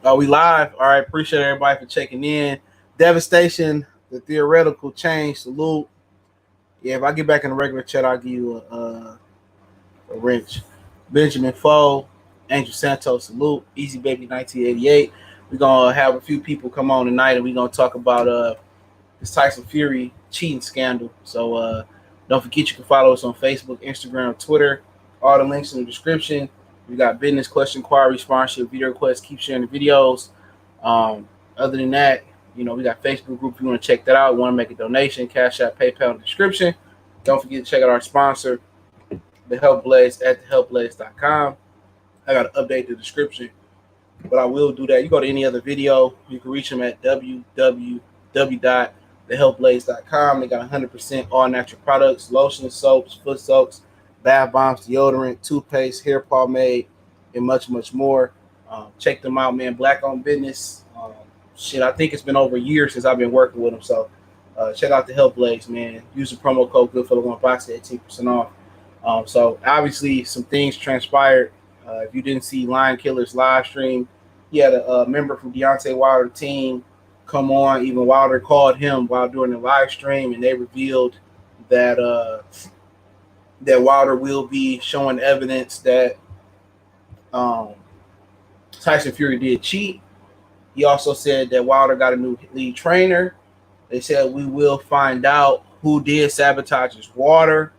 We live. All right. Appreciate everybody for checking in. Devastation, the theoretical change. Salute. Yeah, if I get back in the regular chat, I'll give you a wrench. Benjamin Foe, Angel Santos, salute. Easy Baby 1988. We're gonna have a few people come on tonight, and we're gonna talk about this Tyson Fury cheating scandal. So don't forget you can follow us on Facebook, Instagram, Twitter. All the links in the description. We got business question, inquiry, sponsorship, video requests. Keep sharing the videos. Other than that, we got Facebook group. If you want to check that out, want to make a donation, Cash App, PayPal in the description. Don't forget to check out our sponsor, The Help Blaze at thehelpblaze.com. I got to update the description, but I will do that. You go to any other video, you can reach them at www.thehelpblaze.com. They got 100% all natural products, lotions, soaps, foot soaps, bath bombs, deodorant, toothpaste, hair pomade, and much, much more. Check them out, man. Black owned business. I think it's been over a year since I've been working with them. So check out the Help Blaze, man. Use the promo code Good for the One Box at 18% off. So obviously some things transpired. If you didn't see Lion Killer's live stream, he had a member from Deontay Wilder team come on. Even Wilder called him while doing the live stream, and they revealed that that Wilder will be showing evidence that Tyson Fury did cheat. He also said that Wilder got a new lead trainer. They said we will find out who did sabotage his water.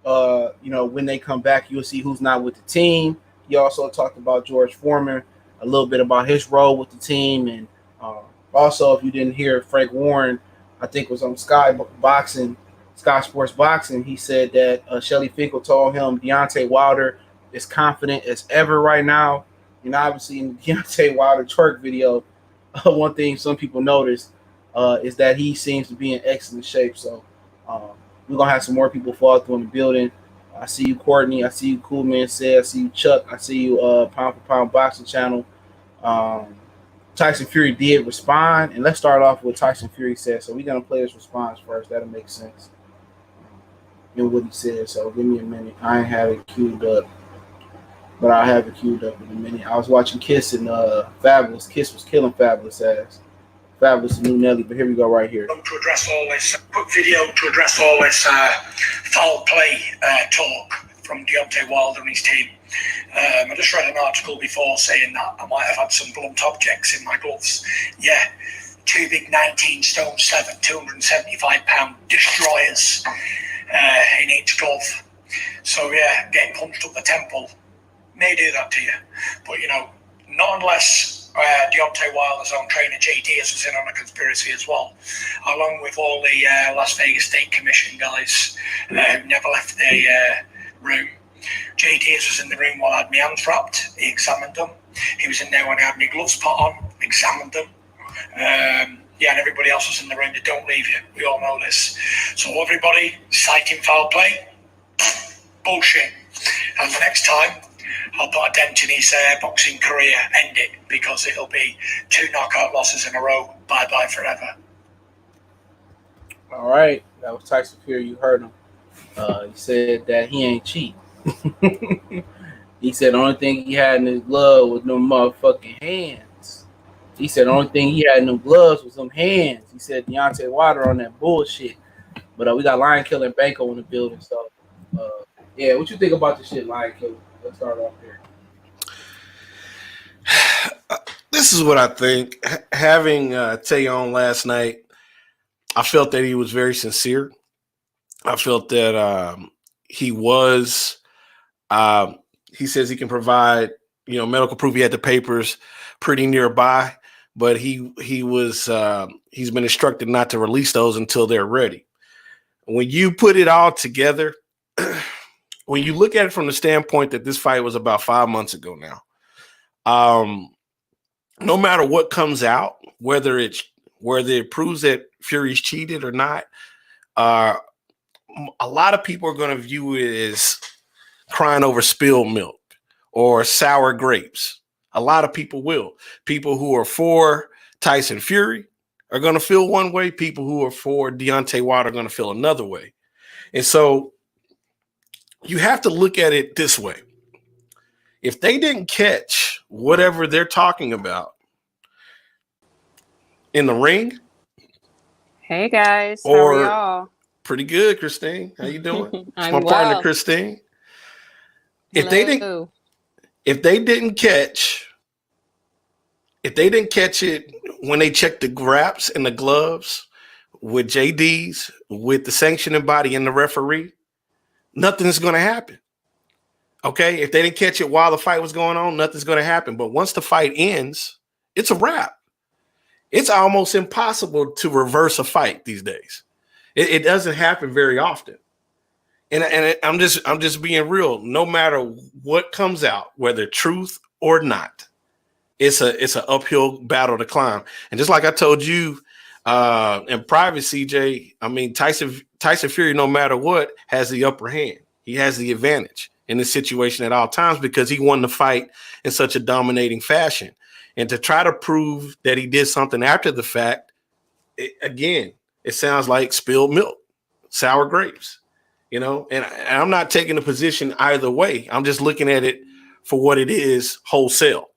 When they come back, you'll see who's not with the team. He also talked about George Foreman, a little bit about his role with the team, and also, if you didn't hear, Frank Warren, I think was on Sky Sports Boxing. He said that Shelly Finkel told him Deontay Wilder is confident as ever right now. Obviously in the Deontay Wilder twerk video, one thing some people noticed is that he seems to be in excellent shape. So we're gonna have some more people fall through in the building. I see you, Courtney. I see you, Cool Man Said. I see you, Chuck. I see you, Pound for Pound Boxing Channel. Tyson Fury did respond, and let's start off with Tyson Fury said. So we're gonna play his response first. That'll make sense in what he said. So give me a minute. I ain't have it queued up, but I'll have it queued up in a minute. I was watching Kiss and Fabulous. Kiss was killing Fabulous ass. Fabulous and New Nelly, but here we go right here. To address all this, quick video to address all this foul play talk from Deontay Wilder and his team. I just read an article before saying that I might have had some blunt objects in my gloves. Yeah, two big 19 stone 7, 275-pound destroyers in each glove. So yeah, getting punched up the temple may do that to you, but not unless Deontay Wilder's own trainer Jay Diaz was in on a conspiracy as well, along with all the Las Vegas State Commission guys who never left the room. Jay Diaz was in the room while I had my hands wrapped. He examined them. He was in there when I had my gloves put on, examined them. And everybody else was in the room. They don't leave you. We all know this. So everybody citing foul play, bullshit. And the next time, I'll put a dent in his boxing career, end it, because it'll be 2 knockout losses in a row. Bye-bye forever. All right. That was Tyson Fury. You heard him. He said that he ain't cheat. He said the only thing he had in his glove was no motherfucking hands. He said the only thing he had in them gloves was them hands. He said Deontay Wilder on that bullshit. But we got Lion Killer and Banco in the building. So, what you think about the shit, Lion Killer? Let's start off here. This is what I think. Having Tay on last night, I felt that he was very sincere. I felt that he was. He says he can provide, medical proof. He had the papers pretty nearby, but he's been instructed not to release those until they're ready. When you put it all together, when you look at it from the standpoint that this fight was about 5 months ago now, no matter what comes out, whether it proves that Fury's cheated or not, a lot of people are going to view it as crying over spilled milk or sour grapes. A lot of people will. People who are for Tyson Fury are going to feel one way. People who are for Deontay Wilder are going to feel another way. And so you have to look at it this way. If they didn't catch whatever they're talking about, in the ring? Hey guys, how are Or y'all? pretty good, Christine. How you doing? It's my I'm partner, well. Christine. If they didn't Hello. if they didn't catch if they didn't catch it when they checked the wraps and the gloves with JD's, with the sanctioning body and the referee, nothing's going to happen. Okay? If they didn't catch it while the fight was going on, nothing's going to happen. But once the fight ends, it's a wrap. It's almost impossible to reverse a fight these days. It doesn't happen very often. And I'm just being real. No matter what comes out, whether truth or not, it's an uphill battle to climb. And just like I told you in private, CJ, I mean Tyson Fury, no matter what, has the upper hand. He has the advantage in this situation at all times because he won the fight in such a dominating fashion. And to try to prove that he did something after the fact, it sounds like spilled milk, sour grapes. And I'm not taking a position either way. I'm just looking at it for what it is wholesale.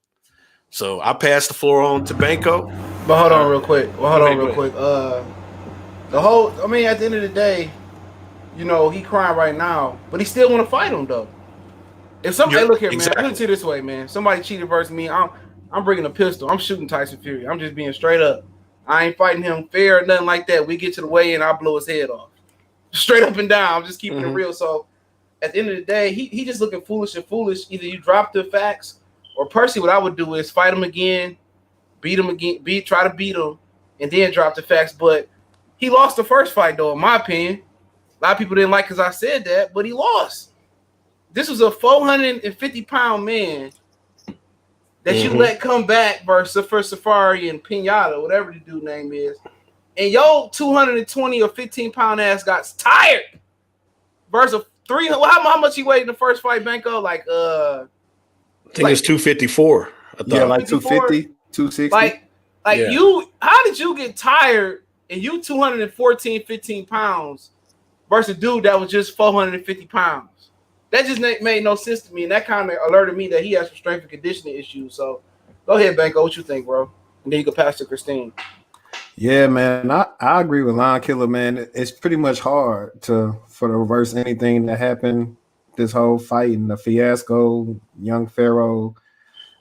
So I pass the floor on to Banco. But hold on real quick. Go ahead. At the end of the day, he crying right now, but he still want to fight him though. Hey, look here, man. Exactly. I put it this way, man. Somebody cheated versus me. I'm bringing a pistol. I'm shooting Tyson Fury. I'm just being straight up. I ain't fighting him fair or nothing like that. We get to the weigh and I blow his head off. Straight up and down. I'm just keeping it real. So at the end of the day, he just looking foolish and foolish. Either you drop the facts, or personally, what I would do is fight him again, beat him again, try to beat him, and then drop the facts. But he lost the first fight, though, in my opinion. A lot of people didn't like because I said that, but he lost. This was a 450-pound man that you let come back versus for Safari and Pinata, whatever the dude name is. And yo 220 or 15-pound ass got tired versus 300. How much he weighed in the first fight, Banco? I think it's 254. Yeah, like 250, 260. How did you get tired and you 214, 15 pounds versus a dude that was just 450 pounds? That just made no sense to me, and that kind of alerted me that he has some strength and conditioning issues. So go ahead, Banco. What you think, bro? And then you can pass to Christine. Yeah, man, I agree with Lion Killer, man. It's pretty much hard for to reverse anything that happened this whole fight and the fiasco, young Pharaoh,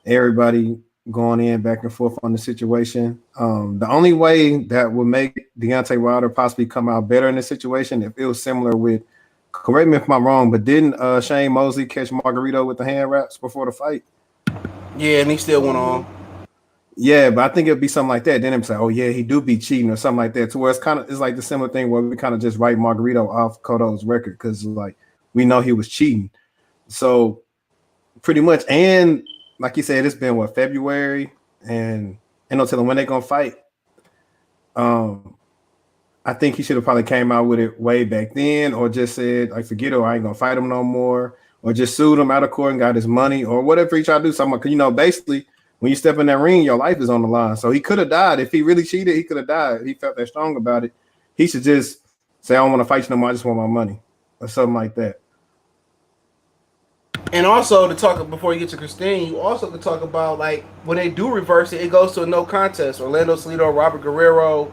everybody going in back and forth on the situation. The only way that would make Deontay Wilder possibly come out better in this situation if it was similar with, correct me if I'm wrong, but didn't Shane Mosley catch Margarito with the hand wraps before the fight? Yeah, and he still went on. Yeah, but I think it'd be something like that. Then it's like, oh yeah, he do be cheating or something like that. To where it's like the similar thing where we kind of just write Margarito off Cotto's record because like we know he was cheating. So pretty much, and like you said, it's been February, and ain't no telling when they're gonna fight. I think he should have probably came out with it way back then, or just said, like, forget it, or I ain't gonna fight him no more, or just sued him out of court and got his money, or whatever he tried to do. Something, basically, when you step in that ring, your life is on the line. So he could have died. If he really cheated, he could have died. He felt that strong about it. He should just say, I don't want to fight you no more, I just want my money, or something like that. And also to talk before you get to Christine, you also could talk about like when they do reverse it, it goes to a no contest. Orlando Salido, Robert Guerrero.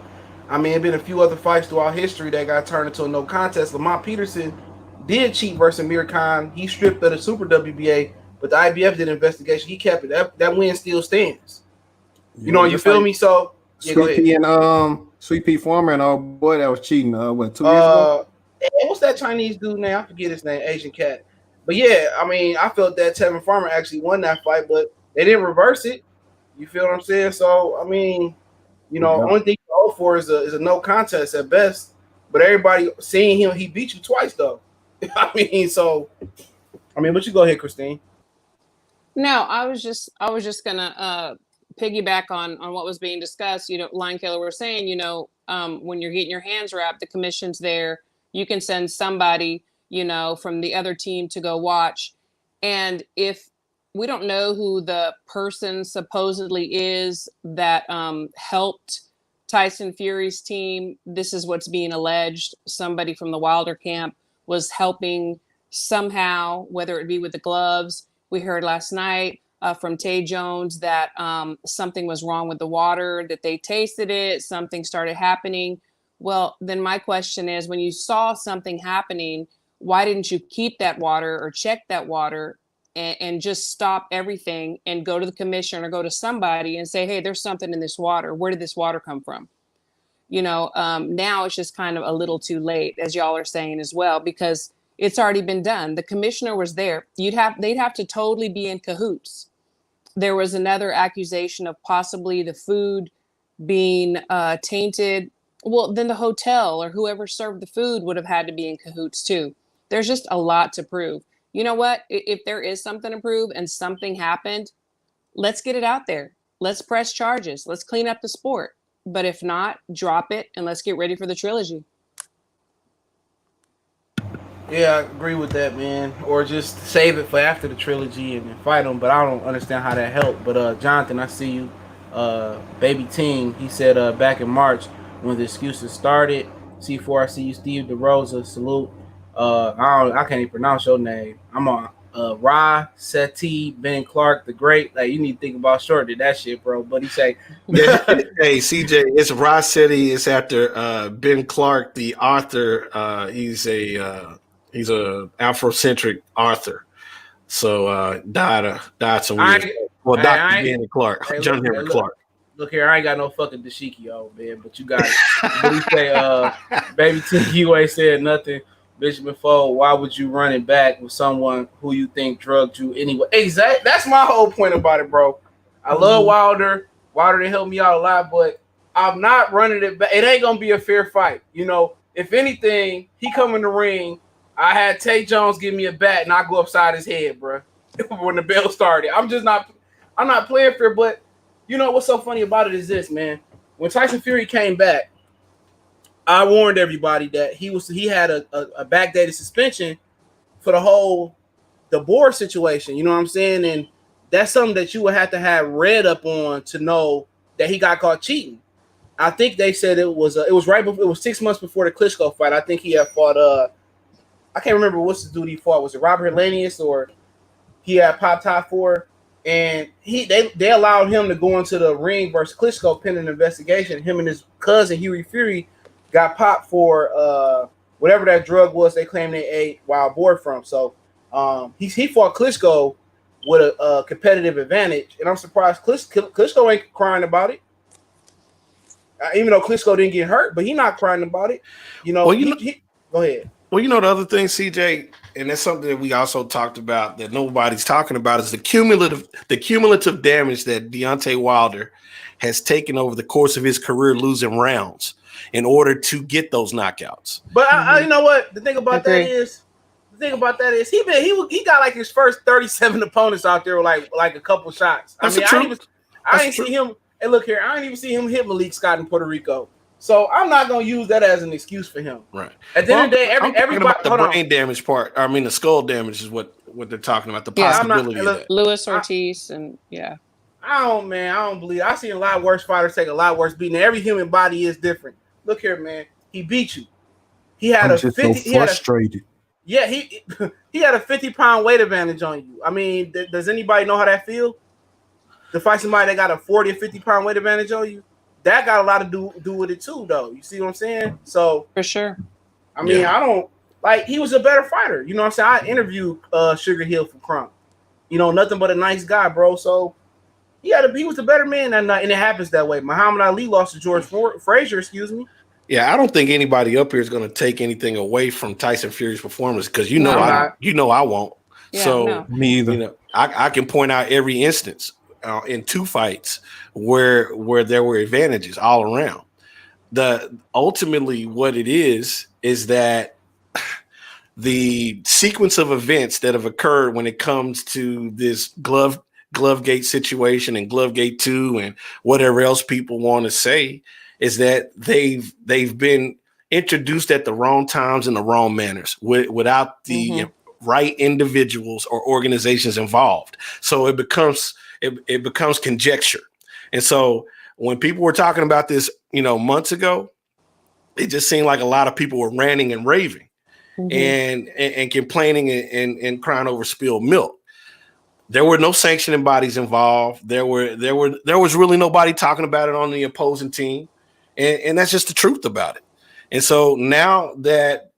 I mean, it's been a few other fights throughout history that got turned into a no contest. Lamont Peterson did cheat versus Amir Khan. He stripped of the Super WBA, but the IBF did an investigation. He kept it. That win still stands. You feel me? So Sweet Pea and Sweet Pea Farmer and old boy that was cheating. 2 years ago? What's that Chinese dude name? I forget his name. Asian cat. But yeah, I mean, I felt that Tevin Farmer actually won that fight, but they didn't reverse it. You feel what I'm saying? So I mean, only thing you hope for is a no contest at best. But everybody seeing him, he beat you twice though. I mean, but you go ahead, Christine. No, I was just gonna piggyback on what was being discussed. Lion Killer was saying, when you're getting your hands wrapped, the commission's there. You can send somebody, from the other team to go watch. And if we don't know who the person supposedly is that helped Tyson Fury's team, this is what's being alleged. Somebody from the Wilder camp was helping somehow, whether it be with the gloves. We heard last night from Tay Jones that something was wrong with the water, that they tasted it, something started happening. Well, then my question is, when you saw something happening, why didn't you keep that water or check that water and just stop everything and go to the commission or go to somebody and say, hey, there's something in this water. Where did this water come from? Now it's just kind of a little too late, as y'all are saying as well, because it's already been done. The commissioner was there. They'd have to totally be in cahoots. There was another accusation of possibly the food being tainted. Well, then the hotel or whoever served the food would have had to be in cahoots too. There's just a lot to prove. You know what? If there is something to prove and something happened, let's get it out there. Let's press charges. Let's clean up the sport. But if not, drop it and let's get ready for the trilogy. Yeah, I agree with that, man. Or just save it for after the trilogy and fight them. But I don't understand how that helped. But Jonathan, I see you. Baby Team, he said back in March when the excuses started. C4, I see you. Steve DeRosa, salute. I can't even pronounce your name. I'm on Ra Seti Ben Clark the Great. Like, you need to think about shortening that shit, bro. But he say, hey CJ, it's Rossetti. It's after Ben Clark, the author. He's a Afrocentric author. So died some years. Well, Dr. Ben Clark, hey, John Henry Clark. Look here, I ain't got no fucking dashiki, old man, but you got it. But he say, Baby T, you ain't said nothing. Bishop Fold, why would you run it back with someone who you think drugged you anyway? Exactly. That's my whole point about it, bro. I love Wilder. Wilder done helped me out a lot, but I'm not running it back. It ain't gonna be a fair fight. If anything, he come in the ring. I had Tay Jones give me a bat and I go upside his head, bro. When the bell started, I'm not playing fair. But you know what's so funny about it is this, man. When Tyson Fury came back, I warned everybody that he had a backdated suspension for the board situation. You know what I'm saying? And that's something that you would have to have read up on to know that he got caught cheating. I think they said it was 6 months before the Klitschko fight. I think he had fought I can't remember what's the dude he fought. Was it Robert Helenius or he had popped top four? And they allowed him to go into the ring versus Klitschko pending an investigation. Him and his cousin Huey Fury got popped for whatever that drug was they claimed they ate while aboard from. So he fought Klitschko with a competitive advantage, and I'm surprised Klitschko ain't crying about it. Even though Klitschko didn't get hurt, but he not crying about it. Go ahead. Well, the other thing, CJ, and that's something that we also talked about that nobody's talking about is the cumulative damage that Deontay Wilder has taken over the course of his career, losing rounds in order to get those knockouts. But you know what? The thing about that is he got like his first 37 opponents out there with like a couple shots. I ain't see him. Hey, look here, I ain't even see him hit Malik Scott in Puerto Rico. So I'm not gonna use that as an excuse for him. Right. At the end of the day, everybody about the brain damage part. I mean, the skull damage is what they're talking about. The possibility of that. Luis Ortiz and yeah. I don't believe. I seen a lot worse fighters take a lot worse beating. Every human body is different. Look here, man. He beat you. He had I'm just so frustrated. He had a 50-pound weight advantage on you. I mean, does anybody know how that feel? To fight somebody that got a 40 or 50-pound weight advantage on you, that got a lot to do with it too, though. You see what I'm saying? So for sure. I mean, I don't like. He was a better fighter. You know what I'm saying? I interviewed Sugar Hill from Crump. Nothing but a nice guy, bro. So he was the better man that night, and it happens that way. Muhammad Ali lost to George Frazier. Excuse me. Yeah, I don't think anybody up here is going to take anything away from Tyson Fury's performance because I won't. Yeah, so me either. I can point out every instance in two fights where there were advantages all around. Ultimately what it is that the sequence of events that have occurred when it comes to this Glovegate situation and Glovegate 2 and whatever else people want to say is that they've been introduced at the wrong times in the wrong manners without the right individuals or organizations involved. So it becomes conjecture. And so when people were talking about this, months ago, it just seemed like a lot of people were ranting and raving and complaining and crying over spilled milk. There were no sanctioning bodies involved. There was really nobody talking about it on the opposing team, and that's just the truth about it. And so now that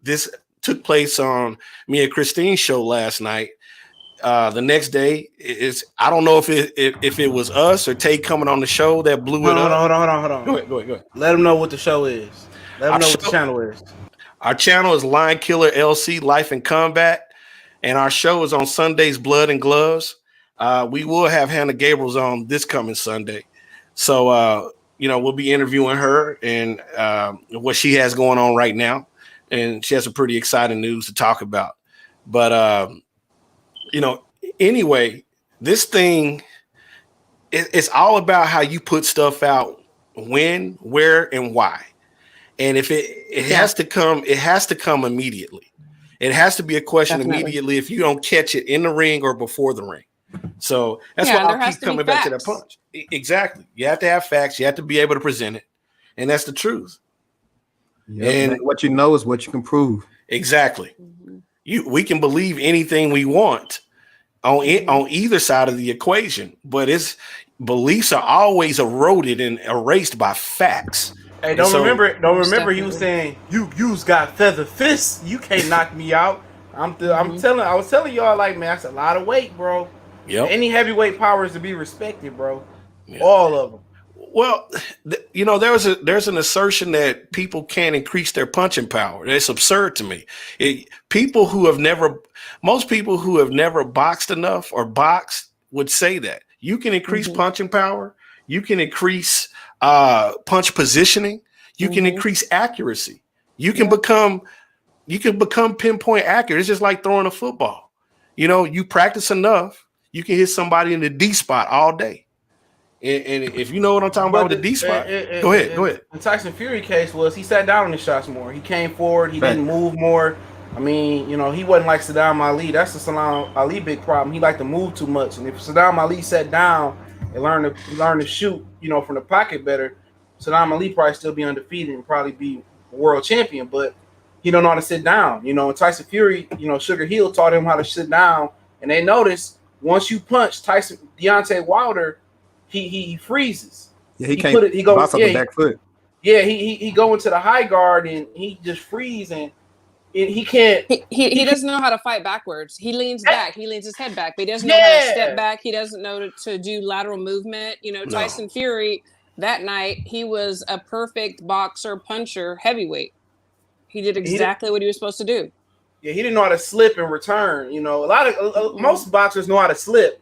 this took place on me and Christine's show last night, the next day is I don't know if it was us or Tay coming on the show that blew it up. Hold on. Go ahead. Let them know what the show is. Let them know what the channel is. Our channel is Lion Killer LC Life in Combat. And our show is on Sundays, Blood and Gloves. We will have Hannah Gabriels on this coming Sunday. So, we'll be interviewing her and what she has going on right now. And she has some pretty exciting news to talk about. But, anyway, this thing, it's all about how you put stuff out, when, where, and why. And if it has to come immediately. It has to be a question immediately if you don't catch it in the ring or before the ring. So that's why I keep coming back to that punch. Exactly. You have to have facts. You have to be able to present it. And that's the truth. Yep. And what you know is what you can prove. Exactly. We can believe anything we want on either side of the equation, but beliefs are always eroded and erased by facts. Hey, don't remember he was saying, you's got feather fists. You can't knock me out. I was telling y'all, like, man, that's a lot of weight, bro. Yep. Any heavyweight power is to be respected, bro. Yep. All of them. Well, there's an assertion that people can't increase their punching power. That's absurd to me. Most people who have never boxed enough or boxed would say that. You can increase punching power. You can increase punch positioning. You can increase accuracy. You can become pinpoint accurate. It's just like throwing a football. You practice enough, you can hit somebody in the D spot all day. And if you know what I'm talking about with the D spot, go ahead. The Tyson Fury case was he sat down on his shots more. He came forward. He didn't move more. I mean, he wasn't like Saddam Ali. That's the Saddam Ali big problem. He liked to move too much. And if Saddam Ali sat down and learned to shoot, from the pocket better, Saddam Ali probably still be undefeated and probably be a world champion. But he don't know how to sit down. And Tyson Fury, Sugar Hill taught him how to sit down. And they noticed once you punch Deontay Wilder, he freezes. Yeah, he can't. He goes on the back foot. Yeah, he go into the high guard and he just freeze and he can't. He doesn't know how to fight backwards. He leans back. He leans his head back, but he doesn't know how to step back. He doesn't know to do lateral movement. Tyson Fury that night, he was a perfect boxer, puncher, heavyweight. He did exactly what he was supposed to do. Yeah, he didn't know how to slip and return. Most boxers know how to slip.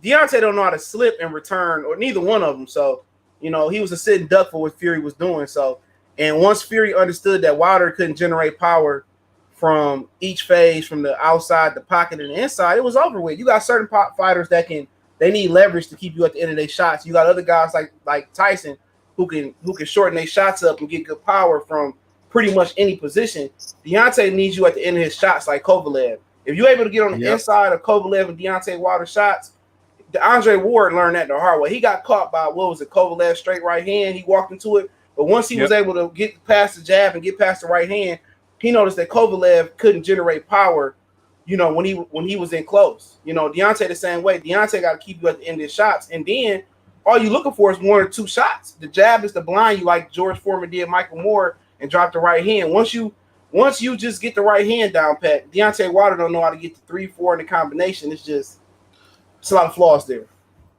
Deontay don't know how to slip and return, or neither one of them. So, he was a sitting duck for what Fury was doing. So, and once Fury understood that Wilder couldn't generate power from each phase, from the outside, the pocket, and the inside, it was over with. You got certain fighters they need leverage to keep you at the end of their shots. You got other guys like Tyson who can shorten their shots up and get good power from pretty much any position. Deontay needs you at the end of his shots like Kovalev. If you're able to get on the inside of Kovalev and Deontay Wilder shots, Andre Ward learned that the hard way. He got caught by Kovalev straight right hand. He walked into it, but once he was able to get past the jab and get past the right hand, he noticed that Kovalev couldn't generate power. When he was in close. Deontay the same way. Deontay got to keep you at the end of his shots, and then all you're looking for is one or two shots. The jab is to blind you, like George Foreman did Michael Moore, and drop the right hand. Once you just get the right hand down pat, Deontay Wilder don't know how to get the 3-4 in the combination. It's a lot of flaws there.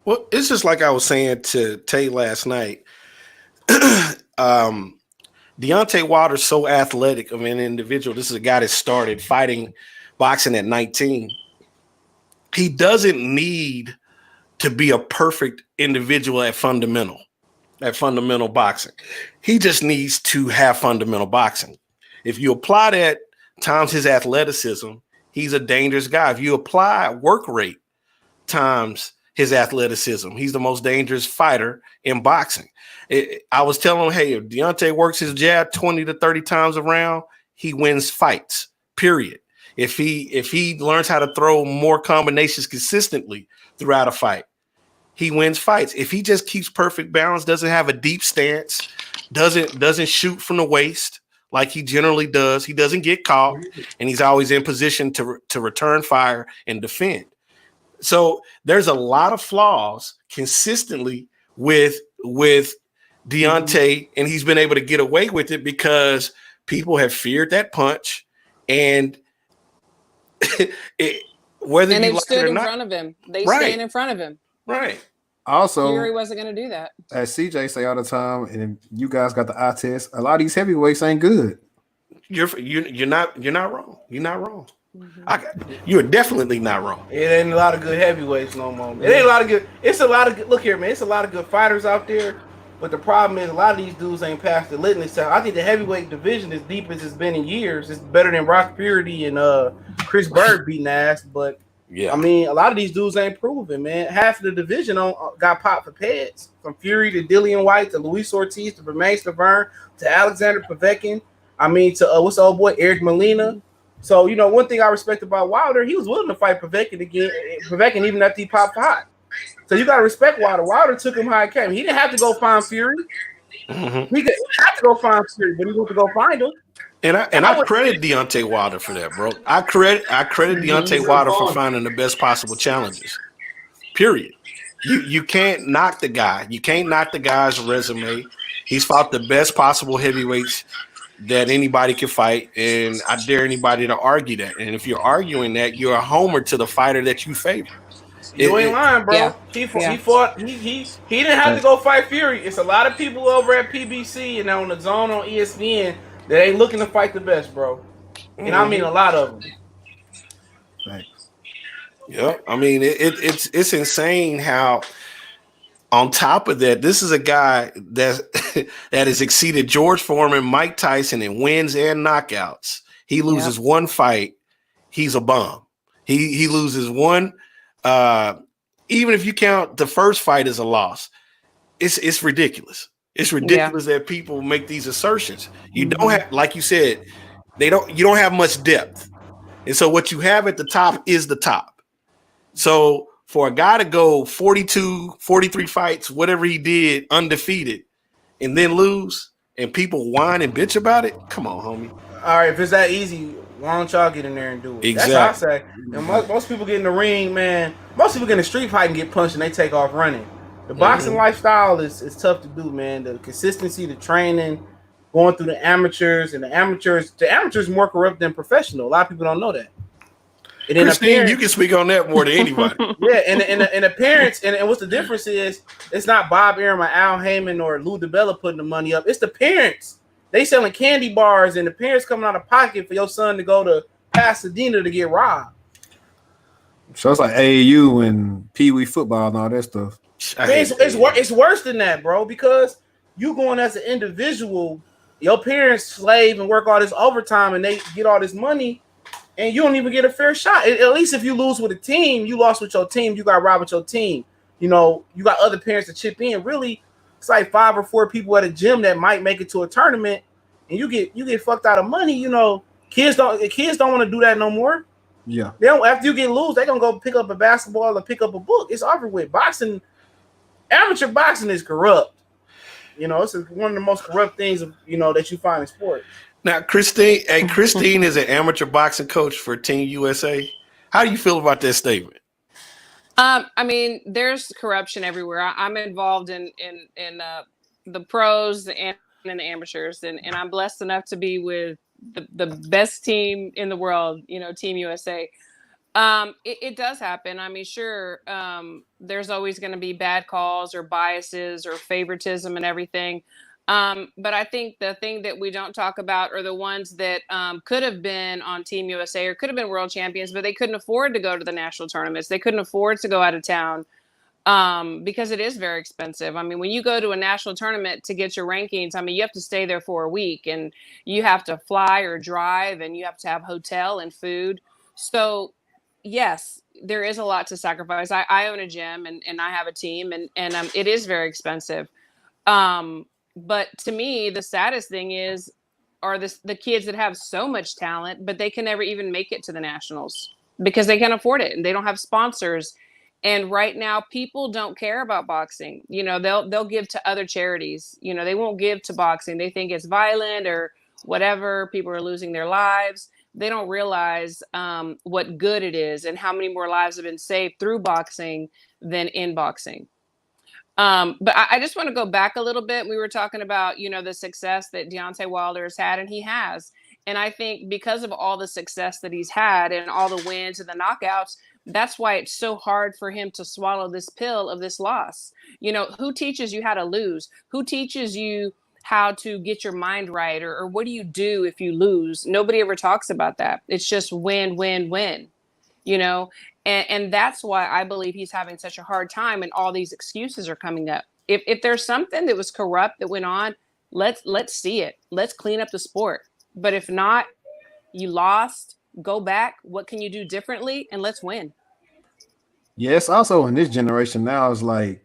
Well, it's just like I was saying to Tay last night. Deontay Wilder's so athletic of an individual. This is a guy that started fighting boxing at 19. He doesn't need to be a perfect individual at fundamental boxing. He just needs to have fundamental boxing. If you apply that times his athleticism, he's a dangerous guy. If you apply work rate times his athleticism, he's the most dangerous fighter in boxing. I was telling him, hey, if Deontay works his jab 20 to 30 times a round, he wins fights, period. If he learns how to throw more combinations consistently throughout a fight, he wins fights. If he just keeps perfect balance, doesn't have a deep stance, doesn't shoot from the waist like he generally does, he doesn't get caught, and he's always in position to return fire and defend. So there's a lot of flaws consistently with Deontay, and he's been able to get away with it because people have feared that punch, and whether And you they've like it stood or in not, front of him. They right, stand in front of him. right. Also, Fury wasn't going to do that. as CJ say all the time, and you guys got the eye test. A lot of these heavyweights ain't good. You're not wrong. You're not wrong. Mm-hmm. You're definitely not wrong. It ain't a lot of good heavyweights no more. It ain't a lot of good. It's a lot of good. Look here, man. It's a lot of good fighters out there, but the problem is a lot of these dudes ain't past the litmus test. I think the heavyweight division is deep as it's been in years. It's better than Ross Purity and Chris Bird beating ass. But Yeah, I mean, a lot of these dudes ain't proven, man. Half of the division got popped for peds. From Fury to Dillian White to Luis Ortiz to Bermane Stiverne to Alexander Povetkin. I mean, to what's the old boy Eric Molina. So, you know, one thing I respect about Wilder, he was willing to fight Povetkin again. Povetkin even after he popped hot. So you got to respect Wilder. Wilder took him how it came. He didn't have to go find Fury. mm-hmm. He didn't have to go find Fury, but he went to go find him. And I credit Deontay Wilder for that, bro. I credit Deontay Wilder for finding the best possible challenges. Period. You can't knock the guy. You can't knock the guy's resume. He's fought the best possible heavyweights that anybody can fight, and I dare anybody to argue that. And if you're arguing that, you're a homer to the fighter that you favor. You ain't lying, bro. Yeah. He fought. He didn't have to go fight Fury. It's a lot of people over at PBC and on the Zone on ESPN that ain't looking to fight the best, bro. And I mean a lot of them. Thanks. Yeah, I mean it's insane how. On top of that, this is a guy that has exceeded George Foreman, Mike Tyson in wins and knockouts. He loses one fight, he's a bum. He loses one. Even if you count the first fight as a loss, it's ridiculous. It's ridiculous that people make these assertions. You don't have, like you said, you don't have much depth, and so what you have at the top is the top. So for a guy to go 42, 43 fights, whatever he did, undefeated, and then lose, and people whine and bitch about it, come on, homie. All right, if it's that easy, why don't y'all get in there and do it? Exactly. That's how I say. And most people get in the ring, man. Most people get in the street fight and get punched and they take off running. The boxing lifestyle is tough to do, man. The consistency, the training, going through the amateurs, and the amateurs more corrupt than professional. A lot of people don't know that. And then Christine, you can speak on that more than anybody. Yeah, and the parents, and what's the difference is it's not Bob Arum or Al Heyman or Lou DiBella putting the money up. It's the parents. They selling candy bars, and the parents coming out of pocket for your son to go to Pasadena to get robbed. So it's like AAU and Pee Wee football and all that stuff. It's worse than that, bro, because you going as an individual, your parents slave and work all this overtime, and they get all this money, and you don't even get a fair shot. At least if you lose with a team, you lost with your team, you got robbed with your team. You know, you got other parents to chip in. Really, it's like 5 or 4 people at a gym that might make it to a tournament, and you get fucked out of money. You know, kids don't want to do that no more. Yeah. They don't, after you get loose, they're gonna go pick up a basketball or pick up a book. It's over with. Boxing, amateur boxing is corrupt. You know, it's one of the most corrupt things that you find in sports. Now, Christine is an amateur boxing coach for Team USA. How do you feel about that statement? I mean, there's corruption everywhere. I'm involved in the pros and in the amateurs, and I'm blessed enough to be with the best team in the world, Team USA. It does happen. I mean, sure, there's always going to be bad calls or biases or favoritism and everything. But I think the thing that we don't talk about are the ones that could have been on Team USA or could have been world champions, but they couldn't afford to go to the national tournaments. They couldn't afford to go out of town because it is very expensive. I mean, when you go to a national tournament to get your rankings, I mean, you have to stay there for a week and you have to fly or drive and you have to have hotel and food. So, yes, there is a lot to sacrifice. I own a gym and I have a team and it is very expensive. But to me, the saddest thing are the kids that have so much talent, but they can never even make it to the nationals because they can't afford it and they don't have sponsors. And right now, people don't care about boxing. They'll give to other charities. They won't give to boxing. They think it's violent or whatever. People are losing their lives. they don't realize what good it is and how many more lives have been saved through boxing than in boxing. But I just want to go back a little bit. We were talking about, the success that Deontay Wilder has had, and he has. And I think because of all the success that he's had and all the wins and the knockouts, that's why it's so hard for him to swallow this pill of this loss. Who teaches you how to lose? Who teaches you how to get your mind right? Or what do you do if you lose? Nobody ever talks about that. It's just win, win, win, and that's why I believe he's having such a hard time and all these excuses are coming up. If there's something that was corrupt that went on, let's see it. Let's clean up the sport. But if not, you lost, go back. What can you do differently? And let's win. Yes, also in this generation now, it's like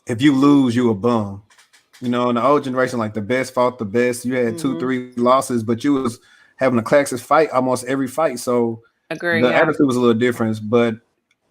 if you lose, you a bum. In the old generation, like the best fought the best. You had 2-3 losses, but you was having a classic fight almost every fight. So Agree, the attitude was a little different. But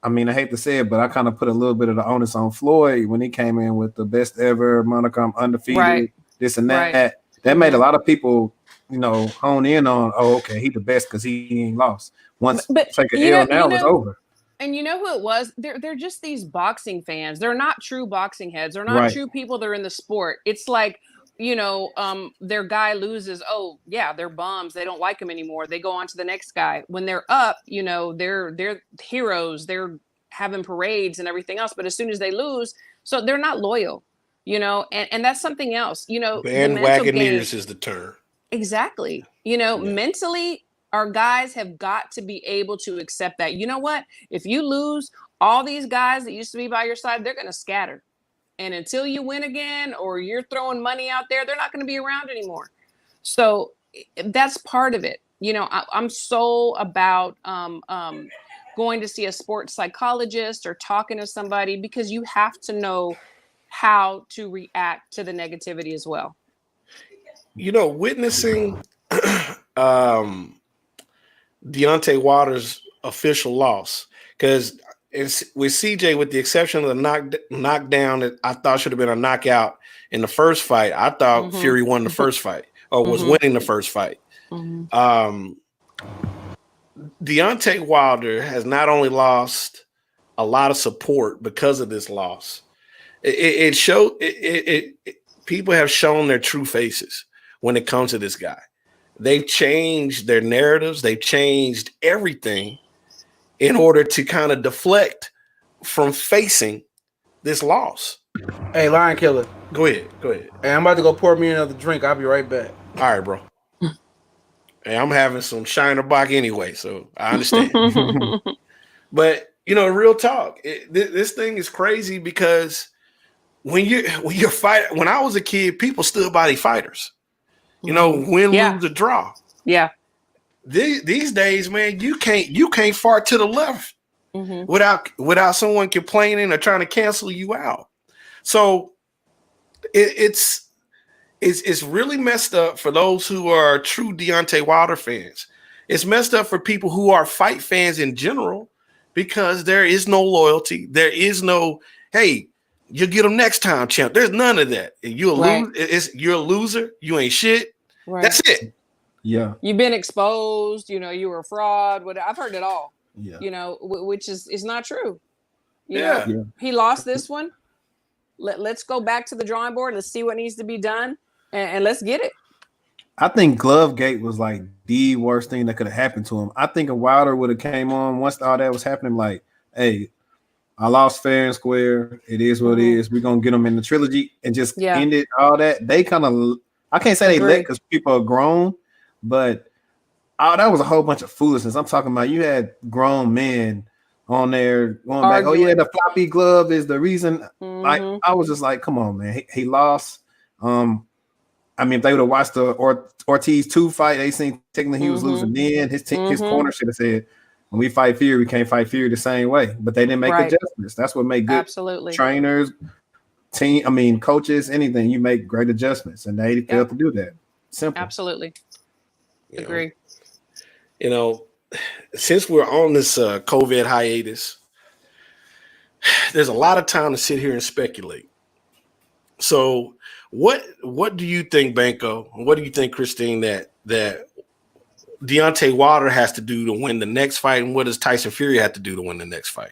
I mean, I hate to say it, but I kind of put a little bit of the onus on Floyd when he came in with the best ever moniker, undefeated, this and that. Right. That made a lot of people, hone in on, okay, he the best because he ain't lost. Once take an L now, it's over. And you know who it was? They're just these boxing fans. They're not true boxing heads. They're not true people that are in the sport. It's like, their guy loses. Oh, yeah, they're bums. They don't like him anymore. They go on to the next guy. When they're up, they're heroes. They're having parades and everything else. But as soon as they lose, so they're not loyal, and that's something else. Bandwagoners is the term. Exactly. Mentally, our guys have got to be able to accept that. You know what? If you lose, all these guys that used to be by your side, they're going to scatter. And until you win again or you're throwing money out there, they're not going to be around anymore. So that's part of it. I'm so about going to see a sports psychologist or talking to somebody because you have to know how to react to the negativity as well. Witnessing Deontay Wilder's official loss, because with CJ, with the exception of the knockdown that I thought should have been a knockout in the first fight, I thought Fury won the first fight or was winning the first fight. Deontay Wilder has not only lost a lot of support because of this loss, it showed people have shown their true faces when it comes to this guy. They've changed their narratives. They've changed everything in order to kind of deflect from facing this loss. Hey, Lion Killer. Go ahead. Hey, I'm about to go pour me another drink. I'll be right back. All right, bro. Hey, I'm having some Shiner Bock anyway, so I understand. But, real talk, this thing is crazy because when you're fighting, when I was a kid, people stood by their fighters. Win, lose, or draw. Yeah. These days, man, you can't fart to the left without someone complaining or trying to cancel you out. So it's really messed up for those who are true Deontay Wilder fans. It's messed up for people who are fight fans in general because there is no loyalty. There is no, hey, you'll get them next time, champ. There's none of that. You're a loser. You ain't shit. Right. That's it. Yeah. You've been exposed. You were a fraud. I've heard it all. Yeah. Which is not true. Yeah. He lost this one. Let's go back to the drawing board. Let's see what needs to be done, and let's get it. I think Glovegate was like the worst thing that could have happened to him. I think if Wilder would have came on once all that was happening, like, hey, I lost fair and square. It is what it is. We're going to get them in the trilogy and just end it, all that. They kind of, I can't say they let because people are grown, but that was a whole bunch of foolishness. I'm talking about you had grown men on there going back, oh, yeah, the floppy glove is the reason. Like, I was just like, come on, man. He lost. I mean, if they would have watched the Ortiz 2 fight, they seen technically he was losing then. His corner should have said, when we fight Fury, we can't fight Fury the same way. But they didn't make adjustments. That's what made good trainers, coaches, anything. You make great adjustments, and they failed to do that. Simple. Absolutely. Agree. Since we're on this COVID hiatus, there's a lot of time to sit here and speculate. So what do you think, Banco? What do you think, Christine, that Deontay Wilder has to do to win the next fight, and what does Tyson Fury have to do to win the next fight?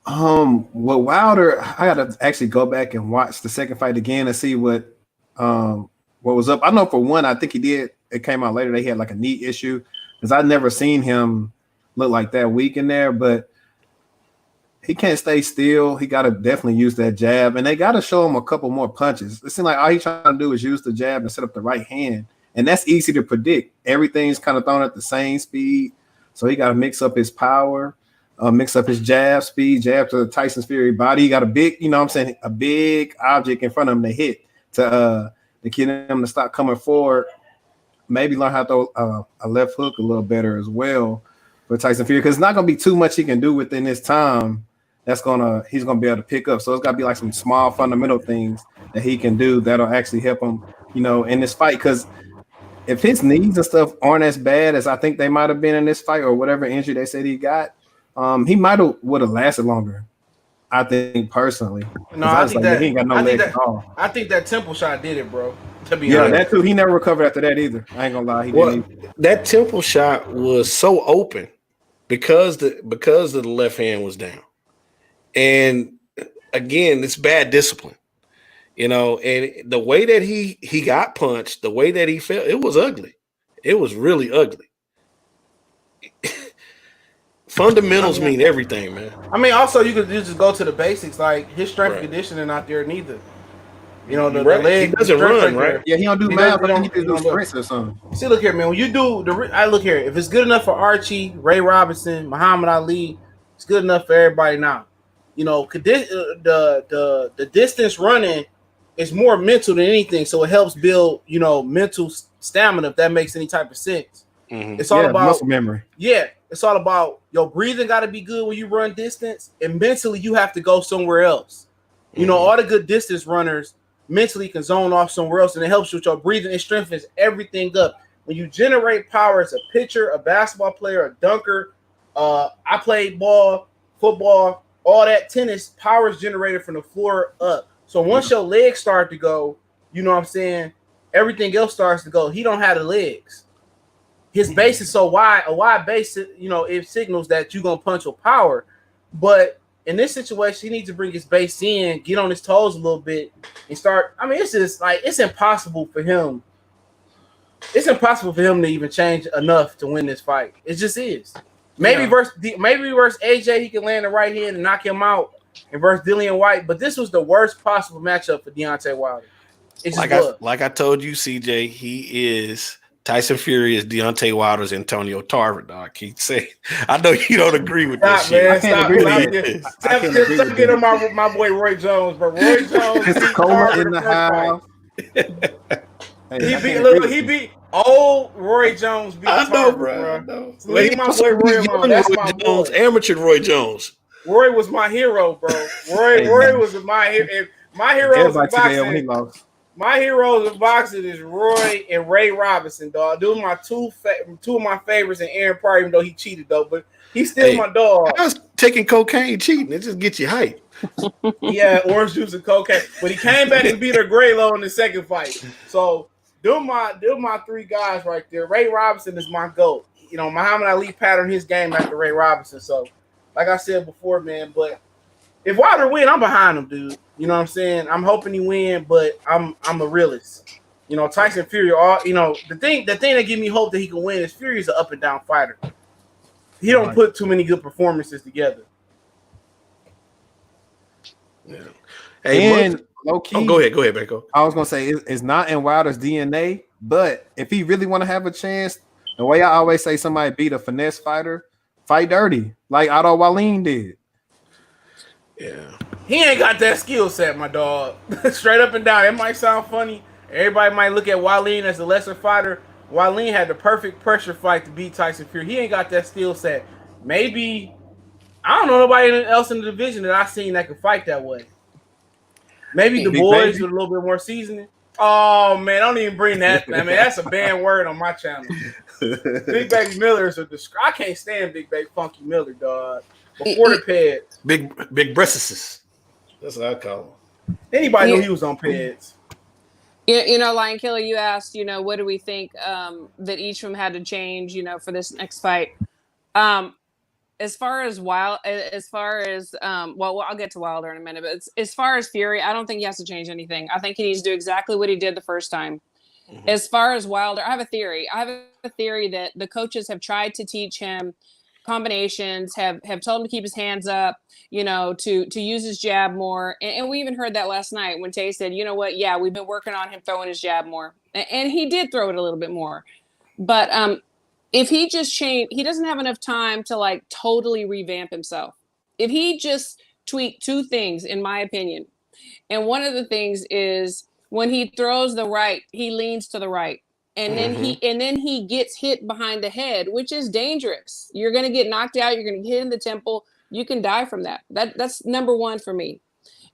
Well, Wilder, I gotta actually go back and watch the second fight again and see what was up. I know for one, I think he did. It came out later that he had like a knee issue because I've never seen him look like that weak in there. But he can't stay still. He got to definitely use that jab, and they got to show him a couple more punches. It seems like all he's trying to do is use the jab and set up the right hand, and that's easy to predict. Everything's kind of thrown at the same speed, so he got to mix up his power. Mix up his jab speed, jab to the Tyson Fury body. He got a big, a big object in front of him to hit to get him to stop coming forward. Maybe learn how to throw a left hook a little better as well for Tyson Fury, because it's not going to be too much he can do within this time. He's gonna be able to pick up. So it's got to be like some small fundamental things that he can do that'll actually help him, in this fight. Because if his knees and stuff aren't as bad as I think they might have been in this fight, or whatever injury they said he got. He would have lasted longer, I think personally. No, I think that he ain't got no legs at all. I think that temple shot did it, bro. To be honest, that too. He never recovered after that either. I ain't gonna lie, he didn't. That temple shot was so open because the left hand was down, and again, it's bad discipline, and the way that he got punched, the way that he fell, it was ugly. It was really ugly. Fundamentals mean everything, man. I mean, also you could just go to the basics. Like his strength and conditioning not there neither. The leg. He doesn't run, right? Yeah, he don't do math, but he do sprints or something. See, look here, man. When you do I look here. If it's good enough for Archie, Ray Robinson, Muhammad Ali, it's good enough for everybody now. The distance running is more mental than anything, so it helps build mental stamina. If that makes any type of sense, it's all about muscle memory. Yeah. It's all about your breathing got to be good when you run distance, and mentally you have to go somewhere else. All the good distance runners mentally can zone off somewhere else, and it helps you with your breathing and strengthens everything up. When you generate power as a pitcher, a basketball player, a dunker, I played ball, football, all that, tennis, power is generated from the floor up. So once your legs start to go, everything else starts to go. He don't have the legs. His base is so wide, a wide base, it signals that you're going to punch with power. But in this situation, he needs to bring his base in, get on his toes a little bit, and start. I mean, it's just like it's impossible for him. It's impossible for him to even change enough to win this fight. It just is. Maybe versus AJ, he can land the right hand and knock him out, and versus Dillian White. But this was the worst possible matchup for Deontay Wilder. It just like I told you, CJ, he is. Tyson Fury is Deontay Wilder's Antonio Tarver, dog. Keep saying. I know you don't agree with that shit. Stop getting on my boy Roy Jones, but Roy Jones beat Tarver in the house. He beat old Roy Jones. I know, bro. I know. Leave my boy Roy alone. That's my Jones, boy. Amateur Roy Jones. Roy was my hero, bro. Roy was my hero. My heroes in boxing. My heroes in boxing is Roy and Ray Robinson, dog. Those are my two of my favorites, and Aaron Pryor, even though he cheated though, but he's still my dog. I was taking cocaine, cheating. It just gets you hyped. Yeah, orange juice and cocaine. But he came back and beat her Graylow in the second fight. So they're my three guys right there. Ray Robinson is my GOAT. Muhammad Ali patterned his game after Ray Robinson. So, like I said before, man, but if Wilder win, I'm behind him, dude. You know what I'm saying? I'm hoping he win, but I'm a realist. Tyson Fury, the thing that gives me hope that he can win is Fury's an up and down fighter. He don't put too many good performances together. Yeah. Hey, and low key. Go ahead, Beko. I was gonna say it's not in Wilder's DNA, but if he really want to have a chance, the way I always say, somebody beat a finesse fighter, fight dirty, like Otto Wallin did. Yeah. He ain't got that skill set, my dog. Straight up and down. It might sound funny. Everybody might look at Wallin as a lesser fighter. Wallin had the perfect pressure fight to beat Tyson Fury. He ain't got that skill set. Maybe, I don't know nobody else in the division that I've seen that can fight that way. Maybe the boys with a little bit more seasoning. Oh, man, don't even bring that. I mean, that's a banned word on my channel. Big Baby Miller is I can't stand Big Baby Funky Miller, dog. Before the pads. Big breasts. That's what I call him. Anybody knew he was on pads. You know, Lion Killer, you asked, you know, what do we think that each of them had to change, you know, for this next fight? Um, as far as well, I'll get to Wilder in a minute, but as far as Fury, I don't think he has to change anything. I think he needs to do exactly what he did the first time. Mhm. As far as Wilder, I have a theory. I have a theory that the coaches have tried to teach him combinations, have told him to keep his hands up, you know, to use his jab more. And we even heard that last night when Tay said, you know what, yeah, we've been working on him throwing his jab more. And he did throw it a little bit more. But if he just changed, he doesn't have enough time to like totally revamp himself. If he just tweaked two things, in my opinion, and one of the things is when he throws the right, he leans to the right. And then he gets hit behind the head, which is dangerous. You're going to get knocked out, you're going to get hit in the temple, you can die from that. That's number one for me.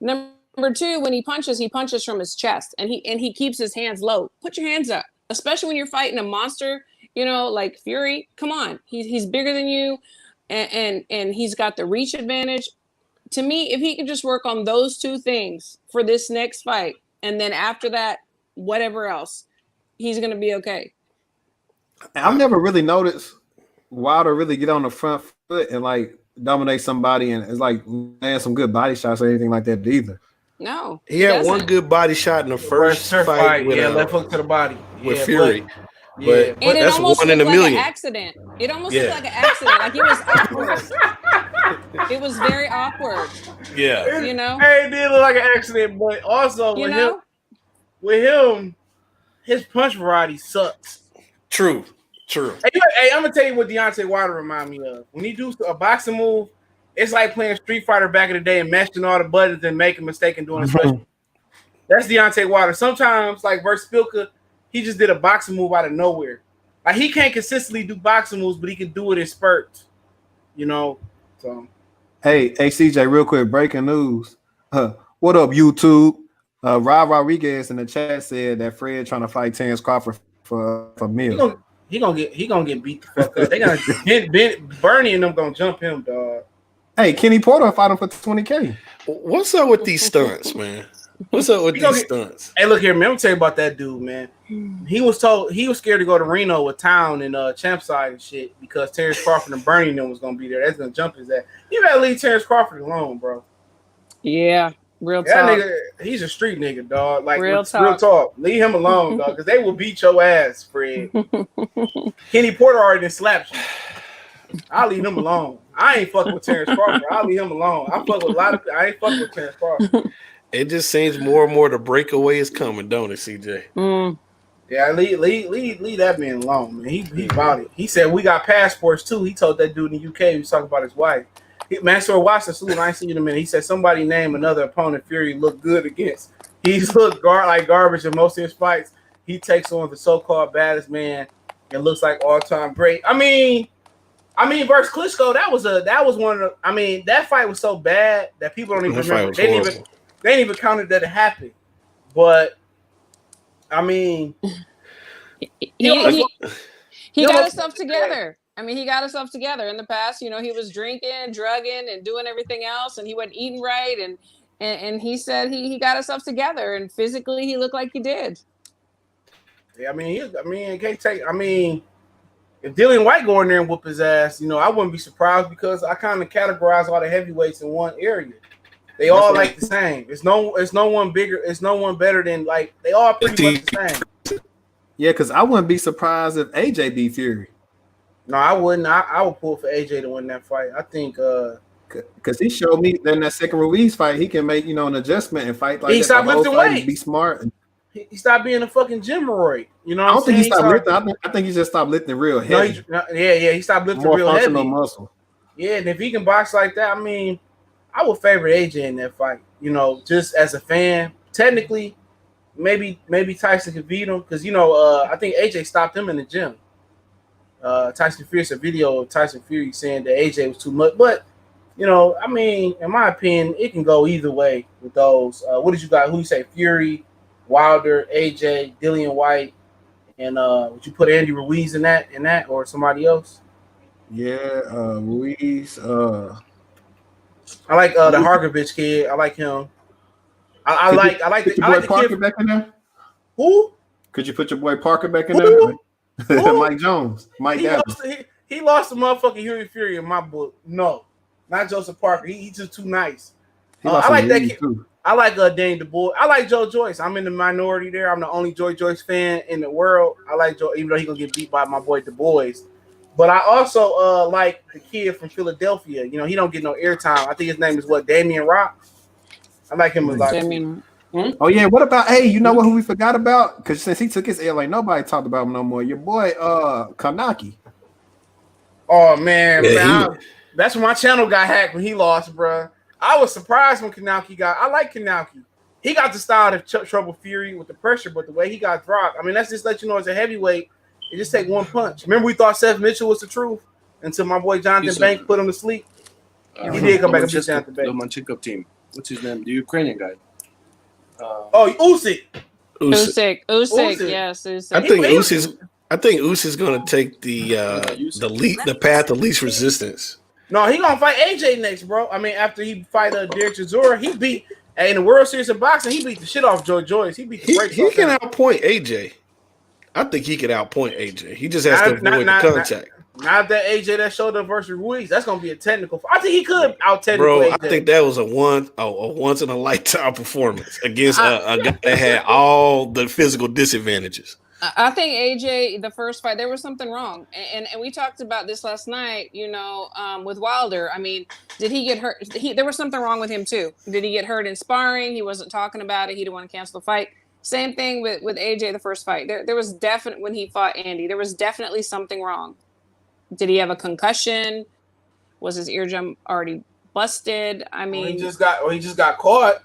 Number two, when he punches from his chest, and he keeps his hands low. Put your hands up, especially when you're fighting a monster, you know, like Fury. Come on, he's bigger than you, and he's got the reach advantage. To me, if he can just work on those two things for this next fight, and then after that, whatever else, he's going to be okay. I've never really noticed Wilder really get on the front foot and like dominate somebody, and it's like land some good body shots or anything like that either. No, he had one good body shot in the first fight with, left hook to the body with Fury. But and it that's almost one in looked a like million. an accident. It almost looked like an accident. Like it was awkward. It was very awkward. Yeah. You know? Hey, it did look like an accident, but also with him, his punch variety sucks. True. Hey, I'm gonna tell you what Deontay Wilder remind me of. When he do a boxing move, it's like playing Street Fighter back in the day and mashing all the buttons and making a mistake and doing a special. That's Deontay Wilder. Sometimes, like versus Spilka, he just did a boxing move out of nowhere. Like he can't consistently do boxing moves, but he can do it in spurts. You know. So Hey, CJ, real quick, breaking news. What up, YouTube? Rob Rodriguez in the chat said that Fred trying to fight Terrence Crawford for meal. He gonna get beat the fuck up. They gonna Bernie and them gonna jump him, dog. Hey, Kenny Porter fight him for $20K. What's up with these stunts, man? What's up with these stunts? Hey, look here, man. I'm tell you about that dude, man. He was scared to go to Reno with Town and Champside and shit because Terrence Crawford and Bernie and them was gonna be there. That's gonna jump his ass. You gotta leave Terrence Crawford alone, bro. Yeah, real that talk. Nigga, he's a street nigga, dog. Like real talk. Leave him alone, dog, because they will beat your ass, Fred. Kenny Porter already done slapped you. I'll leave him alone. I ain't fucking with Terrence Crawford. I'll leave him alone. I fuck with a lot of people. I ain't fucking with Terrence Crawford. It just seems more and more the breakaway is coming, don't it, CJ? Yeah, leave that man alone, man. He about it. He said we got passports too. He told that dude in the UK he was talking about his wife. Maxwell Watson, salute. I ain't seen him in a minute. He said somebody name another opponent Fury looked good against. He's looked like garbage in most of his fights. He takes on the so-called baddest man and looks like all-time great. I mean, versus Klitschko, that was one of the. That fight was so bad that people don't even remember. They didn't even count it that it happened. But I mean, he got himself together. I mean, he got himself together in the past. You know, he was drinking, drugging, and doing everything else, and he wasn't eating right. And he said he got himself together, and physically he looked like he did. Yeah, can't take. If Dillian White go in there and whoop his ass, I wouldn't be surprised because I kind of categorize all the heavyweights in one area. They all like the same. It's no one bigger. It's no one better than like they all pretty much the same. Yeah, because I wouldn't be surprised if AJ beat Fury. No, I wouldn't. I would pull for AJ to win that fight. I think because he showed me that in that second Ruiz fight, he can make an adjustment and fight like he that. Stopped lifting weights. Be smart. He stopped being a fucking gymroid. You know, I don't think he stopped lifting. I think he just stopped lifting real heavy. He stopped lifting more real heavy. Muscle. Yeah, and if he can box like that, I would favor AJ in that fight. Just as a fan, technically, maybe Tyson could beat him because I think AJ stopped him in the gym. Tyson Fury, a video of Tyson Fury saying that AJ was too much, but in my opinion, it can go either way with those. What did you got? Who you say? Fury, Wilder, AJ, Dillian White, and would you put Andy Ruiz in that or somebody else? Yeah, Ruiz. I like the Hargovich kid. I like him. I like the kid back in there. Who? Could you put your boy Parker back in Who? there? Who? Mike Jones. Mike He Evans. lost to motherfucking Huey Fury in my book. No, not Joseph Parker. He's just too nice. He lost I like that Reed, kid. too. I like Dane DeBoer. I like Joe Joyce. I'm in the minority there. I'm the only Joe Joyce fan in the world. I like Joe, even though he's gonna get beat by my boy Du Bois. But I also like the kid from Philadelphia. You know, he don't get no airtime. I think his name is Damian Rock. I like him a lot. Damien. Oh yeah, what about who we forgot about? Because since he took his L, like nobody talked about him no more. Your boy Kanaki. Oh man, Yeah, that's when my channel got hacked when he lost, bro. I was surprised when Kanaki got. I like Kanaki. He got the style of Trouble Fury with the pressure, but the way he got dropped. I mean, that's just let you know as a heavyweight, it just take one punch. Remember, we thought Seth Mitchell was the truth until my boy Jonathan Banks put him to sleep. He did come back and beat Jonathan Banks. The Manchikov team. What's his name? The Ukrainian guy. Usyk. Usyk. Usyk. Yes, Usyk. I think Usyk's gonna take the path of least resistance. No, he gonna fight AJ next, bro. I mean, after he fight Derek Chisora, he beat in the World Series of Boxing. He beat the shit off Joe Joyce. He beat the brakes He off can him. outpoint AJ. I think he could outpoint AJ. He just has to avoid the contact. Not that AJ that shoulder versus Ruiz. That's gonna be a technical. I think he could out technical. Bro, AJ. I think that was a once in a lifetime performance against a guy that had all the physical disadvantages. I think AJ, the first fight, there was something wrong, and we talked about this last night. You know, with Wilder. I mean, did he get hurt? There was something wrong with him too. Did he get hurt in sparring? He wasn't talking about it. He didn't want to cancel the fight. Same thing with AJ, the first fight. There was definite when he fought Andy. There was definitely something wrong. Did he have a concussion? Was his eardrum already busted? I mean, he just got caught.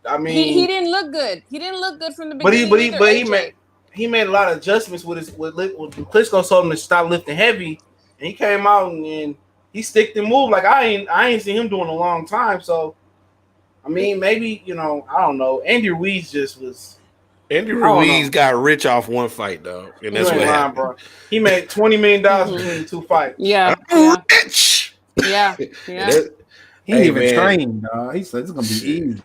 I mean, he didn't look good. He didn't look good from the beginning. But he made a lot of adjustments with Klitschko told him to stop lifting heavy, and he came out and he sticked and moved like I ain't seen him doing in a long time. So, I mean, maybe I don't know. Andy Ruiz just was. Andy Ruiz got rich off one fight though, and that's what happened. Bro. He made $20 million between two fights. Yeah, rich. Yeah. He didn't even train, dog. He said it's gonna be easy.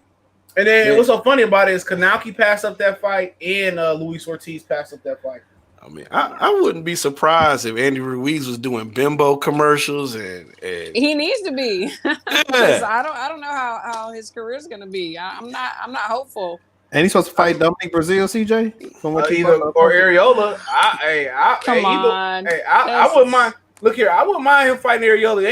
And then what's so funny about it is Kanaki passed up that fight and Luis Ortiz passed up that fight. I mean, I wouldn't be surprised if Andy Ruiz was doing bimbo commercials and he needs to be. I don't know how his career is gonna be. I'm not hopeful. And he's supposed to fight Dominic Brazil, CJ? Or Areola. I wouldn't mind. Look here, I wouldn't mind him fighting Areola.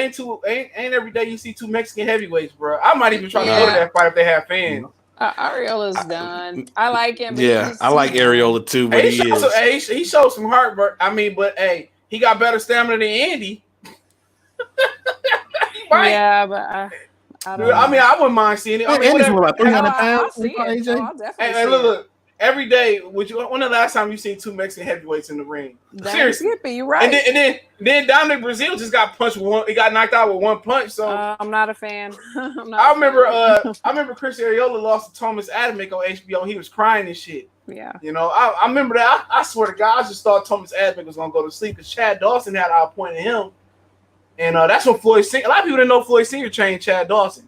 Ain't every day you see two Mexican heavyweights, bro. I might even try to go to that fight if they have fans. Areola's done. I like him. Yeah, I like Areola too, but he showed some heart. But he got better stamina than Andy. Right? Yeah, but I wouldn't mind seeing it. Andy's about 300 pounds. Hey, look. Every day, when the last time you seen two Mexican heavyweights in the ring? Seriously, you're right. And then Dominic Brazil just got punched with one. He got knocked out with one punch. So I'm not a fan. I remember Chris Areola lost to Thomas Adamick on HBO. He was crying and shit. Yeah. I remember that. I swear to God, I just thought Thomas Adamick was gonna go to sleep because Chad Dawson had outpointed him, and that's when Floyd Senior. A lot of people didn't know Floyd Senior trained Chad Dawson.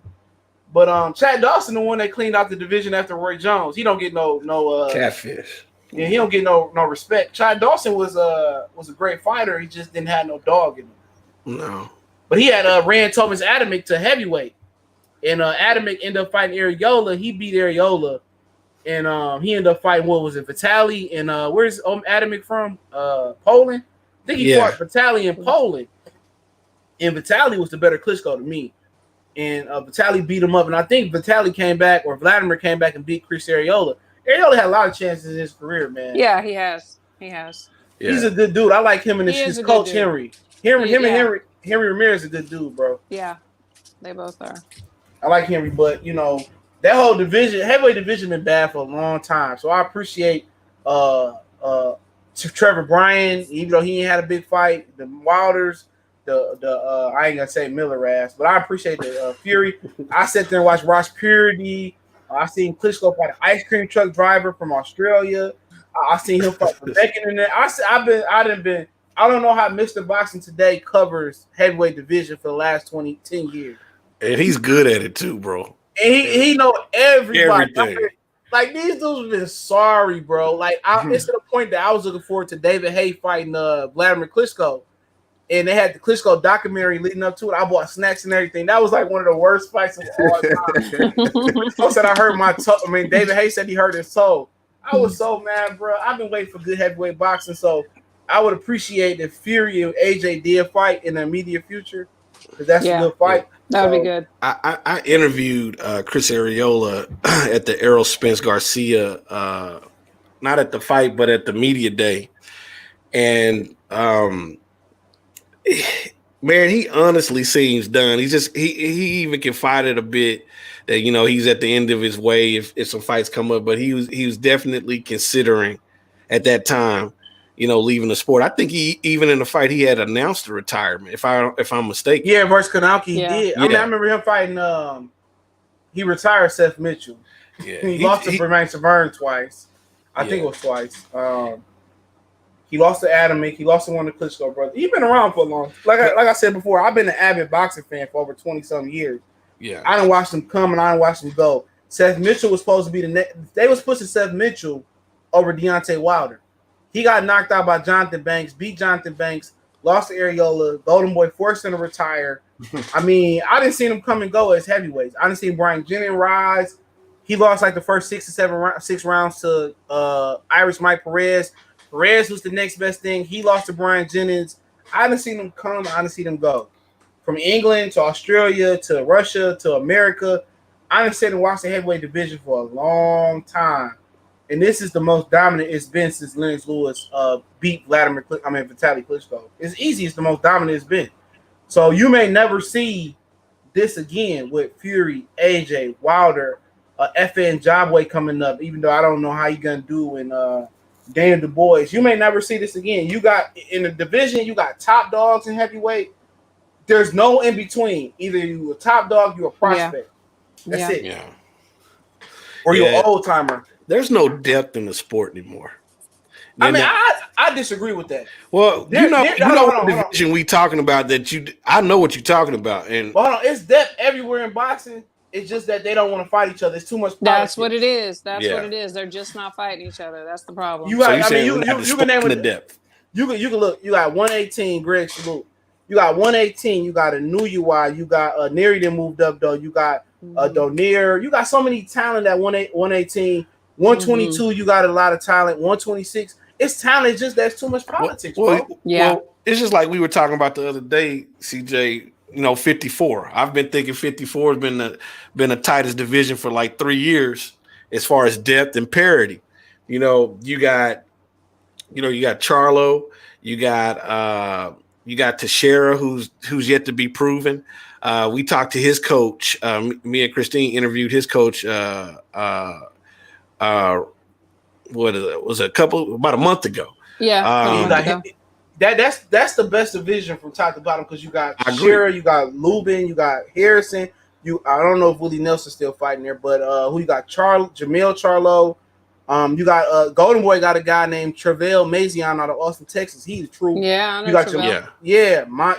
But Chad Dawson, the one that cleaned out the division after Roy Jones, he don't get no catfish. Yeah, he don't get no respect. Chad Dawson was a great fighter. He just didn't have no dog in him. No. But he had ran Thomas Adamick to heavyweight, and Adamick ended up fighting Areola. He beat Areola, and he ended up fighting Vitali. And where's Adamick from? Poland. I think he fought Vitali in Poland, and Vitali was the better Klitschko to me. And Vitali beat him up, and I think Vitali came back, or Vladimir came back and beat Chris Areola. Areola had a lot of chances in his career, man. Yeah, he has. Yeah. He's a good dude. I like him and his coach Henry. Henry Ramirez is a good dude, bro. Yeah, they both are. I like Henry, but that whole division, heavyweight division, been bad for a long time. So I appreciate Trevor Bryan, even though he ain't had a big fight. The Wilders. I ain't gonna say Miller ass, but I appreciate the Fury. I sat there and watched Ross Purity. I seen Klitschko fight an ice cream truck driver from Australia. I seen him fight for Beckett in there. I don't know how Mr. Boxing Today covers heavyweight division for the last 10 years. And he's good at it too, bro. And he know everybody. Everything. like these dudes have been sorry, bro. Like it's to the point that I was looking forward to David Haye fighting Vladimir Klitschko, and they had the Klitschko documentary leading up to it. I bought snacks and everything. That was like one of the worst fights of all time. I said I hurt my toe. I mean, David Haye said he hurt his toe. I was so mad, bro. I've been waiting for good heavyweight boxing, so I would appreciate if Fury and AJ did fight in the immediate future, because that's a good fight. That would be good. I interviewed Chris Areola at the Errol Spence Garcia, not at the fight, but at the media day. And man, he honestly seems done. He even confided a bit that, you know, he's at the end of his way if some fights come up, but he was definitely considering at that time, you know, leaving the sport. I think he even in the fight he had announced a retirement, if I'm mistaken. Yeah, versus Kanauki, he did. I mean, I remember him fighting. He retired Seth Mitchell. Yeah, he lost to Bermane Severn twice. I think it was twice. He lost to Adam Mick. He lost to one of the Klitschko brothers. He's been around for a long. Like I said before, I've been an avid boxing fan for over 20-some years. Yeah, I didn't watch them come and I didn't watch them go. Seth Mitchell was supposed to be the next. They was pushing Seth Mitchell over Deontay Wilder. He got knocked out by Jonathan Banks, beat Jonathan Banks, lost to Areola. Golden Boy forced him to retire. I mean, I didn't see him come and go as heavyweights. I didn't see Brian Jennings rise. He lost like the first 6 rounds to Irish Mike Perez. Perez was the next best thing. He lost to Brian Jennings. I didn't see them come. I didn't see them go. From England to Australia to Russia to America, I didn't sit and watch the heavyweight division for a long time. And this is the most dominant it's been since Lennox Lewis beat Vitaly Klitschko. It's easy. It's the most dominant it's been. So you may never see this again with Fury, AJ, Wilder, FN Jabway coming up, even though I don't know how you're going to do in Dana Du Bois. You may never see this again. You got in the division, you got top dogs in heavyweight. There's no in between. Either you a top dog, you're a prospect. That's it. Yeah. Or you're an old timer. There's no depth in the sport anymore. I mean, I disagree with that. Well, you know what division we talking about I know what you're talking about. And hold on, it's depth everywhere in boxing. It's just that they don't want to fight each other. It's too much politics. That's what it is. That's what it is. They're just not fighting each other. That's the problem. You got, so you can name the depth. You can look. You got 118, Greg Salute. You got 118. You got a new UI. You got Neary that moved up though. You got Donier. You got so many talent at 118. 122, you got a lot of talent. 126, it's talent. Just that's too much politics. Well, it's just like we were talking about the other day, CJ. You know, 54. I've been thinking 54 has been the tightest division for like 3 years as far as depth and parity. You know, you got Charlo, you got Teixeira, who's yet to be proven. We talked to his coach. Me and Christine interviewed his coach. What is it? Was it about a month ago? Yeah. That's the best division from top to bottom because you got Shearer, you got Lubin, you got Harrison. I don't know if Willie Nelson's still fighting there, but who you got? Jamil Charlo. You got Golden Boy got a guy named Travell Mazion out of Austin, Texas. He's true. Yeah, I know you got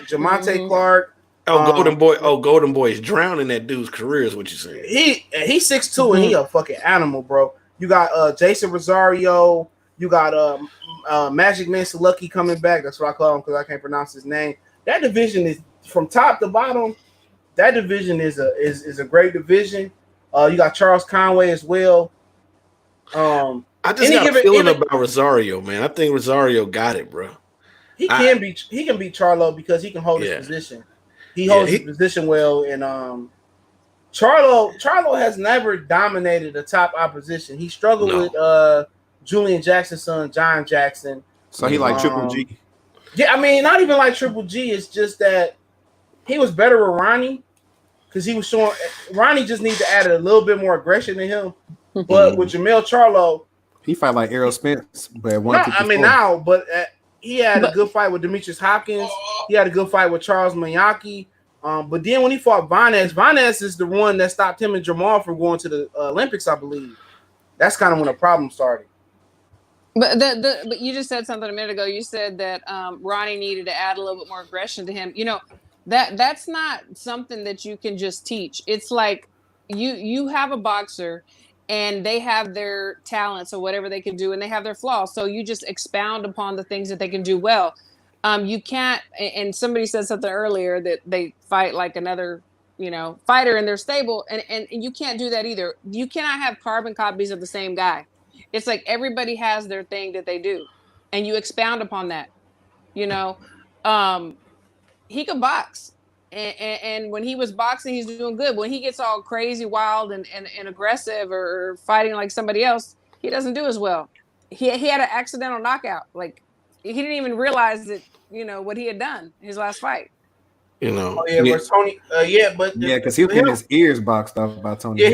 Jamonte Clark. Golden Boy is drowning that dude's career, is what you're saying. He's 6'2" and he a fucking animal, bro. You got Jason Rosario. You got Magic Man Salucky coming back. That's what I call him because I can't pronounce his name. That division is from top to bottom. That division is a great division. You got Charles Conway as well. I just got a feeling about Rosario, man. I think Rosario got it, bro. He can beat Charlo because he can hold his position. He holds his position well, and Charlo has never dominated a top opposition. He struggled with Julian Jackson's son, John Jackson. So he like Triple G. Yeah, I mean, not even like Triple G. It's just that he was better with Ronnie because he was showing Ronnie just needs to add a little bit more aggression to him. But with Jamel Charlo, he fight like Errol Spence, but at 154. He had a good fight with Demetrius Hopkins. He had a good fight with Charles Miyake. But then when he fought Vanez is the one that stopped him and Jamal from going to the Olympics, I believe. That's kind of when the problem started. But but you just said something a minute ago. You said that Ronnie needed to add a little bit more aggression to him. You know, that's not something that you can just teach. It's like you have a boxer and they have their talents or whatever they can do, and they have their flaws. So you just expound upon the things that they can do well. You can't. And somebody said something earlier that they fight like another, fighter in their stable, and you can't do that either. You cannot have carbon copies of the same guy. It's like everybody has their thing that they do, and you expound upon that. You know, um, he could box. And when he was boxing, he's doing good. When he gets all crazy, wild, and aggressive or fighting like somebody else, he doesn't do as well. He had an accidental knockout. Like he didn't even realize that, what he had done his last fight. Oh yeah, where's Tony? But because he was getting his ears boxed off by Tony. Yeah,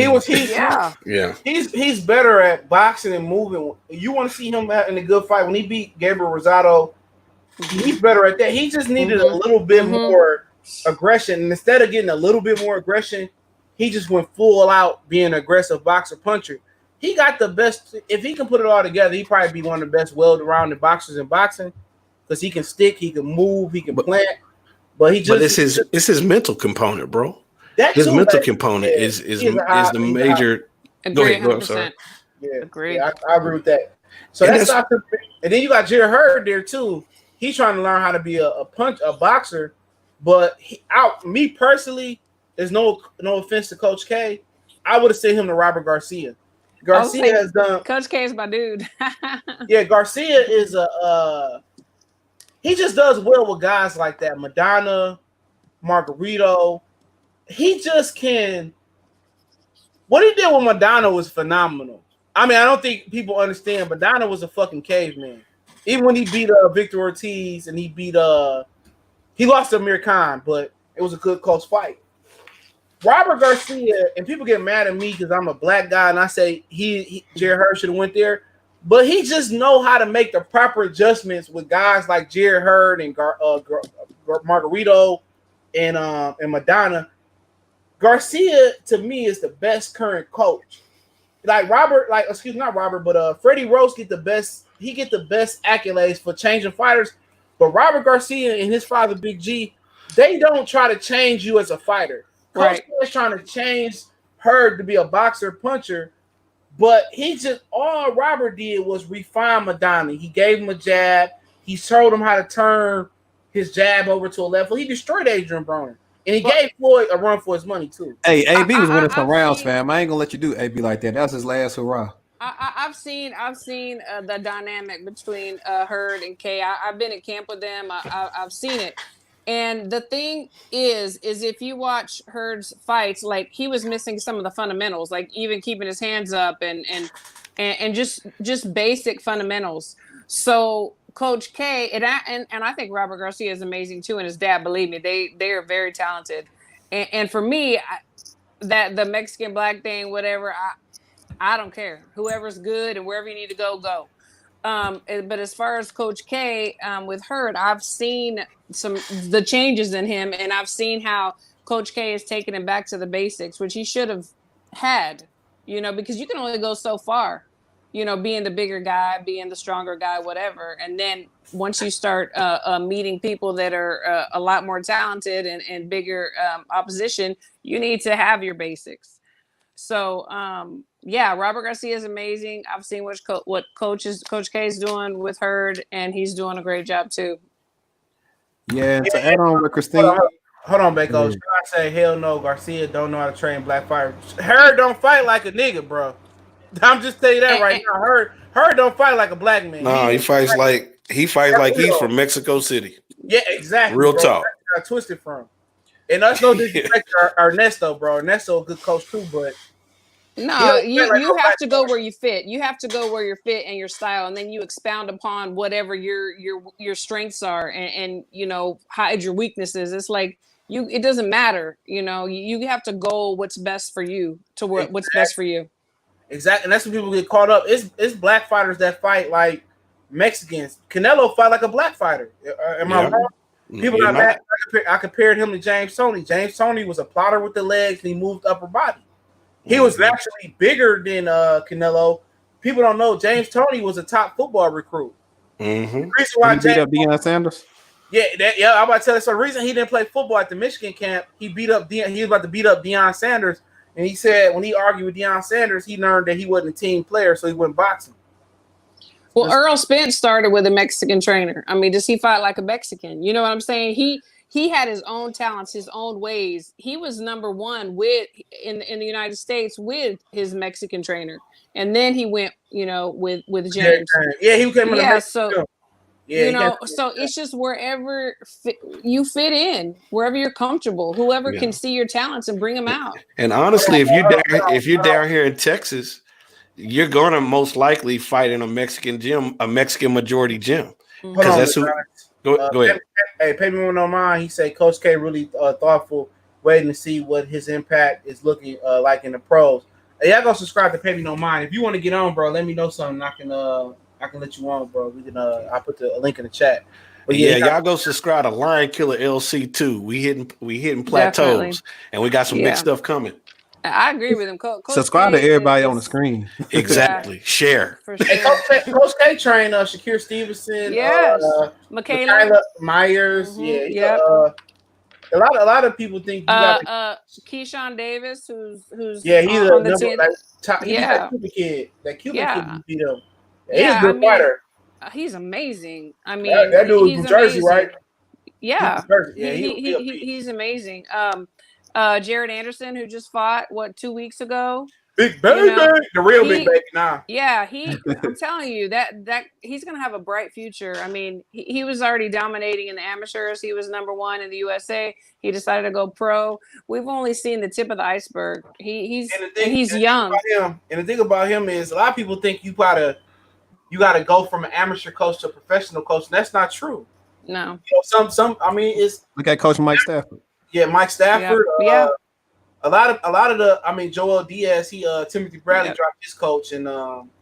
he's better at boxing and moving. You want to see him in a good fight when he beat Gabriel Rosado. He's better at that. He just needed a little bit more aggression, and instead of getting a little bit more aggression, he just went full out being an aggressive boxer puncher. He got the best. If he can put it all together, he'd probably be one of the best well-rounded boxers in boxing because he can stick, he can move, he can plant. But it's his mental component, bro. His mental component is the major. Go ahead, 100%. Agree. Yeah, I agree with that. So and then you got Jared Hurd there too. He's trying to learn how to be a boxer, but me personally, there's no offense to Coach K, I would have sent him to Robert Garcia. Garcia has done. Coach K is my dude. Yeah, Garcia is he just does well with guys like that. Madonna, Margarito. He just can. What he did with Madonna was phenomenal. I mean, I don't think people understand. Madonna was a fucking caveman. Even when he beat Victor Ortiz and he lost to Amir Khan, but it was a good close fight. Robert Garcia, and people get mad at me because I'm a black guy and I say Jared Hurd should have went there. But he just know how to make the proper adjustments with guys like Jared Hurd and Margarito and Madonna. Garcia, to me, is the best current coach. Like Freddie Rose get the best. He get the best accolades for changing fighters. But Robert Garcia and his father, Big G, they don't try to change you as a fighter. Coach is trying to change Hurd to be a boxer, puncher. But all Robert did was refine Madonna. He gave him a jab. He showed him how to turn his jab over to a left. He destroyed Adrian Broner. And he gave Floyd a run for his money, too. Hey, AB was winning some rounds, fam. I ain't going to let you do AB like that. That was his last hurrah. I've seen the dynamic between Hurd and K. I've been at camp with them. I've seen it. And the thing is if you watch Hurd's fights, like he was missing some of the fundamentals, like even keeping his hands up and just basic fundamentals. So Coach K and I think Robert Garcia is amazing too, and his dad, believe me, they are very talented. And for me, that the Mexican black thing, whatever, I don't care. Whoever's good and wherever you need to go. But as far as Coach K with Hurd, I've seen the changes in him, and I've seen how Coach K has taken him back to the basics, which he should have had, because you can only go so far, being the bigger guy, being the stronger guy, whatever. And then once you start meeting people that are a lot more talented and bigger opposition, you need to have your basics. So, Robert Garcia is amazing. I've seen what Coach K is doing with Hurd, and he's doing a great job too. Yeah, to add on with Christine. Hold on, Beko. Should I say hell no? Garcia don't know how to train black fighters. Hurd don't fight like a nigga, bro. I'm just telling you that right now. Hurd don't fight like a black man. No, he fights like he's from Mexico City. Yeah, exactly. Real bro. talk. That's where I twisted from. And that's no disrespect to Ernesto, bro. Ernesto a good coach too, but no, you have to go where you fit. You have to go where you're fit and your style, and then you expound upon whatever your strengths are, and hide your weaknesses. It's like it doesn't matter. You have to go what's best for you to what's best for you. Exactly, and that's when people get caught up. It's black fighters that fight like Mexicans. Canelo fight like a black fighter. Am I wrong? People not mad. I compared him to James Toney. James Toney was a plotter with the legs, and he moved upper body. He was actually bigger than Canelo. People don't know James Toney was a top football recruit. Mm-hmm. The reason why he beat up Deion Sanders. Yeah, I'm about to tell you. So the reason he didn't play football at the Michigan camp, he was about to beat up Deion Sanders. And he said when he argued with Deion Sanders, he learned that he wasn't a team player, so he went boxing. Well, Earl Spence started with a Mexican trainer. I mean, does he fight like a Mexican? You know what I'm saying? He had his own talents, his own ways. He was number one in the United States with his Mexican trainer, and then he went, with James. Yeah, he came in the Yeah, Mexican so film. Yeah, so it's just wherever you fit in, wherever you're comfortable, whoever can see your talents and bring them out. And honestly, if you're down here in Texas, you're gonna most likely fight in a Mexican gym, a Mexican majority gym, because that's who. Go ahead. Hey, pay me one on mine. He said Coach K really thoughtful, waiting to see what his impact is looking like in the pros. Hey, y'all go subscribe to Pay Me No Mind. If you want to get on, bro, let me know something. I can let you on, bro. We can I'll put the link in the chat. But yeah, y'all go subscribe to Lion Killer LC too. We hitting plateaus, Definitely. and we got some big stuff coming. I agree with him. Coach Subscribe K to everybody on the screen. Exactly. Share. For sure. Hey, Coach K trained Shakir Stevenson, Yes. Michaela Myers. Mhm. Yeah, a lot of people think you got Keyshawn Davis, who's he's on a the team. he beat that Cuban kid. That Cuban kid beat him. He's a good fighter. He's amazing. I mean, that dude was he's from Jersey, amazing. right? Yeah, Yeah, he's amazing. Jared Anderson, who just fought 2 weeks ago. Big baby, the real big baby now. Yeah, I'm telling you that he's gonna have a bright future. I mean, he was already dominating in the amateurs. He was number one in the USA. He decided to go pro. We've only seen the tip of the iceberg. He's young. And the thing about him is a lot of people think you gotta go from an amateur coach to a professional coach, and that's not true. No. It's look at Coach Mike Stafford. Yeah, Mike Stafford. Yeah. A lot of the Joel Diaz, Timothy Bradley dropped his coach and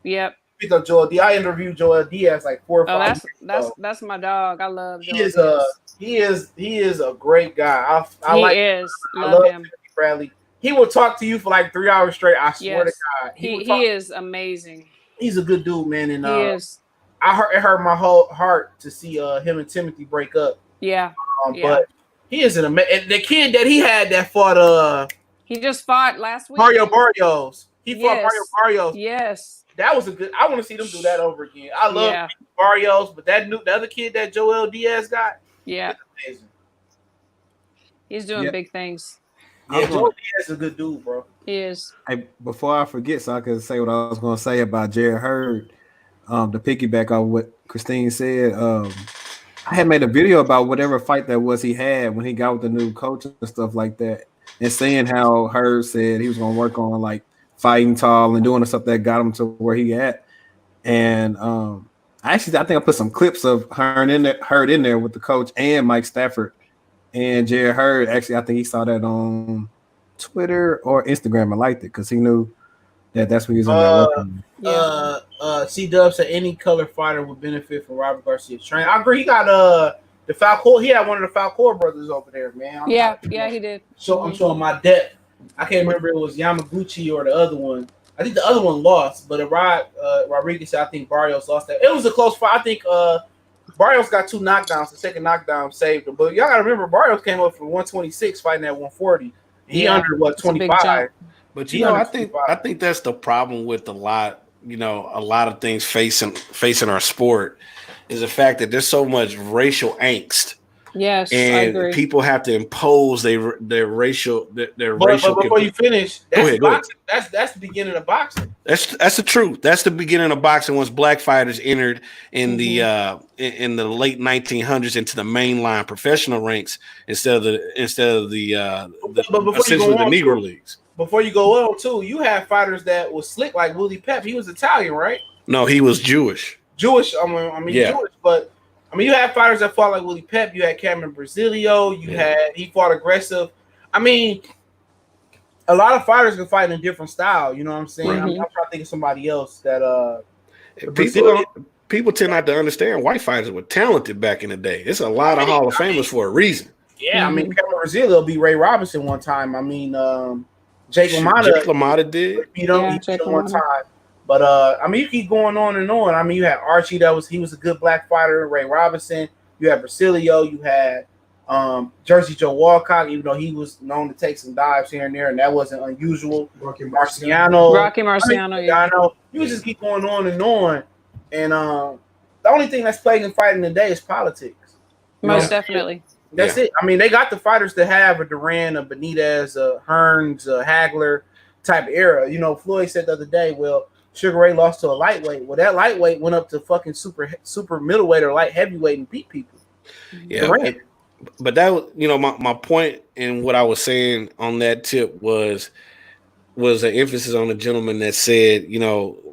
picked up Joel Diaz. I interviewed Joel Diaz like 4 or 5 years ago. That's my dog. I love Joel Diaz. He is a great guy. I love him. Timothy Bradley. He will talk to you for like 3 hours straight. I swear to God. He is amazing. He's a good dude, man, and he is. It hurt my whole heart to see him and Timothy break up. Yeah. But he is an amazing. The kid that he had that fought he just fought last week. Mario Barrios. He fought Mario Barrios. Yes. That was a good. I want to see them do that over again. I love Barrios, but the other kid that Joel Diaz got. Yeah. Amazing. He's doing big things. Yeah, Joel Diaz is a good dude, bro. He is. Hey, before I forget, so I can say what I was going to say about Jared Hurd, to piggyback on what Christine said, I had made a video about whatever fight that was he had when he got with the new coach and stuff like that, and saying how Hurd said he was going to work on like fighting tall and doing the stuff that got him to where he at. And I think I put some clips of Hurd in there with the coach and Mike Stafford and Jared Hurd. Actually, I think he saw that on Twitter or Instagram. I liked it because he knew that's what he was in there working. C-Dub said any color fighter would benefit from Robert Garcia's training. I agree. He got the Falcor. He had one of the Falcor brothers over there, man. He did. So I'm showing my depth. I can't remember if it was Yamaguchi or the other one. I think the other one lost, but Rodriguez said I think Barrios lost that. It was a close fight. I think Barrios got 2 knockdowns. The second knockdown saved him. But y'all gotta remember Barrios came up from 126 fighting at 140. He under 25. But I think that's the problem with a lot of things facing our sport is the fact that there's so much racial angst. Yes, and I agree. People have to impose their racial. But before you finish, go ahead. That's the beginning of boxing. That's the truth. That's the beginning of boxing. Once black fighters entered in the late 1900s into the mainline professional ranks instead of the Negro leagues. Before you go on too, you had fighters that was slick like Willie Pep. He was Italian, right? No, he was Jewish. Jewish, but you had fighters that fought like Willie Pep. You had Cameron Brazilio. He fought aggressive. A lot of fighters can fight in a different style. You know what I'm saying? Mm-hmm. I'm trying to think of somebody else that people tend not to understand white fighters were talented back in the day. It's a lot of Hall of Famers for a reason. Yeah, Cameron Brazilio beat Ray Robinson one time. Jake LaMotta did beat him one time. But you keep going on and on. You had Archie he was a good black fighter. Ray Robinson. You had Brasilio. You had Jersey Joe Walcott, even though he was known to take some dives here and there, and that wasn't unusual. Marciano, Rocky Marciano, yeah. You just keep going on and on. And the only thing that's plaguing fighting today is politics. Most definitely. That's it. I mean, they got the fighters to have a Duran, a Benitez, a Hearns, a Hagler type era. You know, Floyd said the other day, well, Sugar Ray lost to a lightweight. Well, that lightweight went up to fucking super middleweight or light heavyweight and beat people. Yeah. But that was, my point in what I was saying on that tip was an emphasis on a gentleman that said,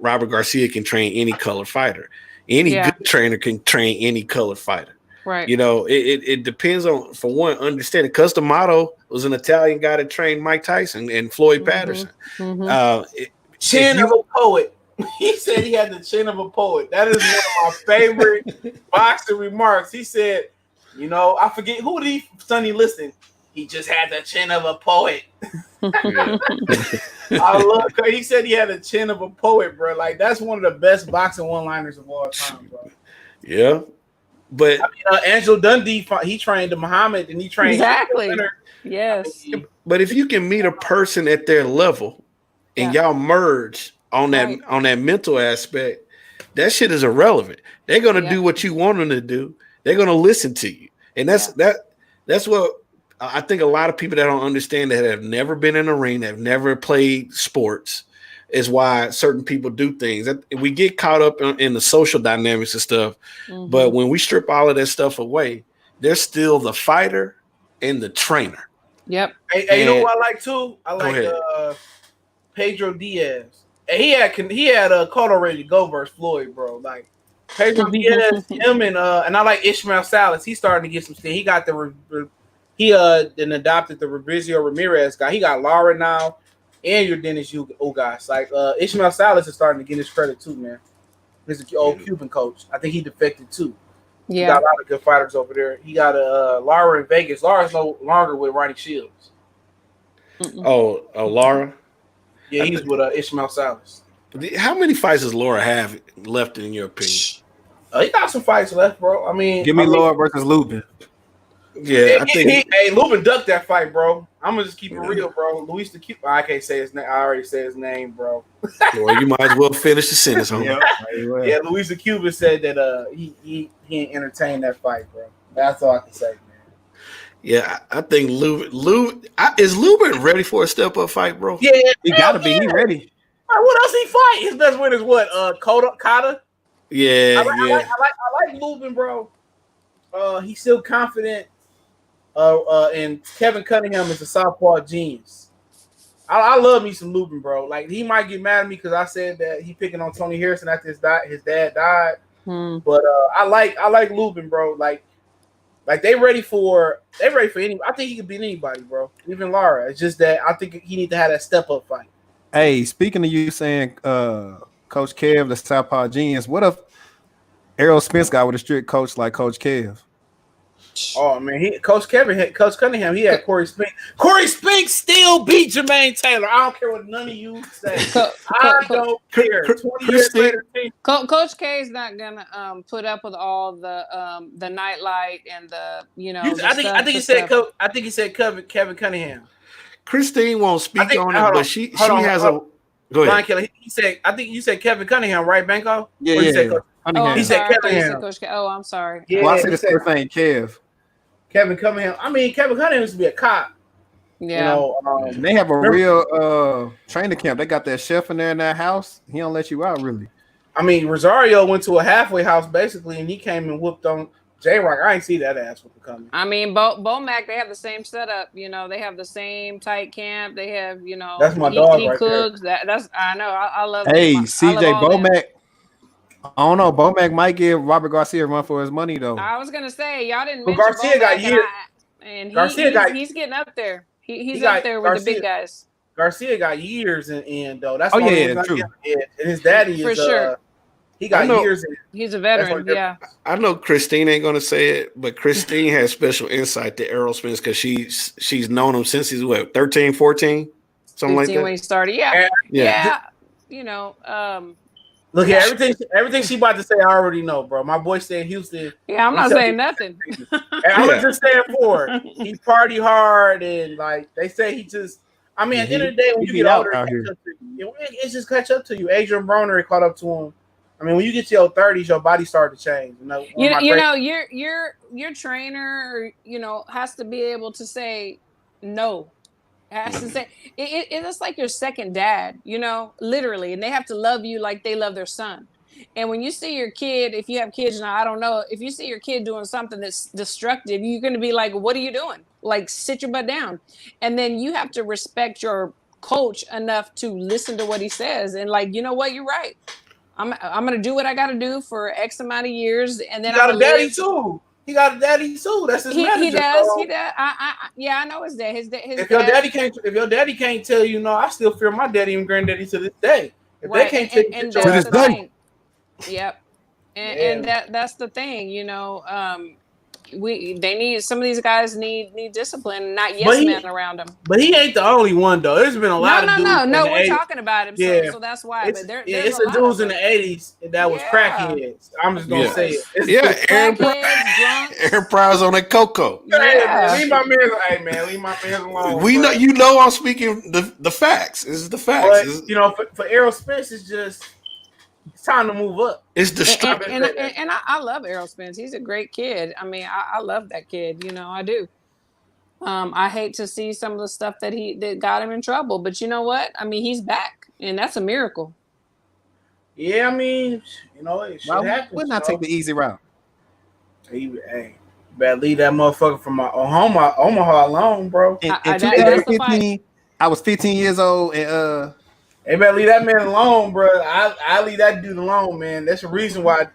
Robert Garcia can train any color fighter. Any good trainer can train any color fighter. Right. It depends on, for one, understanding. Cus D'Amato was an Italian guy that trained Mike Tyson and Floyd Patterson. Chin of a poet. He said he had the chin of a poet. That is one of my favorite boxing remarks. He said, I forget who did Sonny listen. He just had the chin of a poet. I love. He said he had the chin of a poet, bro. Like that's one of the best boxing one-liners of all time, bro. Yeah. But Angelo Dundee, he trained the Muhammad, and he trained exactly. Yes. But if you can meet a person at their level, and y'all merge on that mental aspect, that shit is irrelevant. They're gonna do what you want them to do. They're gonna listen to you, and that's what I think. A lot of people that don't understand, that have never been in a ring, that have never played sports, is why certain people do things. We get caught up in the social dynamics and stuff, but when we strip all of that stuff away, there's still the fighter and the trainer. Yep. Hey, you know what I like too? I like Pedro Diaz. And he had a Cotto ready to go versus Floyd, bro. Like Pedro Diaz, him and I like Ishmael Salas. He's starting to get some steam. He got he then adopted the Fabrizio Ramirez guy. He got Lara now, and your Dennis Ugas. Like Ishmael Salas is starting to get his credit too, man. He's an old Cuban coach. I think he defected too. Yeah, he got a lot of good fighters over there. He got Lara in Vegas. Lara's no longer with Ronnie Shields. Oh, Lara. Yeah, he's with Ishmael Salas. How many fights does Laura have left, in your opinion? He got some fights left, bro. Give me Laura versus Lubin. Yeah, I think. Lubin ducked that fight, bro. I'm gonna just keep it real, bro. Luis the Cube. I can't say his name. I already said his name, bro. Well, you might as well finish the sentence, homie. Yeah, Luis the Cuban said that he ain't entertained that fight, bro. That's all I can say, man. Yeah, I think Lubin is Lubin ready for a step up fight, bro? Yeah, he gotta be. He ready. What else he fight? His best win is what? Kata. Yeah, I like Lubin, bro. He's still confident. And Kevin Cunningham is a southpaw genius. I love me some Lubin, bro. Like he might get mad at me because I said that he picking on Tony Harrison after his dad died. But I like Lubin, bro. Like they ready for any. I think he could beat anybody, bro. Even Lara. It's just that I think he need to have that step up fight. Hey, speaking of you saying Coach Kev, the southpaw genius, what if Errol Spence got with a strict coach like Coach Kev? Oh man, Coach Cunningham, he had Corey Spinks. Corey Spinks still beat Jermaine Taylor. I don't care what none of you say. I don't care. 20 years later, Coach K is not gonna put up with all the nightlight and the I think he said Kevin Cunningham. Christine won't speak on it, but she has a. Go ahead. Kelly, he said. I think you said Kevin Cunningham, right, Banco? Yeah. He said Cunningham. Oh, I'm sorry. Yeah, well, I said the same thing, Kev. Kevin Cunningham. I mean, Kevin Cunningham used to be a cop. Yeah. They have a real training camp. They got that chef in there in that house. He don't let you out, really. I mean, Rosario went to a halfway house basically, and he came and whooped on J-Rock. I ain't see that ass whooping coming. I mean, Bomac, they have the same setup. They have the same tight camp. They have, that's my dog he right cooks. there. That's I know. I love. Hey, CJ Bomac. I don't know. Bomac might give Robert Garcia a run for his money, though. I was gonna say y'all didn't. But mention Garcia Bomac, got years. He's getting up there. He's up there with the big guys. Garcia got years and though. That's true. And his daddy for is sure. He got years. He's a veteran. Yeah. I know Christine ain't gonna say it, but Christine has special insight to Errol Spence because she's known him since he's 13, 14, something like that. When he started. Yeah. Look at everything she about to say. I already know, bro. My boy stay in Houston. Yeah, I'm not saying nothing. And I'm just saying for it. He party hard and like they say he just. I mean, at the end of the day, when you get older, it's just catch up to you. Adrian Broner caught up to him. I mean, when you get to your 30s, your body starts to change. Your trainer, has to be able to say no. Has to say it's like your second dad, literally, and they have to love you like they love their son. And when you see your kid, if you have kids now, I don't know, if you see your kid doing something that's destructive, you're going to be like, what are you doing? Like, sit your butt down. And then you have to respect your coach enough to listen to what he says. And like, you know what? You're right. I'm going to do what I got to do for X amount of years. And then he got a daddy too. He got a daddy too. That's his manager. He does. He does. I know his dad. If your daddy can't tell you no, I still fear my daddy and granddaddy to this day. If right. They can't tell and you to this day. Yep. And that's the thing, they need, some of these guys need discipline, not yes men around them. But he ain't the only one though. There's been a lot of dudes. No, we're talking about him. So that's why. It's the dudes in the 80s that was crackheads. I'm just gonna say it. Aaron Pryor's on that cocoa. Leave my man alone. We know I'm speaking the facts. This is the facts. But, for Errol Spence, it's time to move up. It's destructive. And I love Errol Spence. He's a great kid. I mean, I love that kid. I do. I hate to see some of the stuff that got him in trouble, but you know what? I mean, he's back, and that's a miracle. Yeah, I mean, it should happen. Would not take the easy route. Hey, better leave that motherfucker from my Omaha alone, bro. In 2015, I was 15 years old, and hey, man, leave that man alone, bro. I leave that dude alone, man. That's the reason why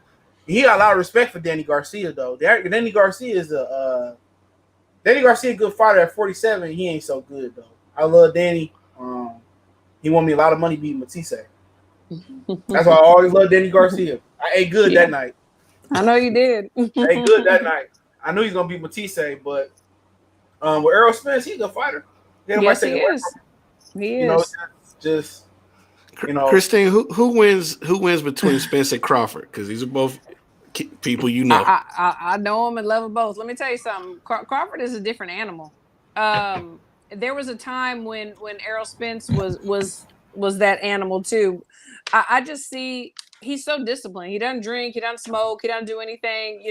he got a lot of respect for Danny Garcia, though. Danny Garcia is a good fighter at 47. He ain't so good though. I love Danny. He won me a lot of money beating Matisse. That's why I always love Danny Garcia. I ate good that night. I know you did. I ate good that night. I knew he was gonna beat Matisse, but with Errol Spence, he's a fighter. Yes, he is. He is. Christine, who wins between Spence and Crawford? Because these are both people I know them and love them both. Let me tell you something. Crawford is a different animal. There was a time when Errol Spence was that animal too. I just see he's so disciplined. He doesn't drink. He doesn't smoke. He doesn't do anything.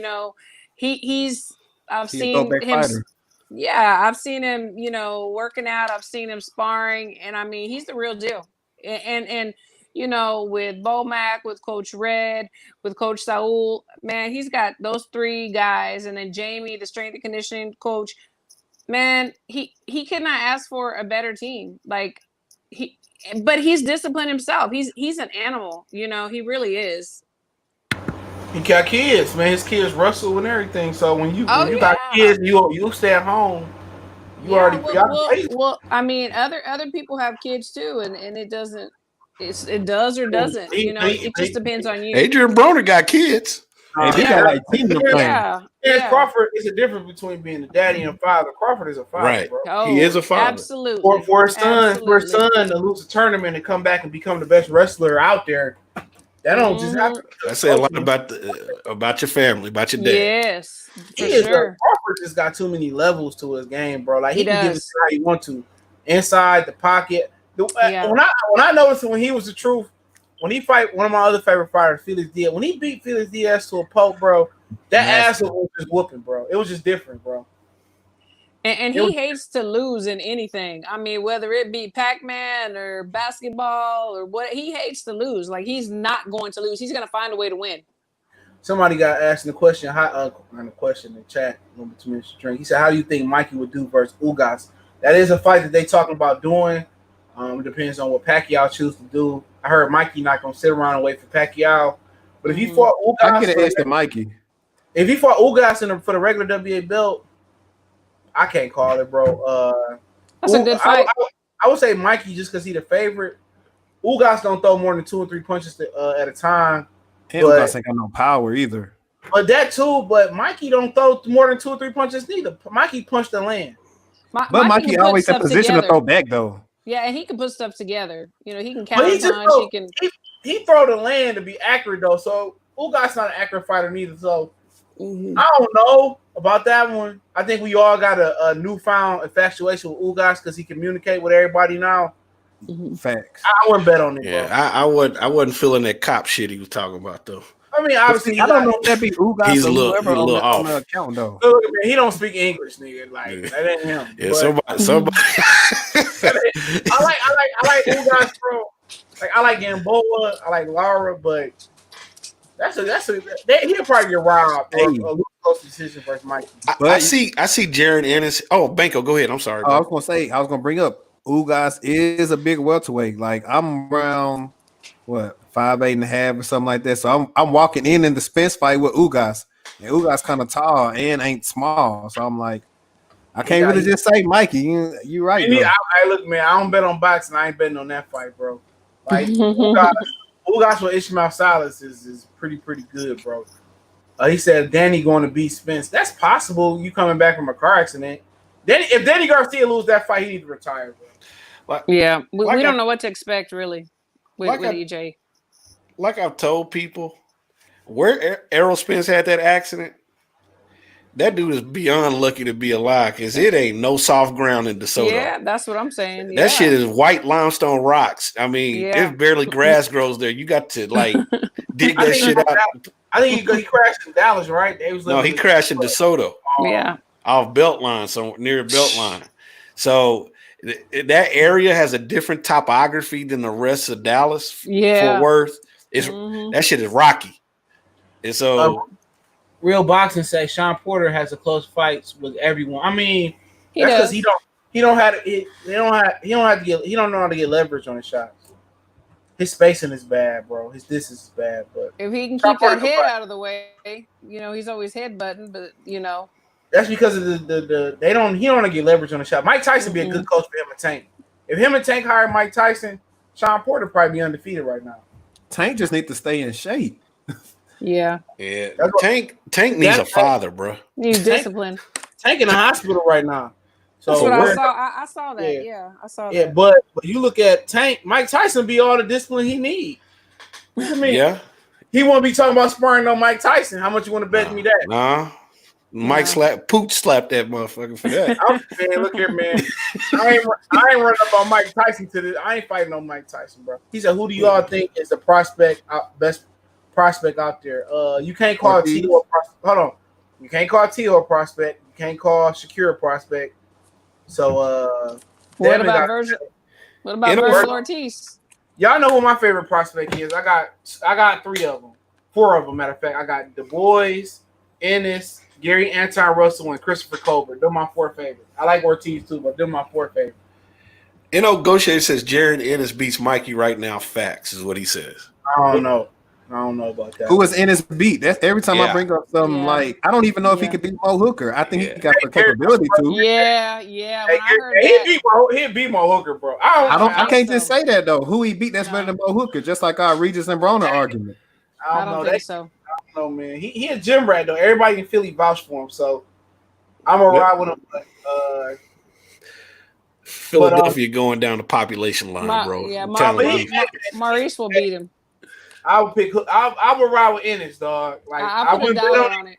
I've seen him. Yeah, I've seen him. Working out. I've seen him sparring, and I mean, he's the real deal. And with Bomac, with Coach Red, with Coach Saul, man, he's got those three guys, and then Jamie, the strength and conditioning coach. Man, he cannot ask for a better team. But he's disciplined himself. He's an animal, he really is. He got kids, man. His kids wrestle and everything. So when you got kids, you stay at home. Well, I mean, other people have kids too, and it doesn't. It does or doesn't. It just depends on you. Adrian Broner got kids. Crawford is a difference between being a daddy and a father. Crawford is a father, right? Bro. Oh, he is a father. Absolutely. For his son to lose a tournament and come back and become the best wrestler out there, that don't just happen. I say a lot about your family, about your dad. Yes, Crawford just got too many levels to his game, bro. Like he can give it how he want to, inside the pocket. When I noticed when he was the truth. When he fight one of my other favorite fighters, Felix Diaz, when he beat Felix Diaz to a pulp, bro, that ass was just whooping, bro. It was just different, bro. And he hates to lose in anything. I mean, whether it be Pac-Man or basketball or what, he hates to lose. Like, he's not going to lose. He's going to find a way to win. Somebody got asked the question, in the chat, he said, how do you think Mikey would do versus Ugas? That is a fight that they talking about doing. It depends on what Pacquiao chooses to do. I heard Mikey not gonna sit around and wait for Pacquiao, but if he fought Ugas, I get an answer, Mikey. If he fought Ugas for the regular WA belt, I can't call it, bro. That's a good fight. I would say Mikey just because he's the favorite. Ugas don't throw more than 2 or 3 punches at a time. And Ugas ain't got no power either. But that too. But Mikey don't throw more than 2 or 3 punches neither. Mikey punched the land. But Mikey always in position to throw back though. Yeah, and he can put stuff together. He can counter punch. he throw the land to be accurate though. So Ugas not an accurate fighter neither. So Mhm. I don't know about that one. I think we all got a newfound infatuation with Ugas because he communicate with everybody now. Mhm. Facts. I wouldn't bet on it, bro. Yeah, I wasn't feeling that cop shit he was talking about though. I mean, But obviously, see, I don't know if that be Ugas He's a or little whoever on the off. account though. Look, man, he don't speak English, nigga. Like that ain't him. Yeah, But somebody. I like Ugas, bro. Like I like Gamboa, I like Lara, but he'll probably get robbed or Hey. a little close decision versus Mikey. I But see Jaron Ennis. Oh, Banco, go ahead. I'm sorry, I bro. was gonna bring up Ugas is a big welterweight. Like I'm around what 5'8.5" or something like that. So I'm walking in the Spence fight with Ugas, and Ugas kind of tall and ain't small. So I'm like, I can't really just say Mikey. You right though. I look, man. I don't bet on boxing. I ain't betting on that fight, bro. Like Ugas with Ishmael Salas is pretty good, bro. He said Danny going to beat Spence. That's possible. You coming back from a car accident. If Danny Garcia lose that fight, he needs to retire, bro. Yeah, we don't know what to expect really with EJ. Like I've told people, where Errol Spence had that accident, that dude is beyond lucky to be alive because it ain't no soft ground in DeSoto. Yeah, that's what I'm saying. That shit is white limestone rocks. I mean, there's barely grass grows there. You got to like dig that shit out. I think he crashed in Dallas, right? He crashed in DeSoto. Yeah, off Beltline, so near Beltline. So that area has a different topography than the rest of Dallas. Fort Worth. That shit is rocky, and so. Real Boxing say Sean Porter has a close fights with everyone. I mean, that's because he don't know how to get leverage on his shots. His spacing is bad, bro. His distance is bad, but if he can keep that head out of the way, he's always headbutting. But that's because of he don't want to get leverage on the shot. Mike Tyson be a good coach for him and Tank. If him and Tank hired Mike Tyson, Sean Porter probably be undefeated right now. Tank just need to stay in shape. Yeah. Tank needs a father, bro. Needs discipline. Tank in the hospital right now. So that's what I saw. I saw that. Yeah, I saw that. Yeah, but you look at Tank, Mike Tyson be all the discipline he need. What you mean? Yeah. He won't be talking about sparring no Mike Tyson. How much you want to bet me that? Nah. Mike Pooch slapped that motherfucker for that. Man, look here, man. I ain't running up on Mike Tyson to this. I ain't fighting no Mike Tyson, bro. He said, "Who do y'all think is the best prospect out there?" You can't call Tito a prospect. Hold on. You can't call Tito a prospect. You can't call Shakir a prospect. So what about Virgil Ortiz? Y'all know who my favorite prospect is. I got 3 of them. 4 of them, matter of fact. I got Du Bois, Ennis, Gary Anton Russell, and Christopher Colbert. They're my 4 favorites. I like Ortiz too, but they're my 4 favorites. Gaucher says Jaron Ennis beats Mikey right now. Facts is what he says. I don't know about that. Who is Ennis beat? That's every time I bring up something like I don't even know if he could beat Mo Hooker. I think he got the capability to. Yeah. When I heard he beat Mo Hooker, bro. I can't just say that though. Who he beat that's better than Mo Hooker? Just like our Regis and Broner argument. I don't think so. I don't know, man. He a gym rat though. Everybody in Philly vouch for him, so I'm gonna ride with him. But, Philadelphia going down the population line, bro. Yeah, Maurice will beat him. I would pick. I would ride with Ennis, dog. Like I put $1 on it.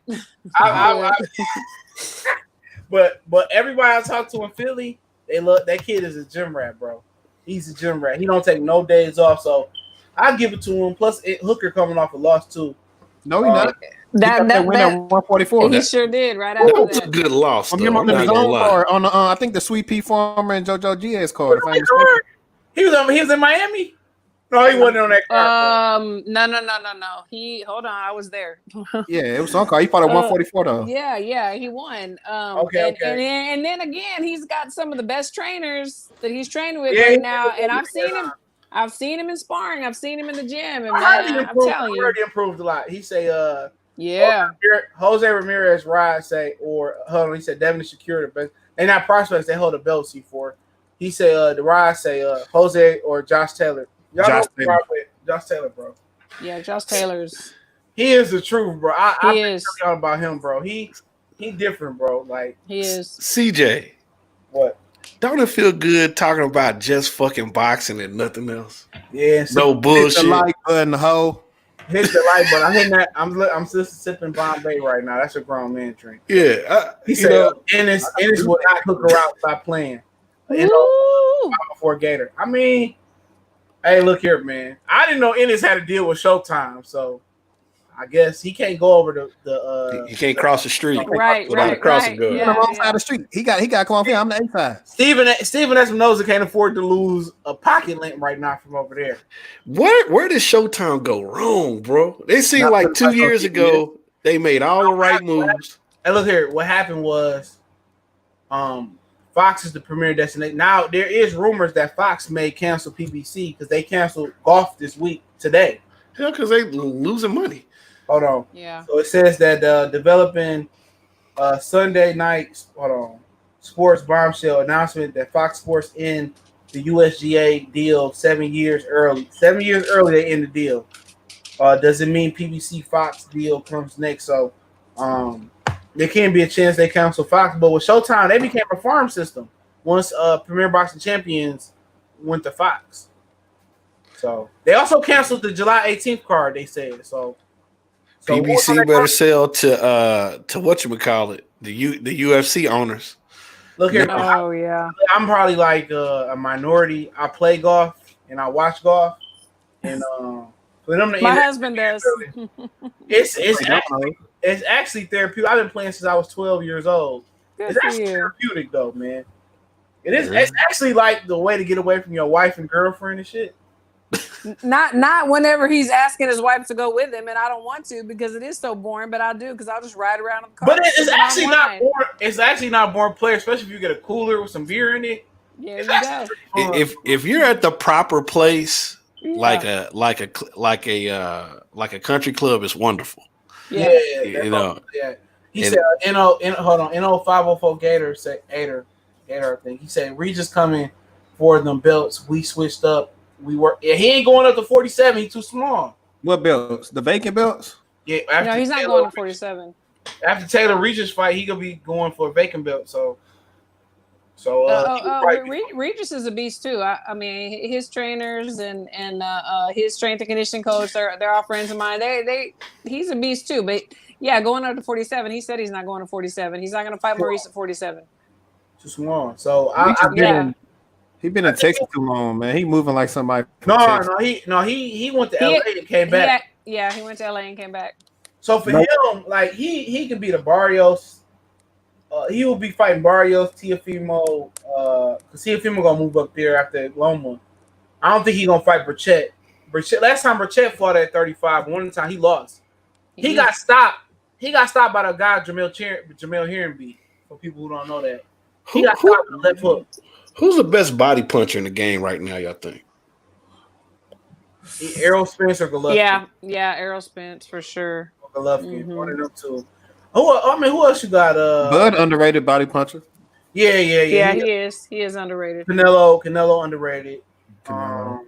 But everybody I talk to in Philly, they love that kid is a gym rat, bro. He's a gym rat. He don't take no days off, so I give it to him. Plus, Hooker coming off a loss too. No, he not. That win at 144. He sure did right after that. Was a good loss. Though. I'm not gonna lie. On I think the Sweet Pea Farmer and JoJo Giaz card. He was in Miami. No, he wasn't on that card. No. Hold on, I was there. Yeah, it was on card. He fought at 144 though. Yeah, he won. Okay. And then again, he's got some of the best trainers that he's training with right now, and I've seen him. I've seen him in sparring. I've seen him in the gym, and man, I'm telling you, he improved a lot. He say, yeah. Jose Ramirez Ride say, or hold on, he said Devin Shakir the best. They not prospects. They hold a belt C4. He said the Ride say Jose or Josh Taylor. Josh Taylor, bro. Yeah, Josh Taylor's. He is the truth, bro. He is. Y'all about him, bro. He different, bro. Like he is. CJ. What? Don't it feel good talking about just fucking boxing and nothing else? Yeah, No Hit the bullshit. like button, hoe. hit the light button. I'm hitting that. I'm just sipping Bombay right now. That's a grown man drink. Yeah, He you said, know, Ennis will not hook her out by playing. Woo! Before Gator. I mean, hey, look here, man. I didn't know Ennis had to deal with Showtime, so I guess he can't go over the you can't cross the street Right, without a right, crossing right. guard. He on the Yeah, wrong yeah. side of the street. He got to come off here. I'm the A side. Steven Espinoza can't afford to lose a pocket lint right now from over there. Where did Showtime go wrong, bro? They seemed Not like putting 2 pressure on years CBS. ago they made all the right moves. Hey, look here. What happened was, Fox is the premier destination. Now there is rumors that Fox may cancel PBC because they canceled golf this week today. Yeah, because they losing money. Hold on. Yeah. So it says that developing Sunday night sports bombshell announcement that Fox Sports end the USGA deal 7 years early. 7 years early they end the deal. Does it mean PBC Fox deal comes next? So there can be a chance they cancel Fox, but with Showtime, they became a farm system once Premier Boxing Champions went to Fox. So they also canceled the July 18th card, they said. So PBC better sell to whatchamacallit, the UFC owners. look here, Oh yeah. I'm probably like a minority. I play golf and I watch golf, and for them to My end it, husband does. it's actually therapeutic. I've been playing since I was 12 years old. Good It's for actually you. therapeutic though, man. It is. It's actually like the way to get away from your wife and girlfriend and shit. Not whenever he's asking his wife to go with him, and I don't want to because it is so boring. But I do because I'll just ride around in the car. But it's sipping on actually not wine. boring. It's actually not boring play, especially if you get a cooler with some beer in it. Yeah, It's you actually go. pretty fun. If you're at the proper place, Yeah. like a country club, is wonderful. Yeah. You know. Yeah. He And- said, hold on, NO504 Gator said Gator, I think. He said Regis coming for them belts. We switched up. He ain't going up to 47. He's too small. What belts? The vacant belts? Yeah, No, he's not going to 47. After Taylor Regis fight, he gonna be going for a vacant belt. Regis is a beast too. I mean, his trainers and his strength and conditioning coach, they're all friends of mine. He's a beast too. But yeah, going up to 47, he said he's not going to 47. He's not going to fight Maurice at 47. too small. So He been in Texas too long, man. He moving like somebody. he went to LA and came back. He went to LA and came back. So for him, like he can be the Barrios. He will be fighting Barrios, Teofimo, because Teofimo gonna move up there after Loma. I don't think he's gonna fight Burchett. Last time Burchett fought at 35, one time he lost. He got stopped. He got stopped by the guy Jamel Herrenby. For people who don't know that, he got stopped with the left hook. Who's the best body puncher in the game right now, y'all think? Errol Spence or Golovkin? Yeah, Errol Spence for sure. Golovkin, one of them two. Who else you got? Bud underrated body puncher. Yeah. He is. He is underrated. Canelo underrated. Canelo.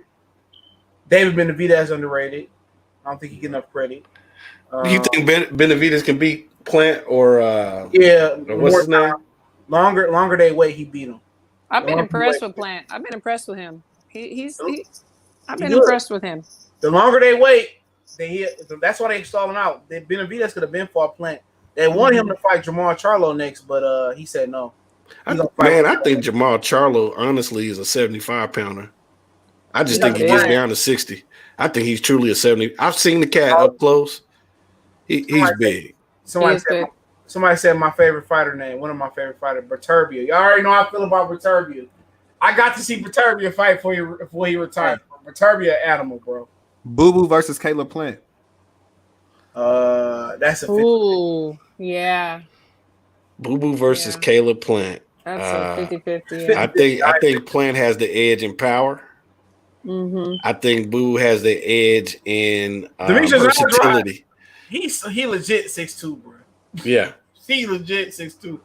David Benavidez underrated. I don't think he get enough credit. Do you think Benavidez can beat Plant or what's his name? Longer they wait, he beat him. I've been impressed with Plant. I've been impressed with him. I've been impressed with him. The longer they wait, that's why they stall him out. Benavidez could have been fought Plant. They wanted him to fight Jamal Charlo next, but he said no. I think Jamal Charlo honestly is a 75-pounder. I just think he gets down to 60. I think he's truly a 70. I've seen the cat up close. He's big. Somebody said my favorite fighter name. One of my favorite fighters, Berturbia. Y'all already know how I feel about Berturbia. I got to see Berturbia fight before he retired. Berturbia, animal, bro. Boo Boo versus Caleb Plant. That's a 50. Ooh, yeah. Boo Boo versus Caleb Plant. That's a 50-50. Yeah. I think Plant has the edge in power. Mm-hmm. I think Boo has the edge in versatility. He legit 6'2", bro. Yeah. He legit 6'2".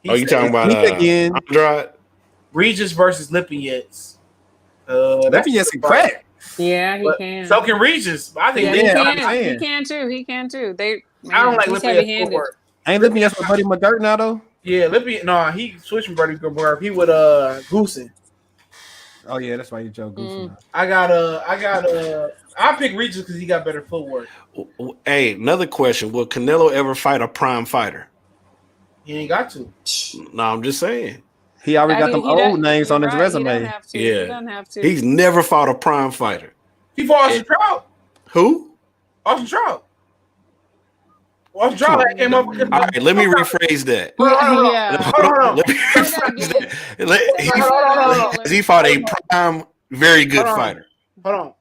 You talking about Andrade? Regis versus Lipinets. Lipinets can crack. Yeah, he can. So can Regis. I think he can too. He can too. I don't like Lipinets footwork. Ain't Lipinets with Buddy McGirt now though? Yeah, he switched from Buddy McGirt. He with Goosen. Oh yeah, that's why you Joe Goofy. I pick Regis because he got better footwork. Hey, another question: will Canelo ever fight a prime fighter? He ain't got to. No, I'm just saying. He already got them old names You're on his right. He don't resume. have to. He Yeah, doesn't have to. he's never fought a prime fighter. He fought Austin Trout. Who? Austin Trout. Austin Come Trout on. came up. All right, let me rephrase that. Yeah. Hold on. Let me Say that rephrase again. that. He Hold fought a prime, very good fighter. Hold on.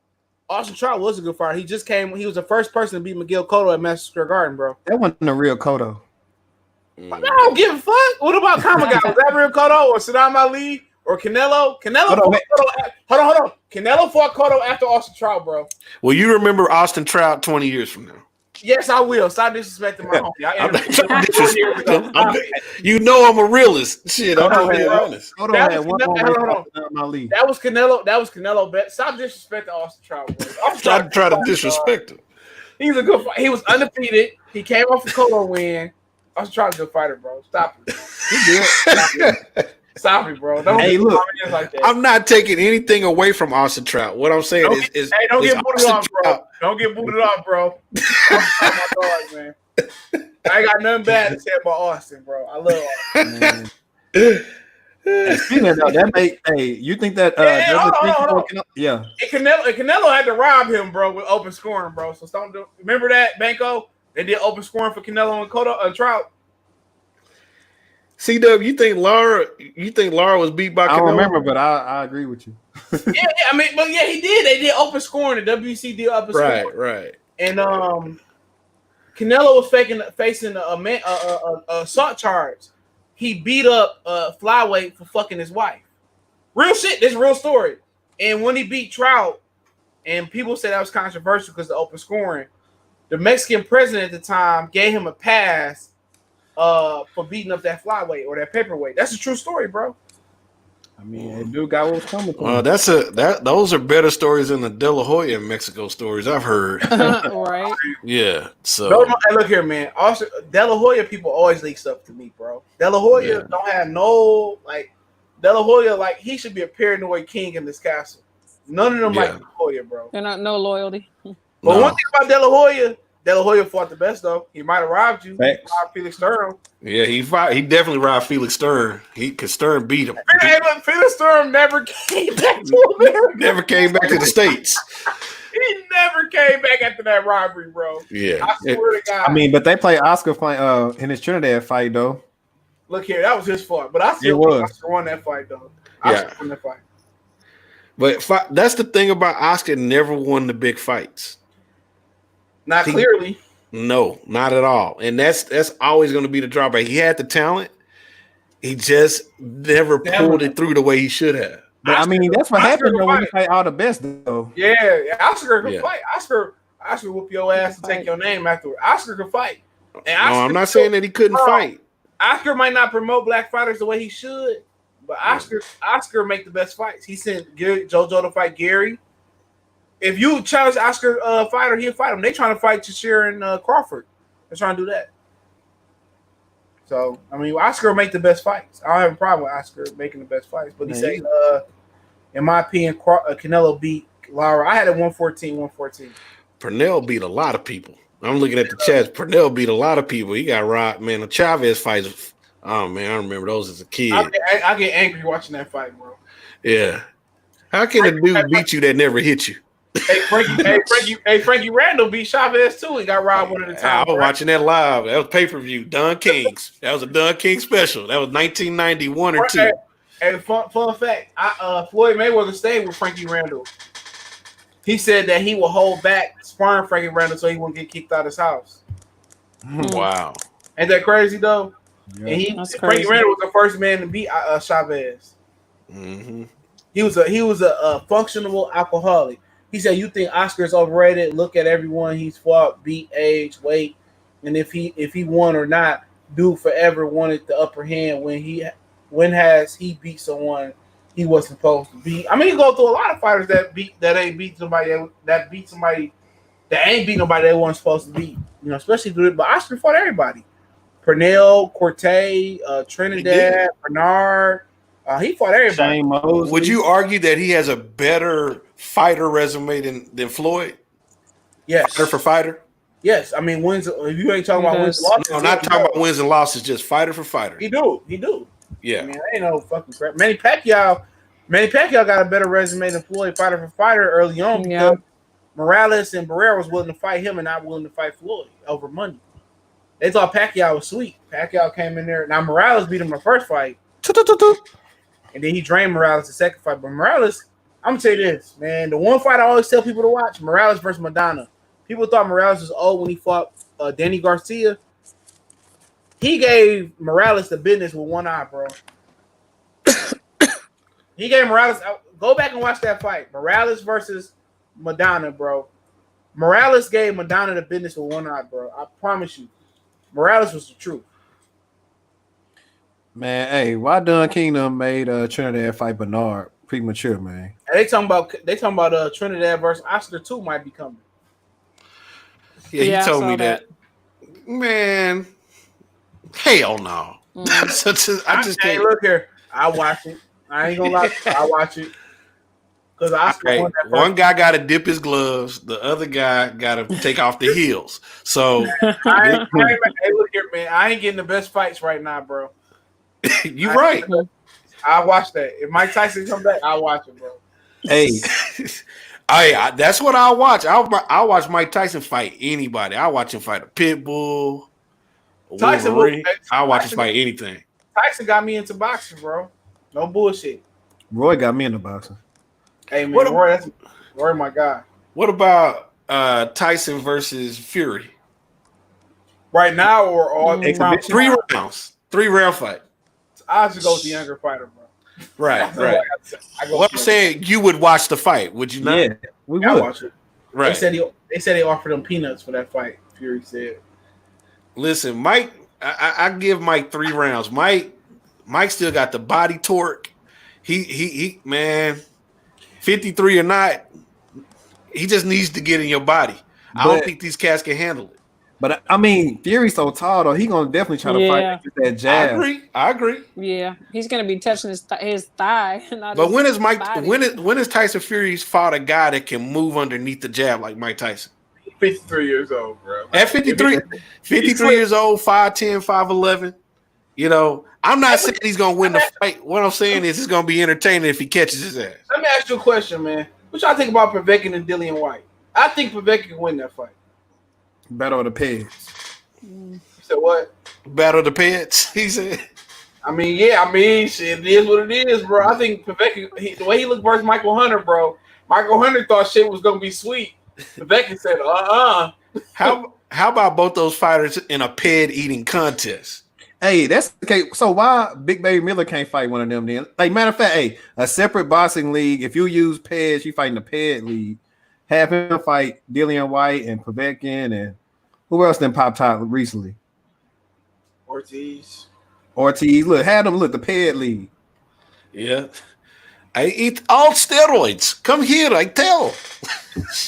Austin Trout was a good fighter. He just came. He was the first person to beat Miguel Cotto at Madison Square Garden, bro. That wasn't a real Cotto. I don't give a fuck. What about Kamagai? Was that real Cotto or Saddam Ali or Canelo? Canelo fought Cotto. Hold on. Canelo fought Cotto after Austin Trout, bro. Well, you remember Austin Trout 20 years from now. Yes, I will. Stop disrespecting my homie. I'm not trying to disrespect him. You know I'm a realist. Shit, I'm just being honest. Cotto had one Canelo. That was Canelo. That was Canelo. Stop disrespecting Austin Trout, bro. Stop trying to disrespect him. He's a good fighter. He was undefeated. He came off a Cotto win. Austin Trout's a good fighter, bro. Stop it. He good. Stop it, bro. Hey, look. Like that. I'm not taking anything away from Austin Trout. What I'm saying is don't get booted off, bro. Don't get booted off, bro. My dog, man. I ain't got nothing bad to say about Austin, bro. I love Austin. Hey, speaking of that, you think that hold on. Yeah. And Canelo had to rob him, bro, with open scoring, bro. So don't do. Remember that, Banco? They did open scoring for Canelo and Cotto Trout. CW, you think Lara was beat by Canelo? I don't remember, but I agree with you. Yeah, I mean, but yeah, he did. They did open scoring. The WC did open scoring. Right. And Canelo was facing a assault charge. He beat up flyweight for fucking his wife. Real shit. This is a real story. And when he beat Trout, and people say that was controversial because of the open scoring, the Mexican president at the time gave him a pass for beating up that flyweight or that paperweight. That's a true story, bro. I mean, that dude got what was coming to him. Those are better stories than the De La Hoya Mexico stories I've heard. Right. Yeah. So hey, look here, man. Also, De La Hoya people always leak stuff to me, bro. De La Hoya don't have no De La Hoya, he should be a paranoid king in this castle. None of them like De La Hoya, bro. They're not no loyalty. But one thing about De La Hoya fought the best though. He might have robbed you. Robbed Felix Sturm. Yeah, he definitely robbed Felix Sturm. Cause Sturm beat him. Felix Sturm never came back to America. Never came back to the States. He never came back after that robbery, bro. Yeah. I swear to God. I mean, but they play Oscar in his Trinidad fight though. Look here, that was his fault. But I still think Oscar won that fight though. Oscar won that fight. But that's the thing about Oscar, never won the big fights. Not clearly. No, not at all. And that's always going to be the drawback. He had the talent. He just never pulled it through the way he should have. But I mean, that's what happened when you fight all the best though. Yeah, Oscar can fight. Oscar whoop your ass and take your name afterward. Oscar can fight. And Oscar, I'm not saying that he couldn't fight. Oscar might not promote black fighters the way he should, but Oscar make the best fights. He sent JoJo to fight Gary. If you challenge Oscar fighter, he'll fight him. They trying to fight Tashir and Crawford. They're trying to do that. So I mean, Oscar make the best fights. I don't have a problem with Oscar making the best fights, but he said, in my opinion, Canelo beat Lara. I had it 114. Pernell beat a lot of people. I'm looking at the chat. Pernell beat a lot of people. He got robbed, man. The Chavez fights. Oh man, I remember those as a kid. I get angry watching that fight, bro. Yeah. How can a dude beat you that never hit you? Frankie Randall beat Chavez too. He got robbed one at a time. I was watching that live. That was pay-per-view. Don Kings. That was a Don King special. That was 1991 or 2. And fun fact, Floyd Mayweather stayed with Frankie Randall. He said that he will hold back sparring Frankie Randall so he won't get kicked out of his house. Wow. Ain't that crazy though? Yeah. And Frankie Randall was the first man to beat Chavez. Mm-hmm. He was a functional alcoholic. He said, "You think Oscar's overrated? Look at everyone he's fought, beat, age, weight, and if he won or not. Dude forever wanted the upper hand when has he beat someone he wasn't supposed to beat? I mean, you go through a lot of fighters that ain't beat somebody that ain't beat nobody they weren't supposed to beat. You know, especially but Oscar fought everybody: Pernell, Corte, Trinidad, Bernard, He fought everybody. Shane Mosley. Would you argue that he has a better fighter resume than Floyd? Yes. Fighter for fighter? Yes. I mean, wins. If you ain't talking about wins and losses, No, not talking about wins and losses, just fighter for fighter. He do. Yeah. I mean, I ain't no fucking crap. Manny Pacquiao got a better resume than Floyd fighter for fighter early on because Morales and Barrera was willing to fight him and not willing to fight Floyd over money. They thought Pacquiao was sweet. Pacquiao came in there. Now Morales beat him the first fight. And then he drained Morales the second fight. But Morales, I'm gonna tell you this, man. The one fight I always tell people to watch: Morales versus Madonna. People thought Morales was old when he fought Danny Garcia. He gave Morales the business with one eye, bro. He gave Morales. Go back and watch that fight. Morales versus Madonna, bro. Morales gave Madonna the business with one eye, bro. I promise you. Morales was the truth. Man, hey, why Dunn Kingdom made Trinidad fight Bernard premature, man? And they talking about Trinidad versus Oscar 2 might be coming. Yeah, he told me that. Man, hell no. I just can't. Look here. I watch it. I ain't gonna lie. I watch it. Because Oscar won that one guy got to dip his gloves. The other guy got to take off the heels. So hey, look here, man. I ain't getting the best fights right now, bro. You're right. I watch that. If Mike Tyson come back, I'll watch it, bro. Hey, that's what I'll watch. I'll watch Mike Tyson fight anybody. I'll watch him fight a pit bull. I'll watch him fight anything. Tyson got me into boxing, bro. No bullshit. Roy got me into boxing. Hey man, Roy, my guy. What about Tyson versus Fury? Right now or all 3 rounds? 3-round fight. I should go with the younger fighter, bro. Right. What I'm saying, you would watch the fight, would you not? Yeah, we would. I watch it. Right. They said they offered him peanuts for that fight. Fury said. Listen, Mike, I give Mike 3 rounds. Mike still got the body torque. He man, 53 or not, he just needs to get in your body. I don't think these cats can handle it. But I mean, Fury's so tall though, he gonna definitely try to fight with that jab. I agree. Yeah, he's gonna be touching his thigh. But when is Tyson Fury's fought a guy that can move underneath the jab like Mike Tyson? 53 years old, bro. At 53 years old, 5'10", 5'11". You know, I'm not saying he's gonna win the fight. What I'm saying is it's gonna be entertaining if he catches his ass. Let me ask you a question, man. What y'all think about Povetkin and Dillian White? I think Povetkin can win that fight. Battle of the Pegs. You said what? Battle of the Pets, he said. I mean, shit, it is what it is, bro. I think Povetkin, the way he looked versus Michael Hunter, bro. Michael Hunter thought shit was gonna be sweet. Povetkin said, How about both those fighters in a ped eating contest? Hey, that's okay. So why Big Baby Miller can't fight one of them then? Like, matter of fact, hey, a separate boxing league. If you use PEDs, you fight in the PED league. Have him fight Dillian White and Povetkin and who else then popped out recently? Ortiz. Look, had them the PED league. Yeah. I eat all steroids. Come here, I tell.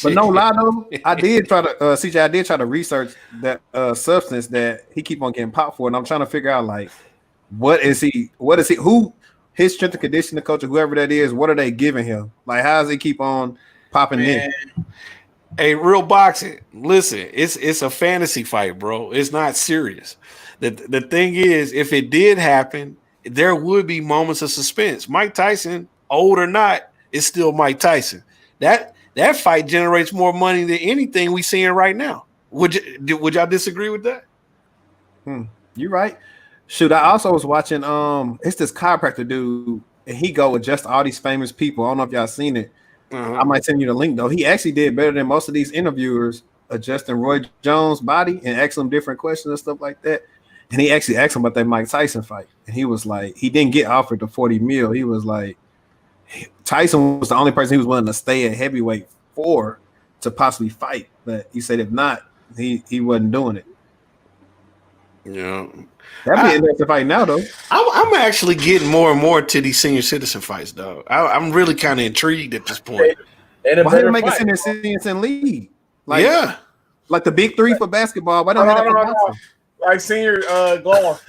But no lie though, I did try to research that substance that he keep on getting popped for, and I'm trying to figure out like what is he who his strength and conditioning coach or whoever that is, what are they giving him? Like how does he keep on popping in? Hey, real boxing. Listen, it's a fantasy fight, bro. It's not serious. The thing is, if it did happen, there would be moments of suspense. Mike Tyson, old or not, is still Mike Tyson. That fight generates more money than anything we seeing right now. Would y'all disagree with that? You're right. Shoot, I also was watching it's this chiropractor dude, and he go with just all these famous people. I don't know if y'all seen it. I might send you the link though. He actually did better than most of these interviewers adjusting Roy Jones' body and asking him different questions and stuff like that. And he actually asked him about that Mike Tyson fight. And he was like, he didn't get offered the 40 mil. He was like, Tyson was the only person he was willing to stay at heavyweight for to possibly fight. But he said if not, he wasn't doing it. Yeah. That'd be interesting fight now, though. I'm actually getting more and more to these senior citizen fights, though. I'm really kind of intrigued at this point. Why didn't make a senior citizen league? Like, like the big three for basketball. Why don't they have that? Like senior golf.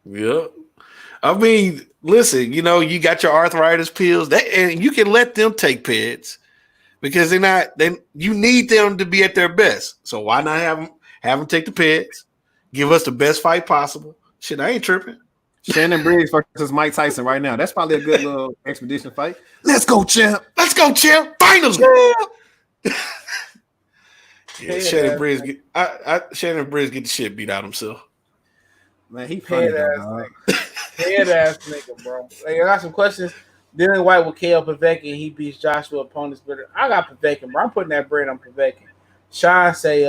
Yeah. I mean, listen, you know, you got your arthritis pills, and you can let them take peds because they're not. Then you need them to be at their best. So why not have them take the peds? Give us the best fight possible. Shit, I ain't tripping. Shannon Briggs versus Mike Tyson right now. That's probably a good little expedition fight. Let's go, champ. Let's go, champ. Finals. Yeah, Shannon Briggs get the shit beat out himself. Man, he funny though, dog. Head ass nigga, bro. Like, I got some questions. Dylan White with KO Povetkin. He beats Joshua opponents better. I got Povetkin, bro. I'm putting that bread on Povetkin. Sean say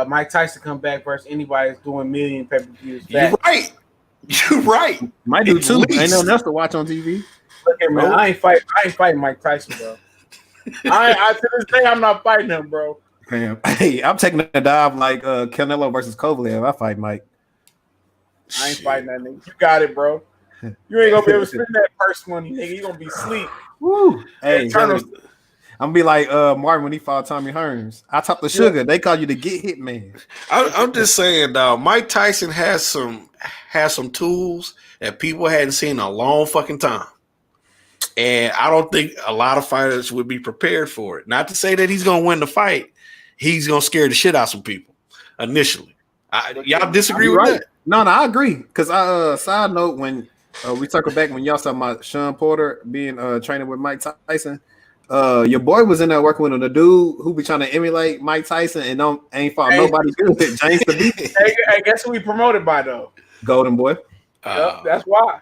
Mike Tyson come back versus anybody that's doing million pay-per-views. You're right. You're right. Might do too. Ain't nothing else to watch on TV. Look at man, I ain't fighting Mike Tyson, bro. I to this day I'm not fighting him, bro. Damn. Hey, I'm taking a dive like Canelo versus Kovalev. I fight Mike. I ain't fighting that nigga. You got it, bro. You ain't gonna be able to spend that purse money, nigga. You gonna be asleep. Woo. Hey, I'm gonna be like Martin when he fought Tommy Hearns. I top the sugar. They call you the get hit man. I'm just saying, dog. Mike Tyson has some tools that people hadn't seen in a long fucking time, and I don't think a lot of fighters would be prepared for it. Not to say that he's gonna win the fight. He's gonna scare the shit out of some people initially. Y'all disagree with that? No, I agree. Because side note, when we circle back when y'all talking about Sean Porter being training with Mike Tyson, your boy was in there working with him. The dude who be trying to emulate Mike Tyson and ain't fought nobody good. James Khabib. Hey, guess who we promoted by though? Golden Boy. Yep, that's why.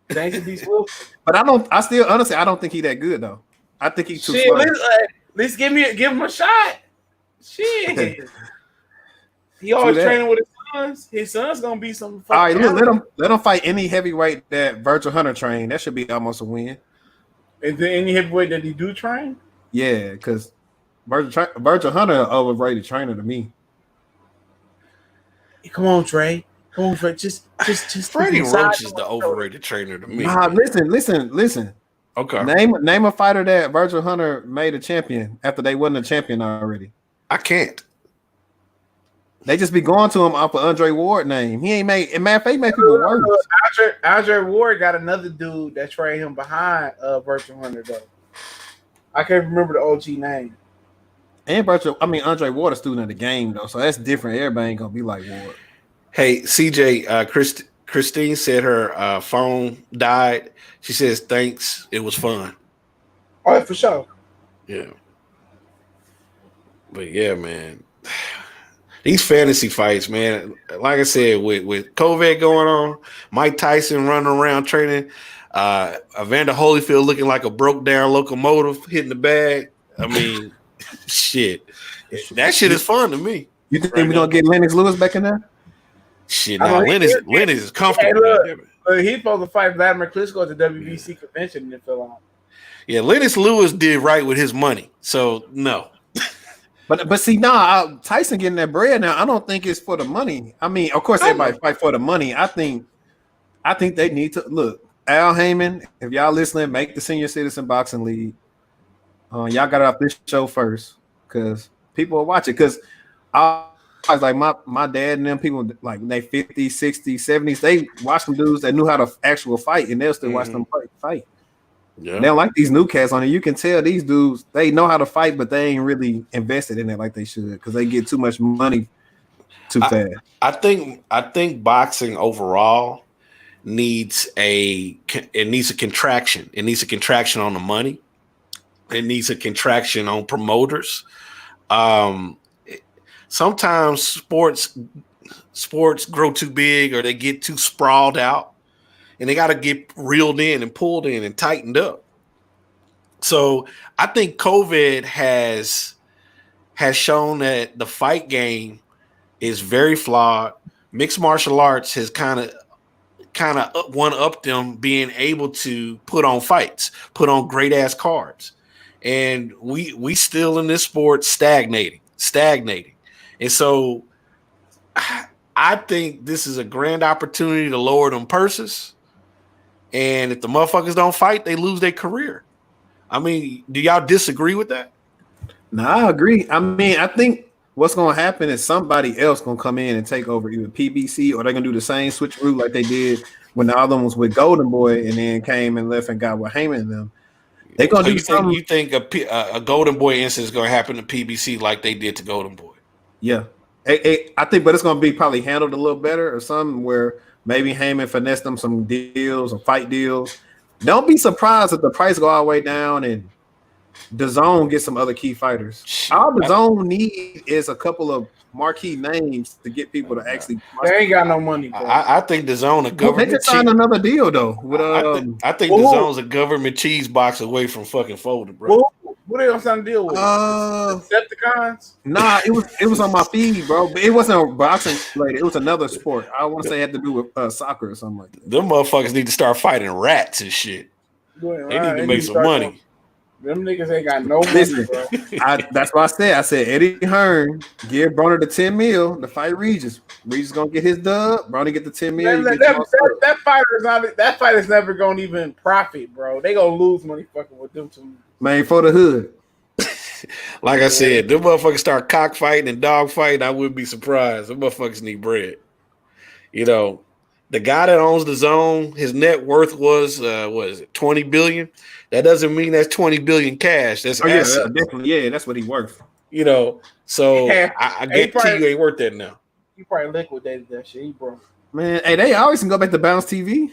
James Khabib Wilson. But I still honestly I don't think he that good though. I think he's too slow. At least give him a shot. Shit. He always training with his sons. His son's gonna be some. All right, look, let him fight any heavyweight that Virgil Hunter trained. That should be almost a win. Is there any heavyweight that he do train? Yeah, because Virgil Hunter overrated trainer to me. Come on, Trey. Come on, Trey. Just. Freddie Roach is the overrated trainer to me. Nah, listen. Okay. Name a fighter that Virgil Hunter made a champion after they wasn't a champion already. I can't. They just be going to him off of Andre Ward name. He ain't made. And matter of fact, he made people worse. Andre Ward got another dude that trained him behind Virgil Hunter though. I can't remember the OG name. And Andre Ward is student of the game though, so that's different. Everybody ain't gonna be like Ward. Hey, CJ, Christine said her phone died. She says thanks. It was fun. Oh, yeah, for sure. Yeah. But yeah, man. These fantasy fights, man. Like I said, with COVID going on, Mike Tyson running around training, Evander Holyfield looking like a broke down locomotive hitting the bag. I mean, shit. That shit is fun to me. You think we're gonna get Lennox Lewis back in there? Shit, now Lennox is comfortable. Hey, look, he's supposed to fight Vladimir Klitschko at the WBC convention and it fell out. Yeah, Lennox Lewis did right with his money, so no. But see, Tyson getting that bread now. I don't think it's for the money. I mean, of course, everybody fight for the money. I think they need to look. Al Heyman, if y'all listening, make the Senior Citizen Boxing League. Y'all got it off this show first because people will watch it. Because I was like my dad and them people like they 50s, 60s, 70s. They watch them dudes that knew how to actual fight, and they'll still watch them fight. Yeah. They don't like these new cats on it. You can tell these dudes they know how to fight, but they ain't really invested in it like they should because they get too much money too fast. I think boxing overall needs a contraction. It needs a contraction on the money. It needs a contraction on promoters. Sometimes sports grow too big or they get too sprawled out. And they got to get reeled in and pulled in and tightened up. So I think COVID has shown that the fight game is very flawed. Mixed martial arts has kind of one-upped them being able to put on fights, put on great-ass cards. And we still in this sport stagnating. And so I think this is a grand opportunity to lower them purses. And if the motherfuckers don't fight, they lose their career. I mean, do y'all disagree with that? No, I agree. I mean, I think what's going to happen is somebody else going to come in and take over either PBC or they're going to do the same switch route like they did when the other ones with Golden Boy and then came and left and got with Heyman and them. They're going to do something. You think a Golden Boy incident is going to happen to PBC like they did to Golden Boy? Yeah. I think, but it's going to be probably handled a little better or something where maybe Heyman finessed them some deals or fight deals. Don't be surprised if the price go all the way down and DAZN gets some other key fighters. All DAZN need is a couple of marquee names to get people to actually. They ain't got no money. Bro. I think DAZN a government. They just signed another deal though. With I think DAZN's a government cheese box away from fucking folding, bro. What they gonna sign a deal with? Decepticons? Nah, it was on my feed, bro. But it wasn't boxing related. It was another sport. I want to say it had to do with soccer or something like that. Them motherfuckers need to start fighting rats and shit. They need to make some money. Them niggas ain't got no money, bro. That's what I said. I said Eddie Hearn give Broner the 10 mil to fight Regis. Regis gonna get his dub. Broner get the 10 mil. That fighter's never gonna even profit, bro. They gonna lose money fucking with them two. Man, for the hood. Like I said, them motherfuckers start cockfighting and dog fighting. I wouldn't be surprised. Them motherfuckers need bread. You know, the guy that owns DAZN, his net worth was what is it, 20 billion? That doesn't mean that's 20 billion cash. That's assets. Definitely, yeah, that's what he worth. You know, so I guarantee you ain't worth that now. He probably liquidated that shit. He broke. Man, hey, they always can go back to Bounce TV.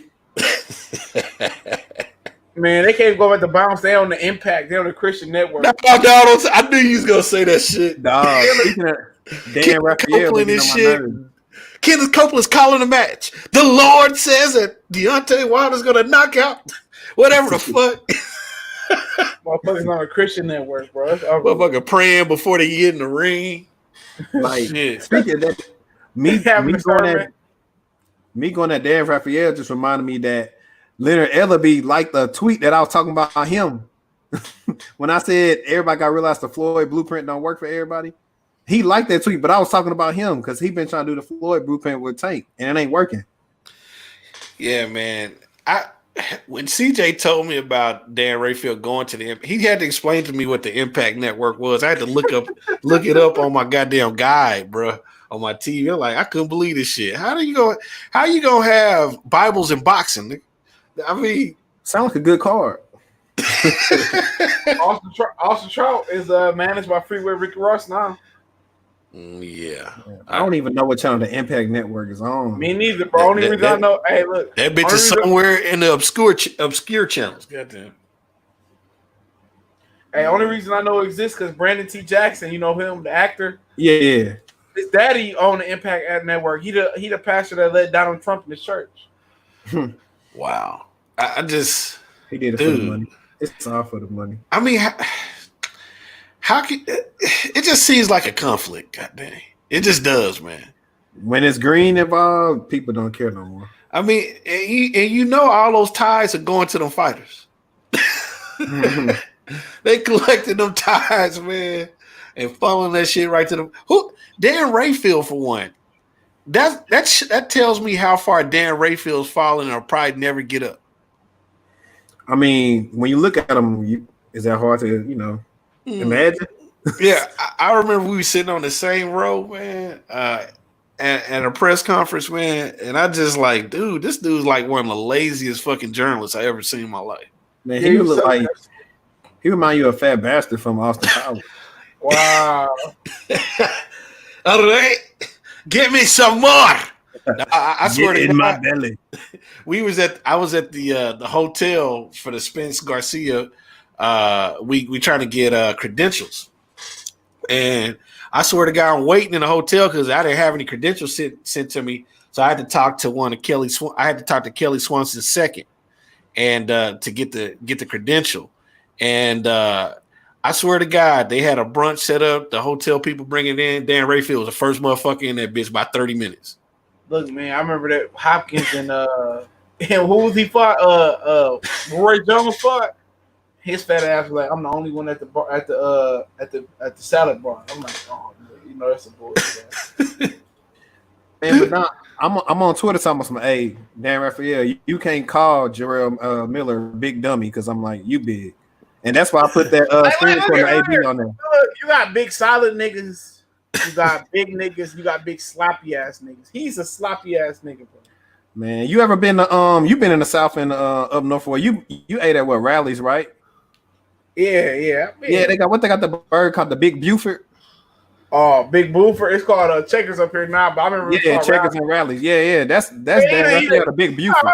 Man, they can't go back to Bounce. They on the Impact. They on the Christian Network. I knew you was gonna say that shit. Dog. Dan Raphael Copeland and shit. Kenneth Copeland's calling a match. The Lord says that Deontay Wilder's gonna knock out whatever the fuck. Motherfuckers on the Christian Network, bro. Motherfucker praying before they get in the ring. Like, shit. Speaking of that, me going at Dan Raphael just reminded me that Leonard Ellaby liked the tweet that I was talking about him. When I said everybody got to realize the Floyd blueprint don't work for everybody. He liked that tweet, but I was talking about him because he been trying to do the Floyd blueprint with Tank, and it ain't working. Yeah, man. When CJ told me about Dan Rayfield going to he had to explain to me what the Impact Network was. I had to look it up on my goddamn guide, bro, on my TV. I'm like, I couldn't believe this shit. How you gonna have Bibles and boxing? I mean, sound like a good card. Austin Trout is managed by Freeway Ricky Ross now. Yeah. I don't even know what channel the Impact Network is on. Me neither, bro. Only reason I know, hey, look, that bitch is somewhere in the obscure channels. Goddamn. Hey, only reason I know it exists because Brandon T. Jackson, you know him, the actor. Yeah. His daddy owned the Impact Network. He the pastor that led Donald Trump in his church. Wow. He did it for the money. It's all for the money. I mean, how can it just seems like a conflict? Goddamn, it just does, man. When it's green involved, people don't care no more. I mean, and you know, all those ties are going to them fighters. They collected them ties, man, and funneling that shit right to them. Dan Rayfield for one. That tells me how far Dan Rayfield's fallen or probably never get up. I mean, when you look at him, is that hard to imagine? Yeah, I remember we were sitting on the same row, man, at a press conference, man, and I just like, dude, this dude's like one of the laziest fucking journalists I ever seen in my life. Man, he remind you of Fat Bastard from Austin Powers. Wow. All right, give me some more. I swear to God, in my belly. I was at the hotel for the Spence Garcia. We trying to get credentials, and I swear to God, I'm waiting in the hotel because I didn't have any credentials sent to me. So I had to talk to I had to talk to Kelly Swanson second, and to get the credential. And I swear to God, they had a brunch set up. The hotel people bring it in. Dan Rayfield was the first motherfucker in that bitch by 30 minutes. Look, man, I remember that Hopkins and who was he fought? Roy Jones fought. His fat ass was like, I'm the only one at the bar at the salad bar. I'm like, oh, man, that's a bullshit. Man, but now I'm on Twitter talking about some, hey, Dan Raphael, you can't call Jarrell Miller big dummy because I'm like, you big. And that's why I put that screen from the AB on there. You got big solid niggas You got big niggas. You got big sloppy ass niggas. He's a sloppy ass nigga, bro. Man, you ever been to you been in the South and up north where you ate at what rallies, right? Yeah. Yeah, they got the bird called the Big Buford. Oh, Big Buford. It's called Checkers up here now, but I remember Yeah, Checkers and rallies. Yeah, that's damn right there, the Big Buford.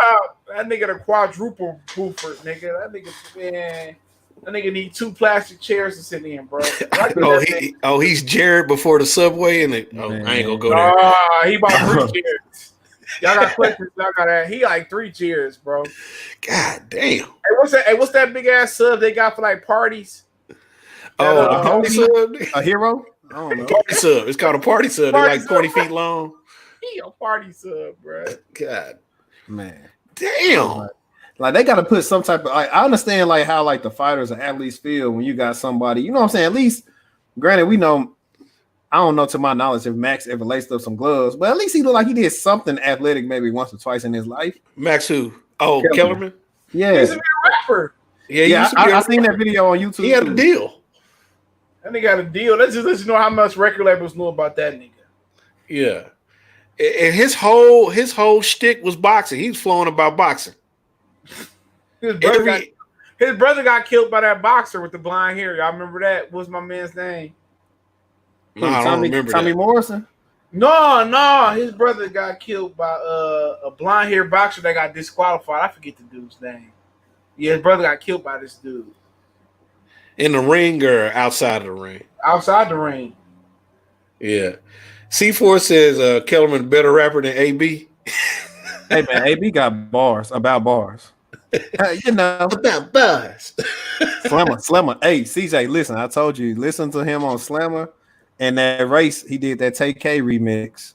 That nigga the quadruple Buford, nigga. That nigga, man. That nigga need 2 plastic chairs to sit in, bro. He's Jared before the Subway, and I ain't gonna go there. He bought 3 chairs. Y'all got questions? Y'all got that? He like 3 chairs, bro. God damn. Hey, what's that big ass sub they got for like parties? A party sub, a hero. I don't know. Party sub. It's called a party sub. They're like 20 feet long. He a party sub, bro. God, man, damn. Like they got to put some type of. Like, I understand like how like the fighters or athletes feel when you got somebody. You know what I'm saying? At least, granted, we know. I don't know to my knowledge if Max ever laced up some gloves, but at least he looked like he did something athletic maybe once or twice in his life. Max who? Oh, Kellerman. Yeah, he's a rapper. Yeah. I seen that video on YouTube. He had a deal. That nigga got a deal. Let's just let you know how much record labels know about that nigga. Yeah, and his whole shtick was boxing. He was flowing about boxing. His brother got killed by that boxer with the blonde hair. Y'all remember that? What's my man's name? No, I don't remember Tommy that. Morrison. No, his brother got killed by a blonde hair boxer that got disqualified. I forget the dude's name. Yeah, his brother got killed by this dude. In the ring or outside of the ring? Outside the ring. Yeah. C4 says Kellerman better rapper than AB. Hey man, AB got bars about bars. You know about bars. Slammer. Hey, CJ, listen, I told you, listen to him on Slammer and that race. He did that TK remix.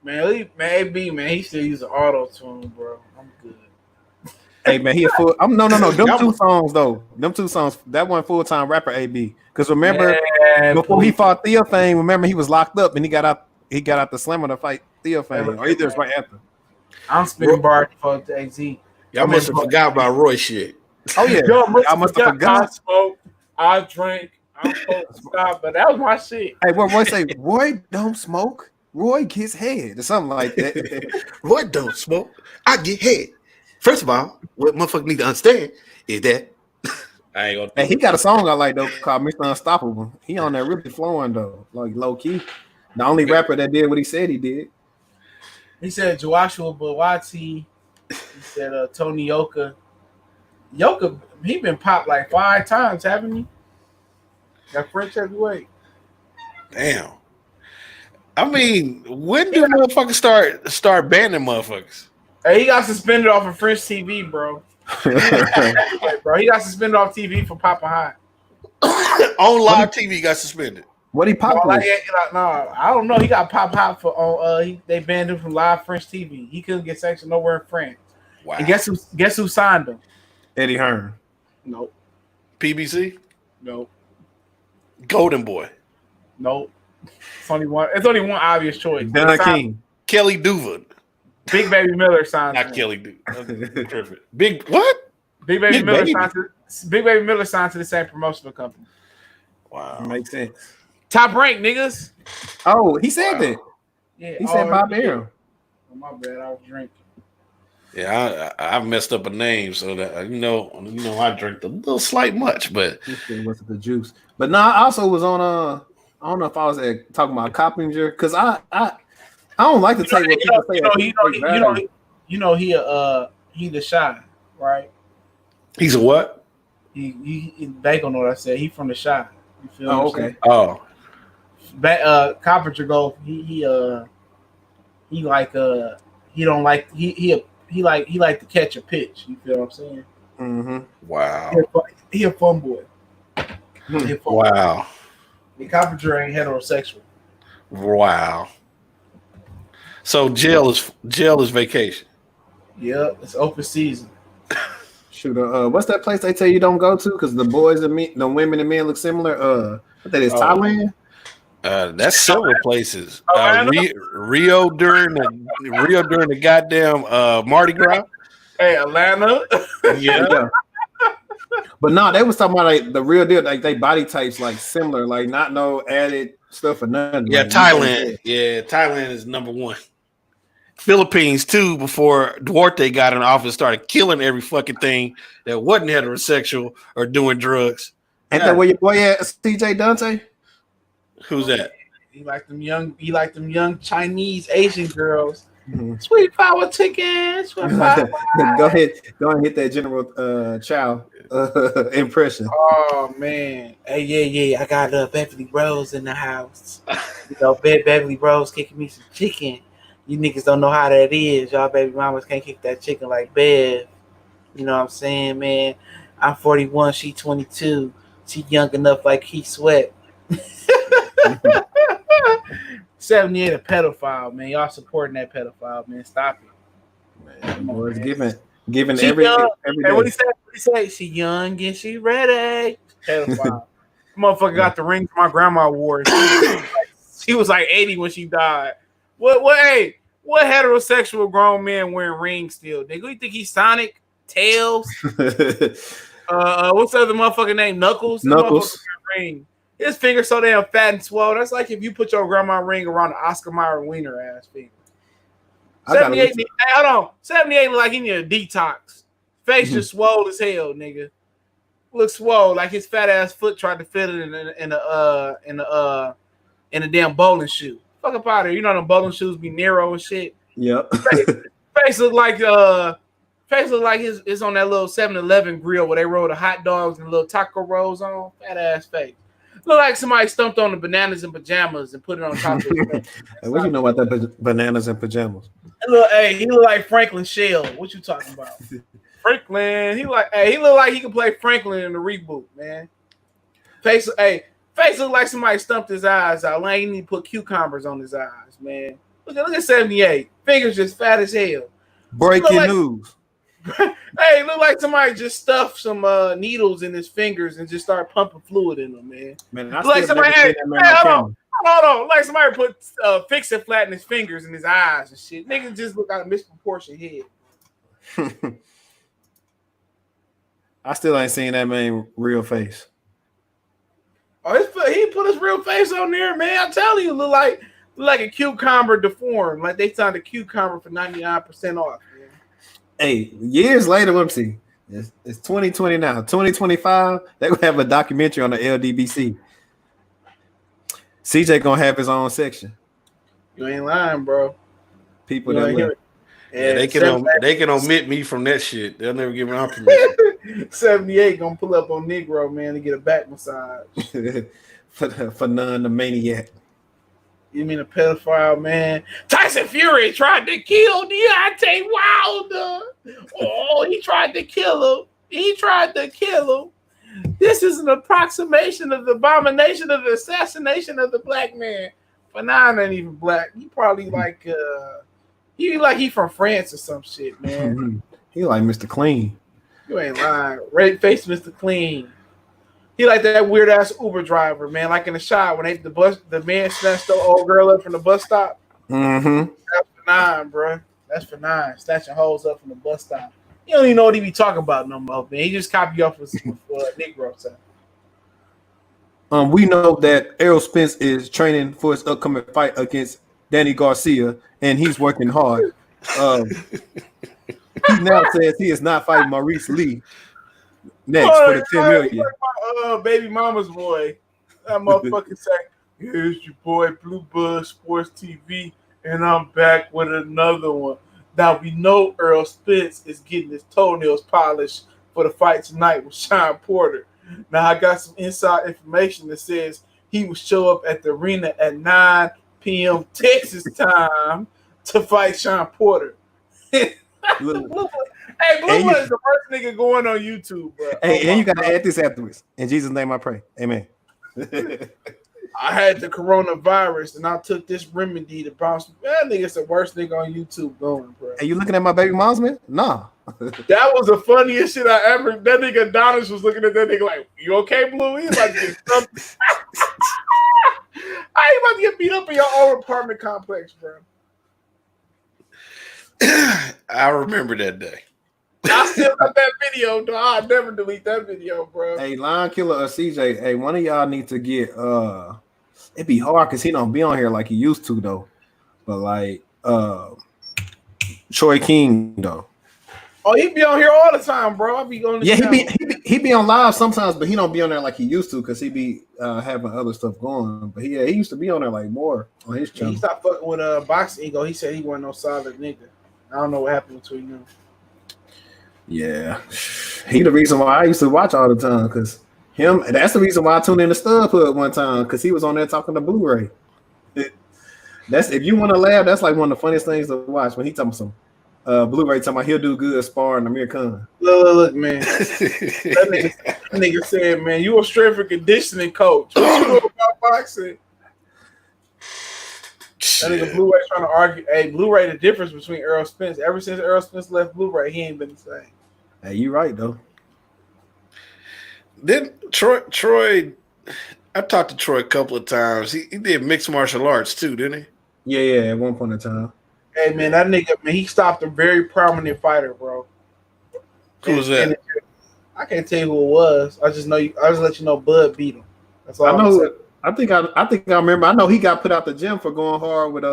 Man, AB, man, he still use an auto tune, bro. I'm good. Hey man, he a full. No. Them 2 songs though. Them 2 songs. That one full time rapper AB. Because remember before he fought Theophane, remember he was locked up and he got out. He got out the Slammer to fight Theophane, or either it's right after. I'm spitting bars for the XZ. Y'all must have forgot about Roy shit. Oh yeah, I must have forgot. I smoke, I drink, I'm supposed to stop, but that was my shit. Hey, what Roy say? Roy don't smoke. Roy gets head or something like that. Roy don't smoke. I get head. First of all, what motherfuckers need to understand is that I ain't gonna. Hey, he got a song I like though called Mr. Unstoppable. He on there really flowing though, like low key. The only rapper that did what he said he did. He said Joshua Buwati. He said Tony Yoka. Yoka, he been popped like 5 times, haven't he? Got French heavyweight. Damn. I mean, when do motherfuckers start banning motherfuckers? Hey, he got suspended off of French TV, bro. He got suspended off TV for popping hot. On live TV, got suspended. What he popped? No, I don't know. He got pop hot for they banned him from live French TV. He couldn't get sanctioned nowhere in France. Wow. And guess who signed him? Eddie Hearn. Nope. PBC? Nope. Golden Boy. Nope. It's only one obvious choice. Don King. Kelly Duvin. Big Baby Miller signed Not him. Kelly Duvin. Perfect. Big what? Big Baby Miller signed to the same promotional company. Wow. Makes sense. Top rank, niggas. Oh, he said that. Yeah. He said Bob Arum. Oh, my bad. I was drinking. Yeah, I messed up a name so that you know I drank a little slight much, but it wasn't the juice. But no, I also was on I don't know if I was talking about Coppinger because I don't like to take what people say. He the shy, right? He's a what? He they gonna know what I said. He from the shy. You feel? Oh, okay. Oh, Coppinger go. He like to catch a pitch. You feel what I'm saying? Mm-hmm. Wow. He a fun boy. Wow. The Coppinger ain't heterosexual. Wow. So jail is vacation. Yeah, it's open season. Shoot, what's that place they tell you don't go to because the boys and the women and men look similar? What that is, Thailand? That's several places. Rio during the goddamn Mardi Gras. Hey, Atlanta. Yeah. But no, they was talking about like the real deal, like they body types like similar, like not no added stuff or nothing. Yeah, Like, you know what I'm Thailand. saying? Yeah, Thailand is number one. Philippines too. Before Duarte got in office, started killing every fucking thing that wasn't heterosexual or doing drugs. Ain't that where your boy at, CJ Dante? Who's that? He like them young Chinese Asian girls. Mhm. Sweet power chicken, sweet power. Go ahead and hit that General Chow impression. Oh man, hey yeah, I got Beverly Rose in the house. You know, Beverly Rose kicking me some chicken. You niggas don't know how that is. Y'all baby mamas can't kick that chicken like Bev. You know what I'm saying, man? I'm 41, she 22. She young enough like he sweat. 78 a pedophile, man. Y'all supporting that pedophile, man. Stop it. Man, Come on, boys, man. giving She every young. every Hey, what he day. say? What he say? She young and she ready. Pedophile. Motherfucker got the ring my grandma wore. She was like 80 when she died. Hey, what heterosexual grown man wearing rings still? Nigga, you think he's Sonic? Tails? What's the other motherfucker name? Knuckles? That motherfucker Knuckles. wearing ring. His finger so damn fat and swole. That's like if you put your grandma ring around an Oscar Mayer wiener ass finger. I gotta 78, listen. hey, hold on. 78 look like he need a detox. Face just swole as hell, nigga. Look swole, like his fat ass foot tried to fit it in a damn bowling shoe. Fuck up out of here. You know them bowling shoes be narrow and shit. Yep. Face look like it's on that little 7-Eleven grill where they roll the hot dogs and little taco rolls on. Fat ass face. Look like somebody stumped on the bananas and pajamas and put it on top of his face. Hey, what you know about that bananas and pajamas? Hey, he look like Franklin Shell. What you talking about? Franklin. He look like he could play Franklin in the reboot, man. Face look like somebody stumped his eyes out. Like he need to put cucumbers on his eyes, man. Look at 78. Fingers just fat as hell. Breaking news. Hey, look like somebody just stuffed some needles in his fingers and just started pumping fluid in them, man. Man, I like still somebody, never seen that man on camera. hold on. Like somebody put Fix-It-Flat in his fingers and his eyes and shit. Niggas just look like a misproportioned head. I still ain't seen that man real face. Oh, he put his real face on there, man. I'm telling you, look like a cucumber deformed. Like they signed a cucumber for 99% off. Man. Hey, years later, let me see. It's 2020 now. 2025, they're gonna have a documentary on the LDBC. CJ gonna have his own section. You ain't lying, bro. People that left. Yeah, they can omit me from that shit. They'll never give me an permission. 78 gonna pull up on Negro, man, to get a back massage. for none the maniac. You mean a pedophile, man? Tyson Fury tried to kill Deontay Wilder. Oh, he tried to kill him. This is an approximation of the abomination of the assassination of the black man. Fanon ain't even black. He probably like he from France or some shit, man. He like Mr. Clean. You ain't lying. Red face Mr. Clean. He like that weird ass Uber driver, man. Like in the shot when the man snatched the old girl up from the bus stop. Mm-hmm. That's Fanon, bro. That's Fanon. Snatching hoes up from the bus stop. He don't even know what he be talking about no more, man. He just copy off of Negro stuff. We know that Errol Spence is training for his upcoming fight against Danny Garcia, and he's working hard. He now says he is not fighting Maurice Lee next for the 10 million. Like my baby mama's boy. That motherfucker say, "Here's your boy Blue Buzz Sports TV, and I'm back with another one." Now we know Errol Spence is getting his toenails polished for the fight tonight with Sean Porter. Now I got some inside information that says he will show up at the arena at 9 p.m. Texas time to fight Sean Porter. Hey, Blue Buzz is the first nigga going on YouTube, bro. Hey, and you gotta add this afterwards. In Jesus' name I pray. Amen. I had the coronavirus and I took this remedy to bounce. That nigga's the worst nigga on YouTube going, bro. Are you looking at my baby mom's man? Nah. That was the funniest shit I ever. That nigga Adonis was looking at that nigga like, "You okay, Blue?" He's about to get something. I ain't about to get beat up in your own apartment complex, bro. I remember that day. I still got that video, though. I'll never delete that video, bro. Hey, Lion Killer or CJ, hey, one of y'all need to get it'd be hard because he don't be on here like he used to though. But like Troy King though. Oh, he be on here all the time, bro. I be going to he be on live sometimes, but he don't be on there like he used to because he be having other stuff going. But he used to be on there like more on his channel. He stopped fucking with Boxing Ego. He said he wasn't no solid nigga. I don't know what happened between them. Yeah, he the reason why I used to watch all the time because him. That's the reason why I tuned in to Stub Hood one time because he was on there talking to Blu-ray. That's if you want to laugh, that's like one of the funniest things to watch when he talking some Blu-ray talking about he'll do good sparring Amir Khan. Look, man. that nigga said, man, you a strength and conditioning coach. What you know about boxing? That nigga Blu-ray trying to argue. Hey, Blu-ray, the difference between Errol Spence. Ever since Errol Spence left Blu-ray, he ain't been the same. Hey, you right though. Then Troy, I talked to Troy a couple of times. He did mixed martial arts too, didn't he? Yeah, at one point in time. Hey, man, that nigga, man, he stopped a very prominent fighter, bro. Who was that? I can't tell you who it was. I just know you. I just let you know Bud beat him. That's all I know. saying. I think I remember. I know he got put out the gym for going hard with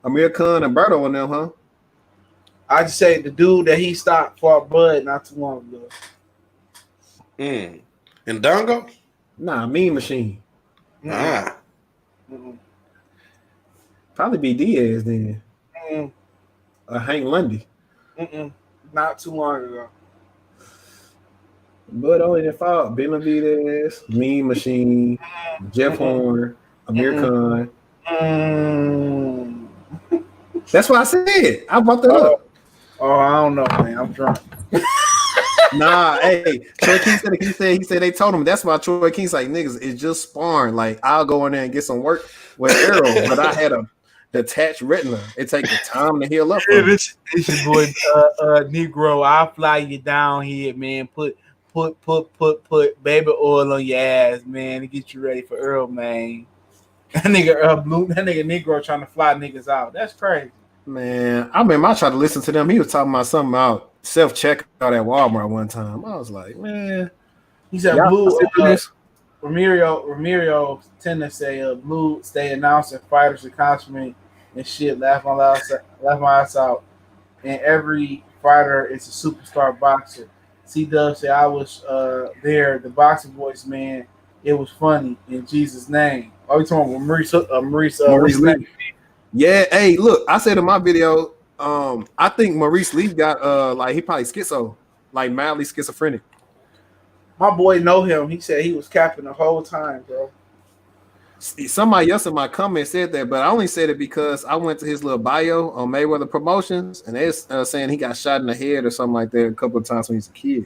Amir Khan and Berto and them, huh? I just say the dude that he stopped fought Bud not too long ago. And Dongo? Nah, Mean Machine. Ah. Probably be Diaz then. Mm-mm. Hank Lundy. Not too long ago. But only the fought Benavidez, Mean Machine, Jeff Horn, Amir Khan. That's what I said. I brought that up. Oh, I don't know, man. I'm drunk. Nah, hey, Troy King said he said they told him that's why Troy King's like niggas it's just sparring. Like I'll go in there and get some work with Errol, but I had a detached retina. It takes time to heal up. Yeah, it's your boy Negro. I'll fly you down here, man. Put baby oil on your ass, man, to get you ready for Earl, man. That nigga Negro trying to fly niggas out. That's crazy. Man, I remember I tried to listen to them. He was talking about something about self-checkout at Walmart one time. I was like, man. He said Ramiro tend to say Blue stay announcing fighters and consummate and shit, laugh my ass out. And every fighter is a superstar boxer. C-Dub said I was there, the boxing voice, man. It was funny in Jesus' name. Oh, we talking about Maurice Lee. Yeah, hey, look, I said in my video, I think Maurice Lee got like he probably schizo, like mildly schizophrenic. My boy know him. He said he was capping the whole time, bro. Somebody else in my comment said that, but I only said it because I went to his little bio on Mayweather Promotions, and they're saying he got shot in the head or something like that a couple of times when he was a kid.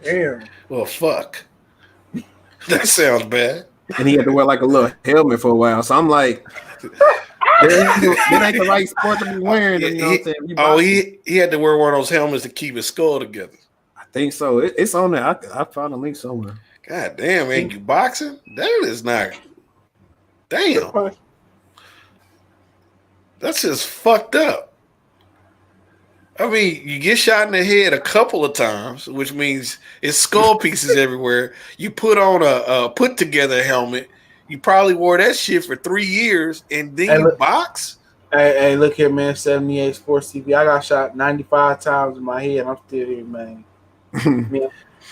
Damn. Well, fuck. That sounds bad. And he had to wear like a little helmet for a while. So I'm like, that ain't the right sport to be wearing. You know what I'm saying? He had to wear one of those helmets to keep his skull together. I think so. It's on there. I found a link somewhere. God damn, man, you boxing? That is not. Damn. That's just fucked up. I mean, you get shot in the head a couple of times, which means it's skull pieces everywhere. You put on a put together helmet. You probably wore that shit for 3 years, and then you box. Hey, look here, man. 78 Sports TV. I got shot 95 times in my head. I'm still here, man.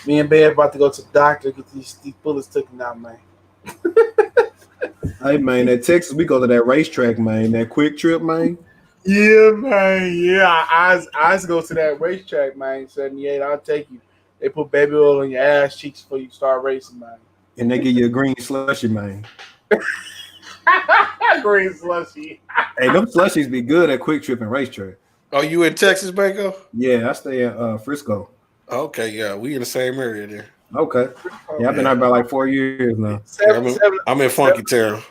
me and Bear about to go to the doctor get these bullets taken out, man. Hey, man, at Texas, we go to that racetrack, man. That quick trip, man. Yeah, man. Yeah, I go to that racetrack, man. 78. I'll take you. They put baby oil on your ass cheeks before you start racing, man. And they give you a green slushy, man. Green slushy. Hey, them slushies be good at quick trip and racetrack. Oh, you in Texas, Banco? Yeah, I stay in Frisco. Okay, yeah, we in the same area there. Okay. Yeah, I've been out about like 4 years now. I'm in Funky Town.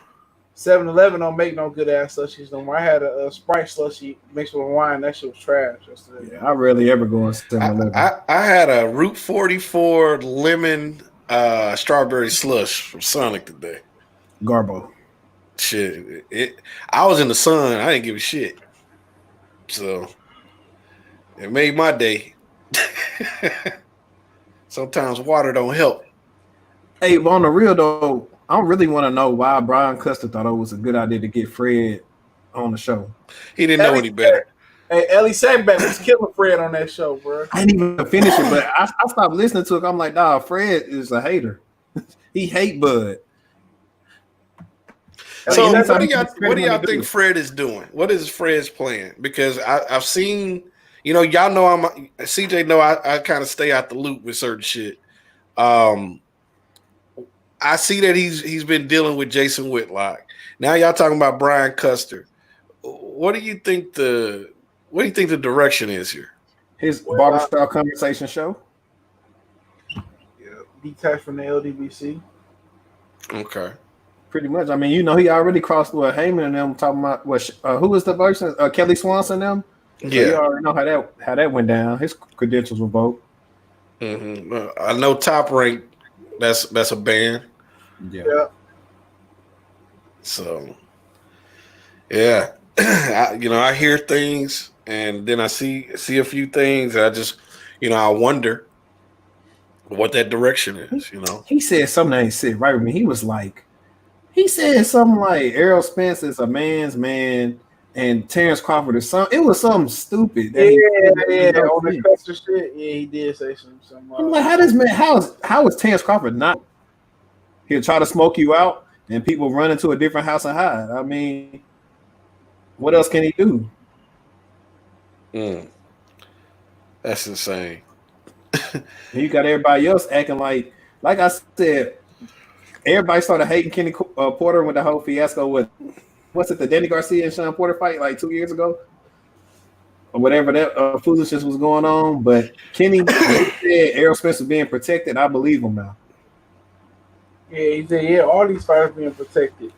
7-Eleven don't make no good ass slushies no more. I had a Sprite slushie mixed with wine. That shit was trash yesterday. Yeah, I rarely ever go on 7-Eleven. I had a Route 44 lemon strawberry slush from Sonic today. Garbo. Shit. I was in the sun. I didn't give a shit. So it made my day. Sometimes water don't help. Hey, but on the real though, I really want to know why Brian Custer thought it was a good idea to get Fred on the show. He didn't know any better. Hey, Ellie Sackback was killing Fred on that show, bro. I didn't even finish it, but I stopped listening to it. I'm like, dog, Fred is a hater. He hate Bud. So Like, what do y'all think Fred is doing? What is Fred's plan? Because I've seen, y'all know CJ know I kind of stay out the loop with certain shit. I see that he's been dealing with Jason Whitlock. Now y'all talking about Brian Custer. What do you think the direction is here? His barbershop conversation show. Yeah, detached from the LDBC. Okay. Pretty much. I mean, he already crossed with Heyman and them talking about who was the person? Kelly Swanson and them. Yeah, so you already know how that went down. His credentials were revoked. Mm-hmm. I know Top Rank. That's a band. Yeah. So, yeah, I hear things, and then I see a few things. And I just, I wonder what that direction is. He said something that ain't sit right with me. He said something like Errol Spence is a man's man, and Terrence Crawford is something. It was something stupid. That on the Custer shit. Yeah, he did say something. I'm like, how is Terrence Crawford not? He'll try to smoke you out, and people run into a different house and hide. I mean, what else can he do? That's insane. You got everybody else acting like I said. Everybody started hating Kenny Porter with the whole fiasco with the Danny Garcia and Sean Porter fight like 2 years ago, or whatever that foolishness was going on. But Kenny said Errol Spence was being protected. I believe him now. Yeah, he said, all these fighters being protected.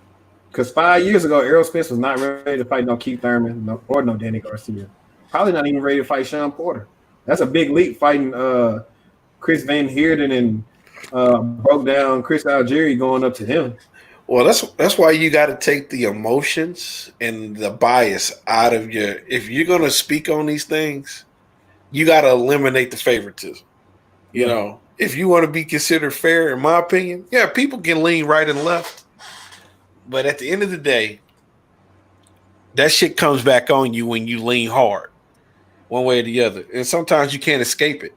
Because 5 years ago, Errol Spence was not ready to fight no Keith Thurman or no Danny Garcia. Probably not even ready to fight Sean Porter. That's a big leap fighting Chris Van Heerden and broke down Chris Algieri going up to him. Well, that's why you got to take the emotions and the bias out of if you're going to speak on these things, you got to eliminate the favoritism. If you want to be considered fair, in my opinion, yeah, people can lean right and left. But at the end of the day, that shit comes back on you when you lean hard one way or the other. And sometimes you can't escape it.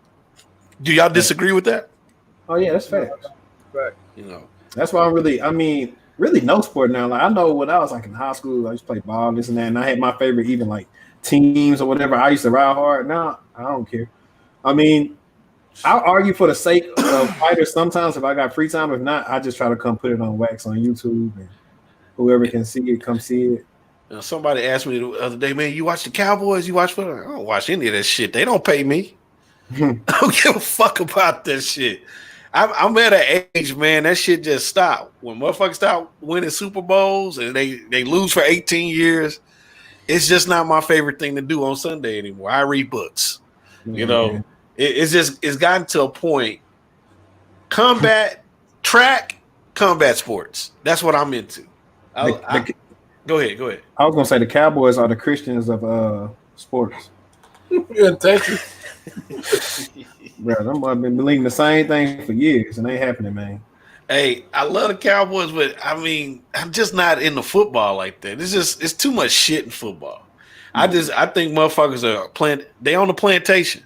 Do y'all disagree with that? Oh, yeah, that's facts. Right. That's why really no sport now. Like I know when I was like in high school, I used to play ball, this and that, and I had my favorite even like teams or whatever. I used to ride hard. Now I don't care. I mean, I'll argue for the sake of fighters sometimes if I got free time. If not, I just try to come put it on wax on YouTube and whoever can see it, come see it. Somebody asked me the other day, man, you watch the Cowboys? You watch football? I don't watch any of that shit. They don't pay me. I don't give a fuck about that shit. I'm at an age, man, that shit just stopped. When motherfuckers stop winning Super Bowls and they lose for 18 years, it's just not my favorite thing to do on Sunday anymore. I read books. It's gotten to a point. Track, combat sports. That's what I'm into. Go ahead. I was gonna say the Cowboys are the Christians of sports. You're in Texas. Bro, them I've been believing the same thing for years, and ain't happening, man. Hey, I love the Cowboys, but I mean, I'm just not into football like that. It's too much shit in football. I think motherfuckers are they on the plantation.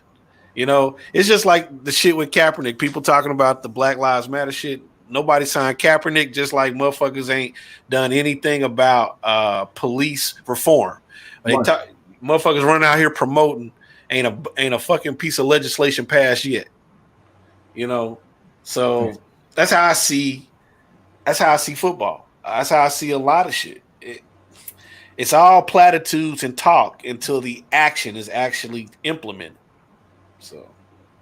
It's just like the shit with Kaepernick. People talking about the Black Lives Matter shit. Nobody signed Kaepernick, just like motherfuckers ain't done anything about police reform. Motherfuckers running out here promoting ain't a fucking piece of legislation passed yet. So that's how I see football. That's how I see a lot of shit. It's all platitudes and talk until the action is actually implemented. So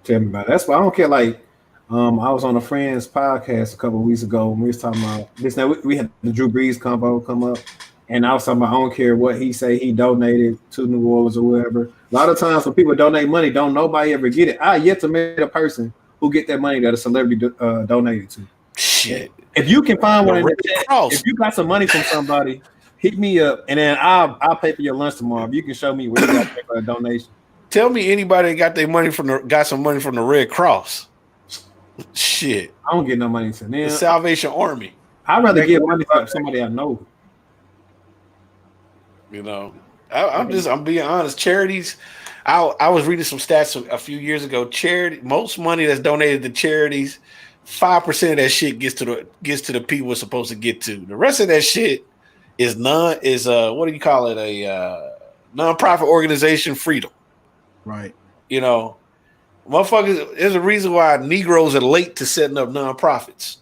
tell me about it. That's why I don't care. Like, I was on a friend's podcast a couple of weeks ago and we was talking about this. Now we had the Drew Brees combo come up, and I was talking about I don't care what he say he donated to New Orleans or whatever. A lot of times when people donate money, don't nobody ever get it. I yet to meet a person who get that money that a celebrity donated to. Shit. If you can find one in the chat, if you got some money from somebody, hit me up and then I'll pay for your lunch tomorrow. If you can show me where you got to pay for a donation. Tell me anybody that got some money from the Red Cross. Shit. I don't get no money from them. The Salvation Army. I'd rather get money from somebody I know. You know, I'm being honest. Charities. I was reading some stats a few years ago. Most money that's donated to charities, 5% of that shit gets to the people it's supposed to get to. The rest of that shit is what do you call it? A nonprofit organization freedom. Right. You know, motherfuckers. There's a reason why Negroes are late to setting up nonprofits.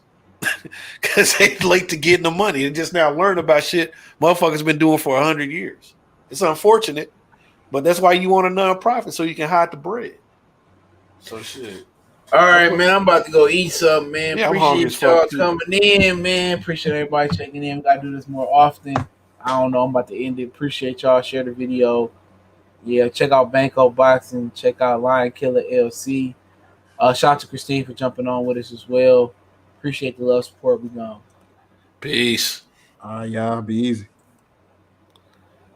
Because they late to getting the money and just now learn about shit motherfuckers been doing for 100 years. It's unfortunate, but that's why you want a nonprofit, so you can hide the bread. So shit. All right, man. I'm about to go eat something, man. Yeah, I'm hungry as Appreciate y'all fuck, too. coming in, man. Appreciate everybody checking in. We gotta do this more often. I don't know. I'm about to end it. Appreciate y'all. Share the video. Yeah, check out Banco Boxing. Check out Lion Killer LC. Shout out to Christine for jumping on with us as well. Appreciate the love, support. We gone. Peace. Y'all be easy.